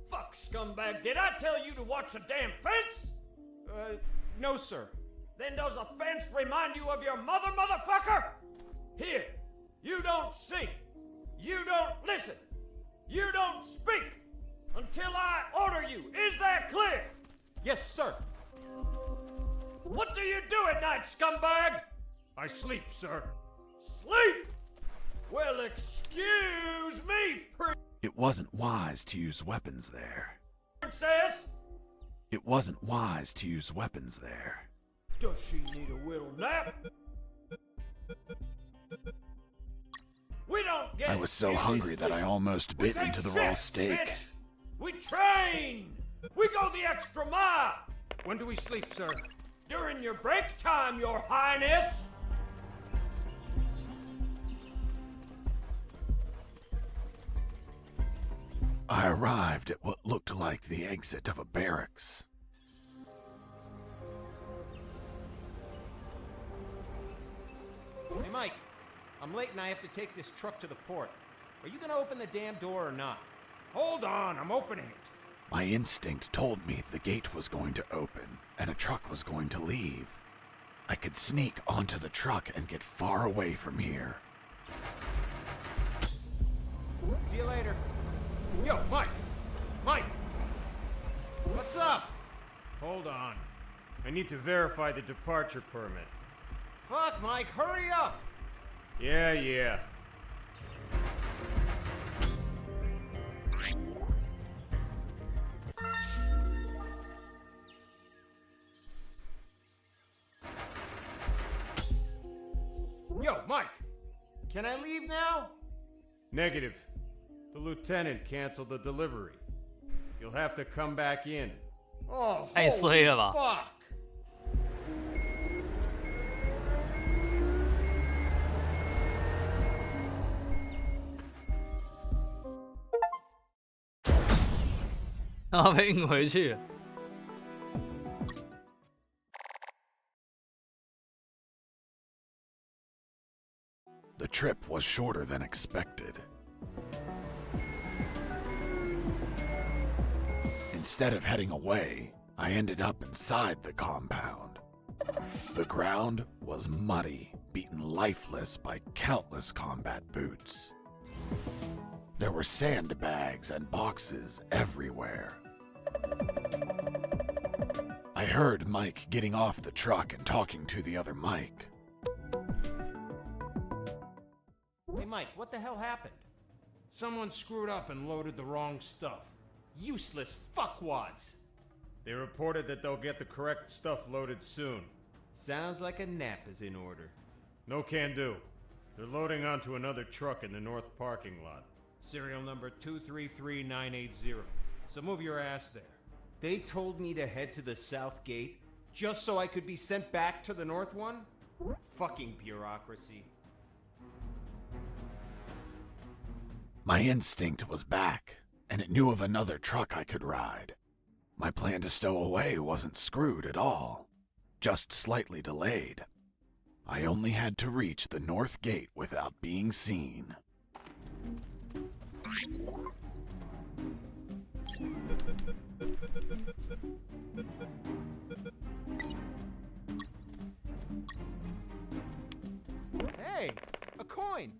Fuck, scumbag. Did I tell you to watch the damn fence? No, sir. Then does the fence remind you of your mother, motherfucker? Here, you don't see. You don't listen. You don't speak until I order you. Is that clear? Yes, sir. What do you do at night, scumbag? I sleep, sir. Sleep? Well, excuse me, It wasn't wise to use weapons there. princess. It wasn't wise to use weapons there. Does she need a little nap? We don't get was so hungry that I almost bit into the raw steak. Bitch. We train! We go the extra mile! When do we sleep, sir? During your break time, Your Highness! I arrived at what looked like the exit of a barracks. Hey, Mike. I'm late and I have to take this truck to the port. Are you gonna open the damn door or not? Hold on, I'm opening it. My instinct told me the gate was going to open and a truck was going to leave. I could sneak onto the truck and get far away from here. See you later. Yo, Mike! Mike! What's up? Hold on. I need to verify the departure permit. Fuck, Mike, hurry up! Yeah. Yo, Mike! Can I leave now? Negative. The lieutenant canceled the delivery. You'll have to come back in. Oh, 太衰了吧 fuck! 然后被运回去了。 The trip was shorter than expected. Instead of heading away, I ended up inside the compound. The ground was muddy, beaten lifeless by countless combat boots. There were sandbags and boxes everywhere. I heard Mike getting off the truck and talking to the other Mike. Hey, Mike, what the hell happened? Someone screwed up and loaded the wrong stuff. Useless fuckwads! They reported that they'll get the correct stuff loaded soon. Sounds like a nap is in order. No can do. They're loading onto another truck in the north parking lot. Serial number 233980. So move your ass there. They told me to head to the south gate just so I could be sent back to the north one? Fucking bureaucracy. My instinct was back, and it knew of another truck I could ride. My plan to stow away wasn't screwed at all, just slightly delayed. I only had to reach the north gate without being seen. Hey, a coin!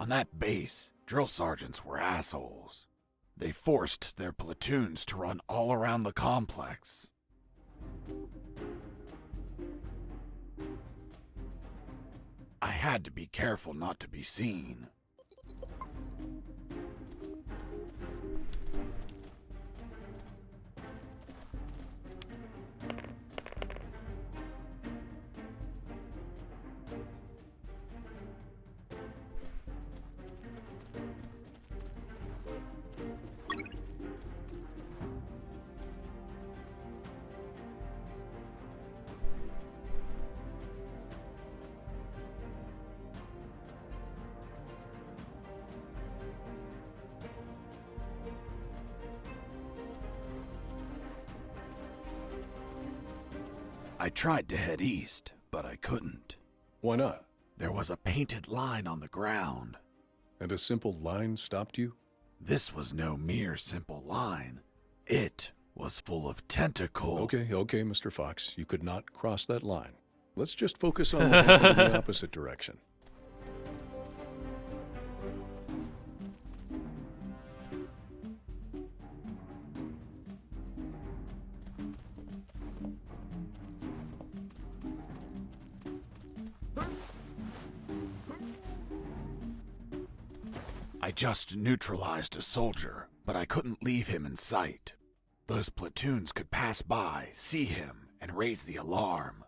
On that base, drill sergeants were assholes. They forced their platoons to run all around the complex. I had to be careful not to be seen. I tried to head east, but I couldn't. Why not? There was a painted line on the ground. And a simple line stopped you? This was no mere simple line. It was full of tentacles. Okay, Mr. Fox. You could not cross that line. Let's just focus on the head in the opposite direction. I just neutralized a soldier, but I couldn't leave him in sight. Those platoons could pass by, see him, and raise the alarm.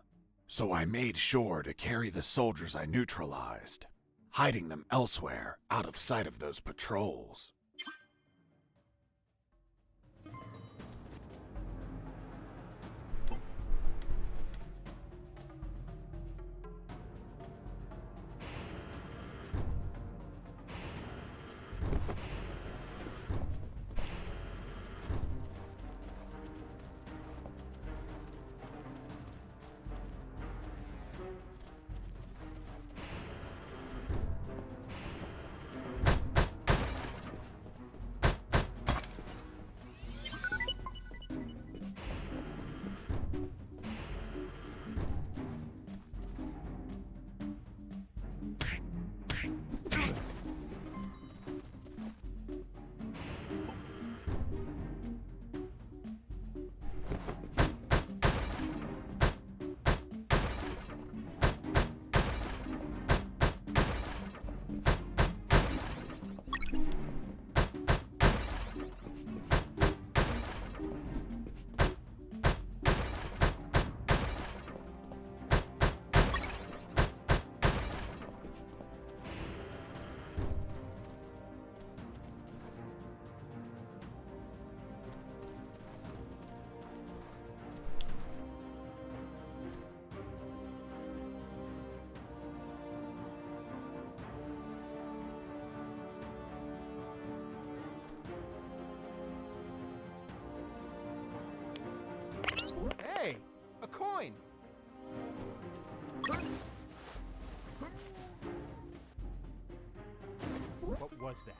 So I made sure to carry the soldiers I neutralized, hiding them elsewhere out of sight of those patrols. Hey, a coin! What was that?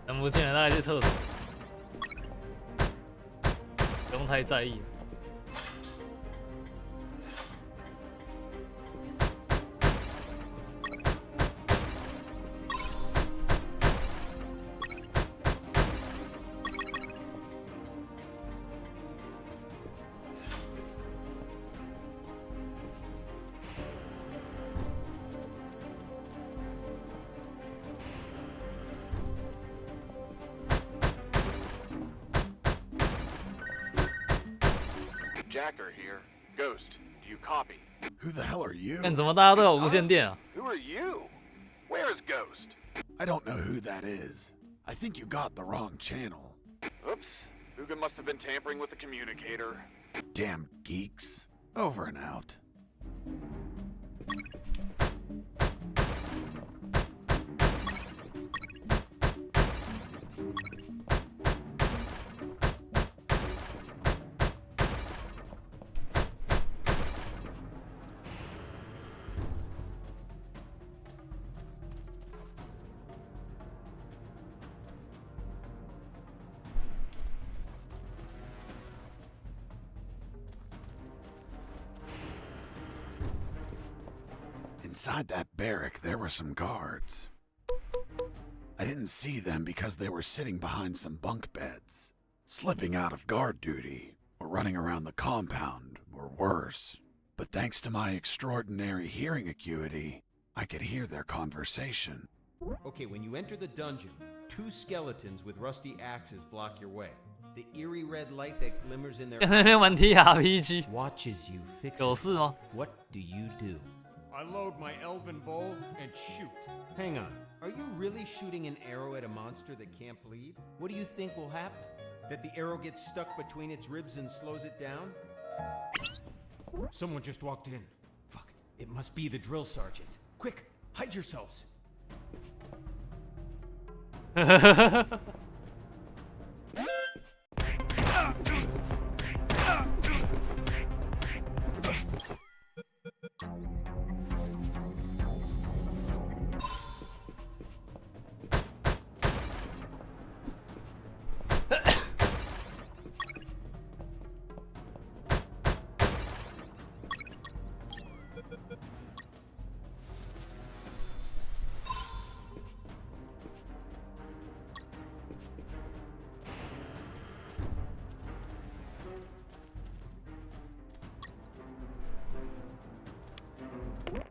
人不见了，大概去厕所，不用太在意。Jacker here. Ghost, do you copy? Who the hell are you? 看怎么大家都有无线电啊？ Who are you? Where's Ghost? I don't know who that is. I think you got the wrong channel. Oops. Huga must have been tampering with the communicator. Damn geeks. Over and out. Inside that barrack, there were some guards. I didn't see them because they were sitting behind some bunk beds, slipping out of guard duty, or running around the compound, or worse. But thanks to my extraordinary hearing acuity, I could hear their conversation. Okay, when you enter the dungeon, 2 skeletons with rusty axes block your way. The eerie red light that glimmers in their 那边玩 TRPG， watches you fix 有 it. 事吗？ What do you do? I load my elven bow and shoot. Hang on. Are you really shooting an arrow at a monster that can't bleed? What do you think will happen? That the arrow gets stuck between its ribs and slows it down? Someone just walked in. Fuck, it must be the drill sergeant. Quick, hide yourselves.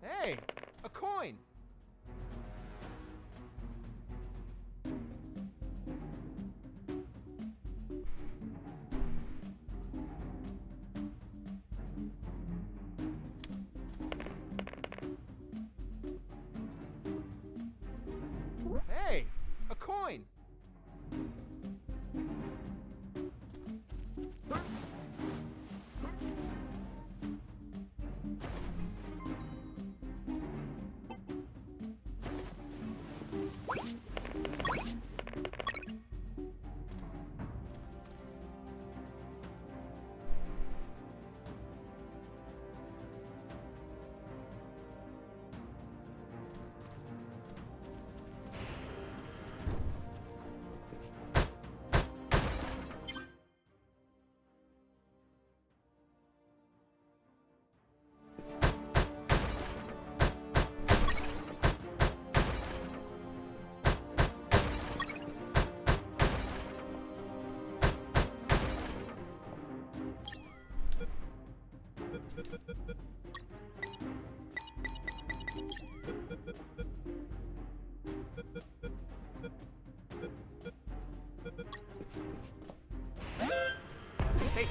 Hey, a coin! Hey, a coin!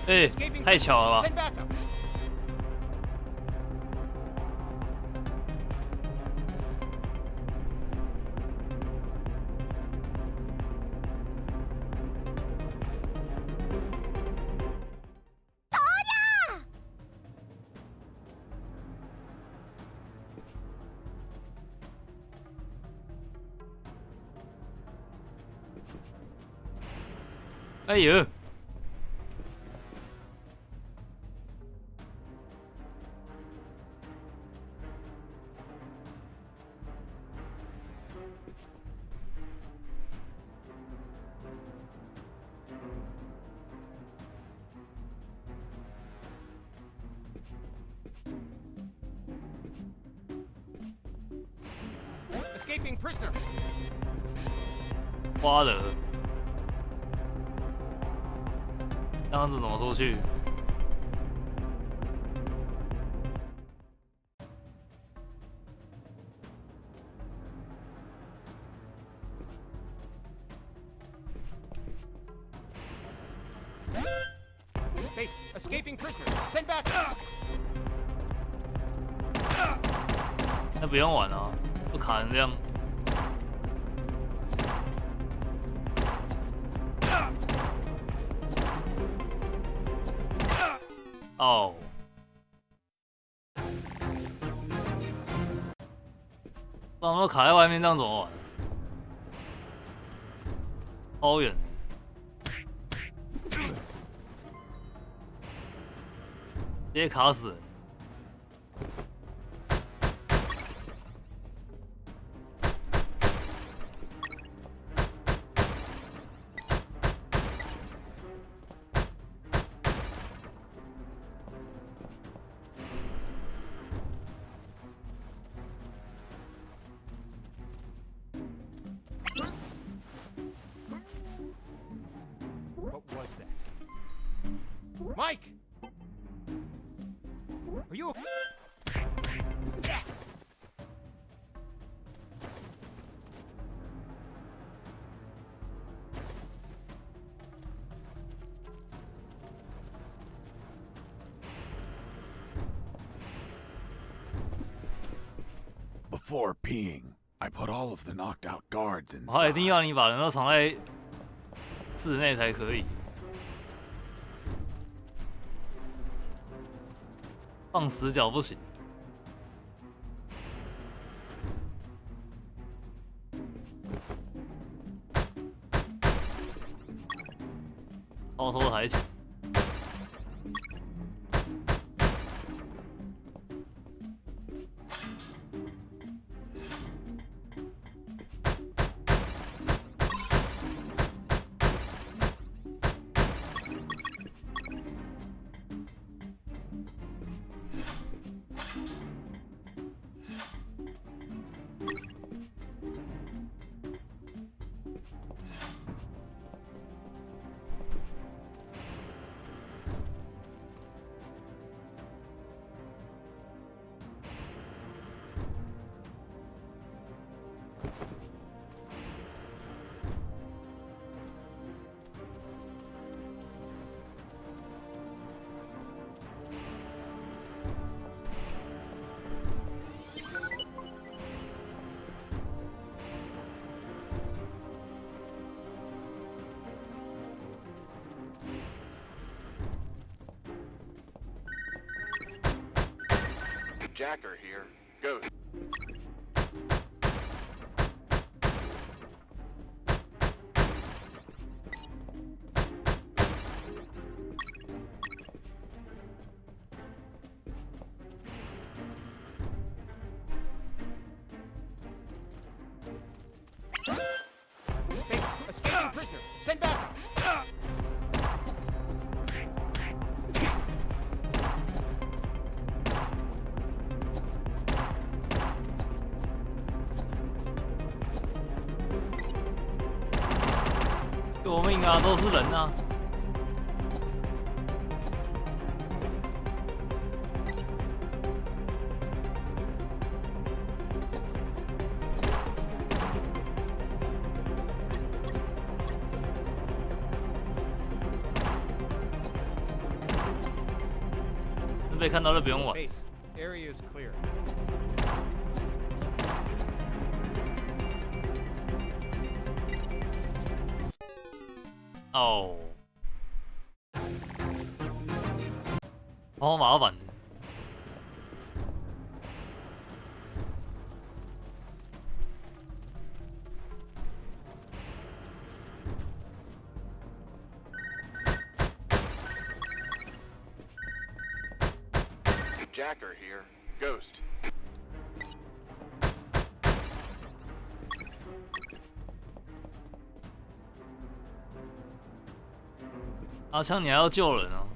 哎，太巧了吧！哎呦！ Escaping prisoner. 花的，这样子怎么出去？Base, escaping prisoner. Send back. 那不用玩啊，不卡成这样。 哦，把我们卡在外面，这样怎么玩？超远，直接卡死人。 What was that? Mike! Are you? Before peeing, I put all of the knocked out guards 他一 inside. 定要你把人都藏在室内才可以。放死角不行。超脱台前。Jacker here. Ghost. Escaping prisoner. Send back. 救命啊！都是人啊！被看到就不用玩。 Base. Area is clear. 哦，好麻烦。 Jacker here. Ghost. 阿枪，你还要救人哦！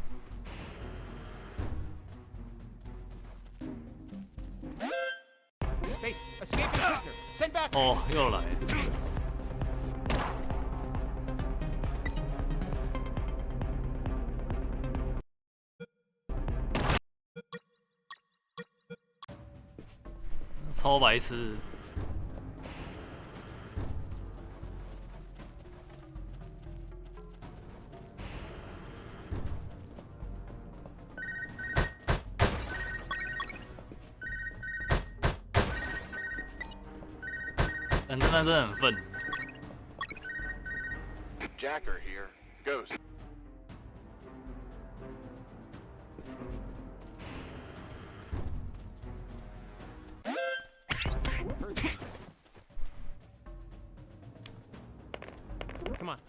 Base. Escaping prisoner. Send back. 哦，又来。超白痴。 但真的很笨。 Jacker here. Ghost. Come on.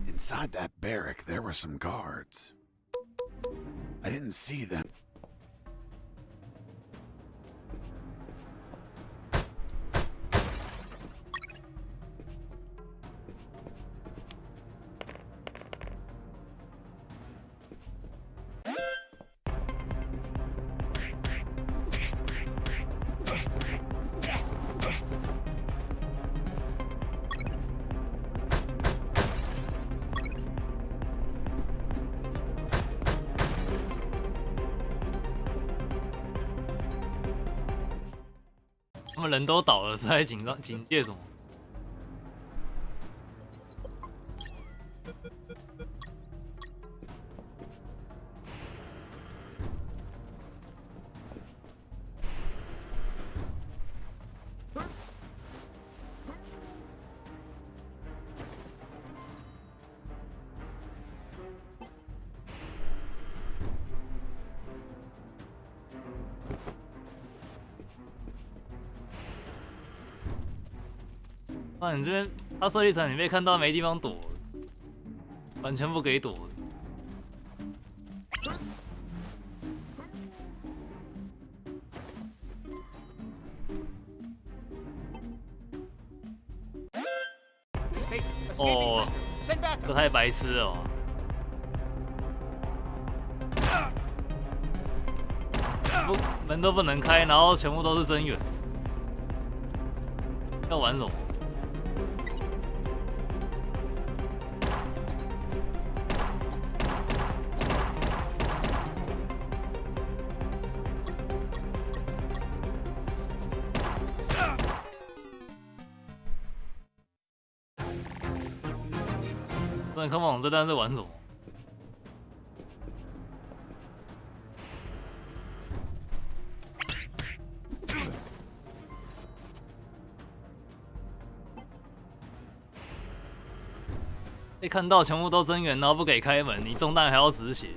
Inside that barrack, there were some guards. I didn't see them. 他们人都倒了，是在警戒什么？啊，你这边他设立场，你被看到没地方躲，完全不给躲。哦，这太白痴了哦。门都不能开，然后全部都是增援，要玩什么？不能看不懂这段是玩什么？被看到全部都增援，然后不给开门，你中弹还要止血，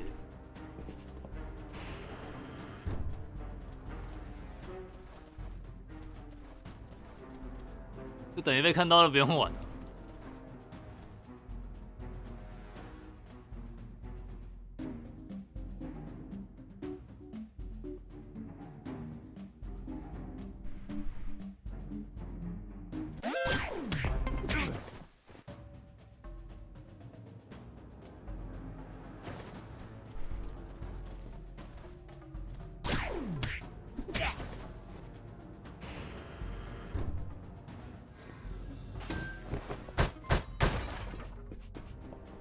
就等于被看到了不用玩了。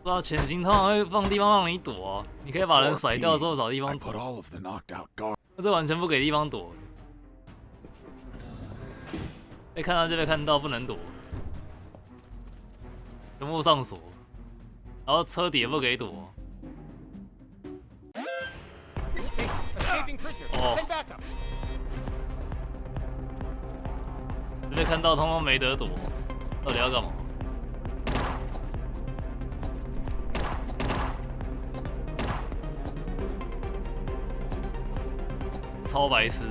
不知道潜行通常会放地方让你躲、啊，你可以把人甩掉之后找地方躲。这完全不给地方躲，被看到就被看到，不能躲，全部上锁，然后车底也不给躲。哦，被看到通通没得躲，到底要干嘛？超白痴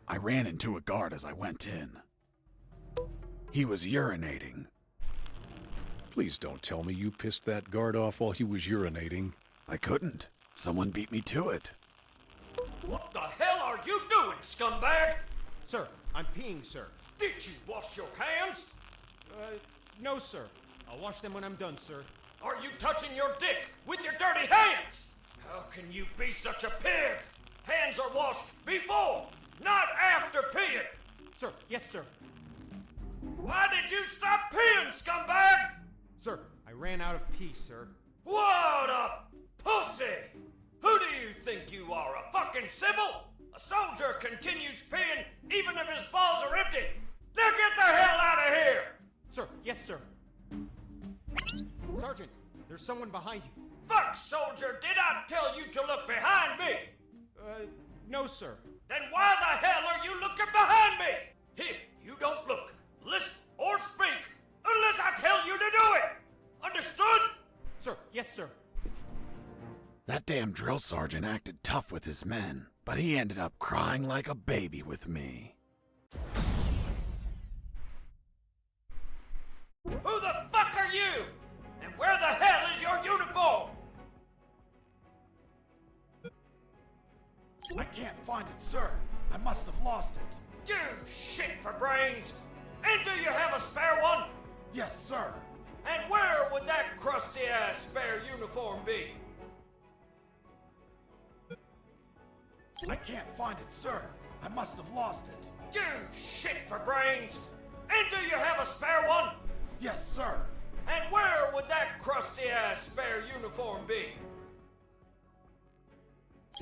！I ran into a guard as I went in. He was urinating. Please don't tell me you pissed that guard off while he was urinating. I couldn't. Someone beat me to it. What the hell are you doing, scumbag? Sir, I'm peeing, sir. Did you wash your hands? No, sir. I'll wash them when I'm done, sir. Are you touching your dick with your dirty hands? How can you be such a pig? Hands are washed before, not after peeing. Sir, yes, sir. Why did you stop peeing, scumbag? Sir, I ran out of pee, sir. What a pussy! Who do you think you are, a fucking civil? A soldier continues peeing even if his balls are empty. Now get the hell out of here! Sir, yes, sir. Sergeant, there's someone behind you. Fuck, soldier, did I tell you to look behind me? No, sir. Then why the hell are you looking behind me? Here, you don't look, listen, or speak unless I tell you to do it! Understood? Sir, yes, sir. That damn drill sergeant acted tough with his men, but he ended up crying like a baby with me. Who the fuck are you? And where the hell is your uniform? I can't find it, sir. I must have lost it. You shit for brains! And do you have a spare one? Yes, sir. And where would that crusty-ass spare uniform be? I can't find it, sir. I must have lost it. You shit for brains! And do you have a spare one? Yes, sir. And where would that crusty-ass spare uniform be?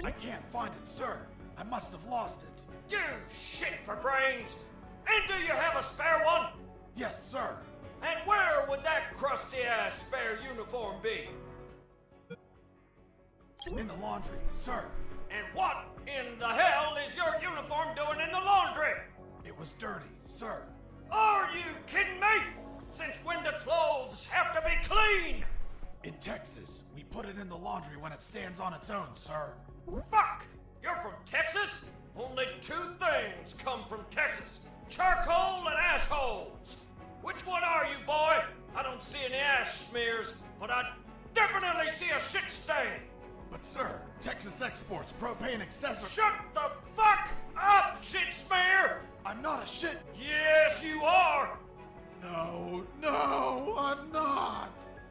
I can't find it, sir. I must have lost it. You shit for brains! And do you have a spare one? Yes, sir. And where would that crusty-ass spare uniform be? In the laundry, sir. And what in the hell is your uniform doing in the laundry? It was dirty, sir. Are you kidding me? Since when do clothes have to be clean? In Texas, we put it in the laundry when it stands on its own, sir. Fuck! You're from Texas? Only two things come from Texas. Charcoal and assholes. Which one are you, boy? I don't see any ash smears, but I definitely see a shit stain. But sir, Texas exports propane accessories. Shut the fuck up, shit smear! I'm not a shit. Yes, you are! No, I'm not.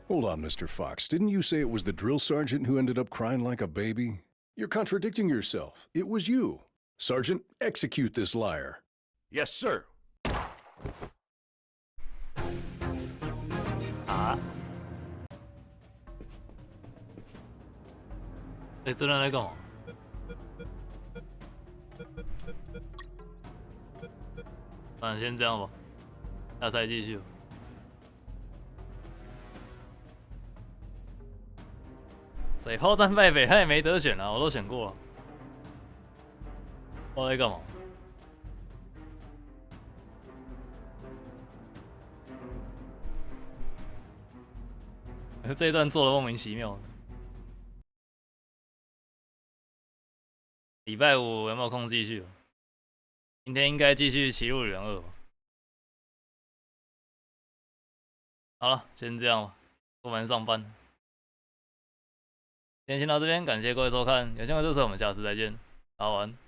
Hold on, Mr. Fox. Didn't you say it was the drill sergeant who ended up crying like a baby? You're contradicting yourself. It was you. Sergeant, execute this liar. Yes, sir. 啊！哎，这人在干嘛？反正先这样吧，下赛继续。水炮战败北汉也没得选啊，我都选过了。我在干嘛？这一段做的莫名其妙。礼拜五有没有空继续？今天应该继续《骑路人2》吧。好了，先这样吧，出门上班。今天先到这边，感谢各位收看，有兴趣的支持我们下次再见，大家晚安。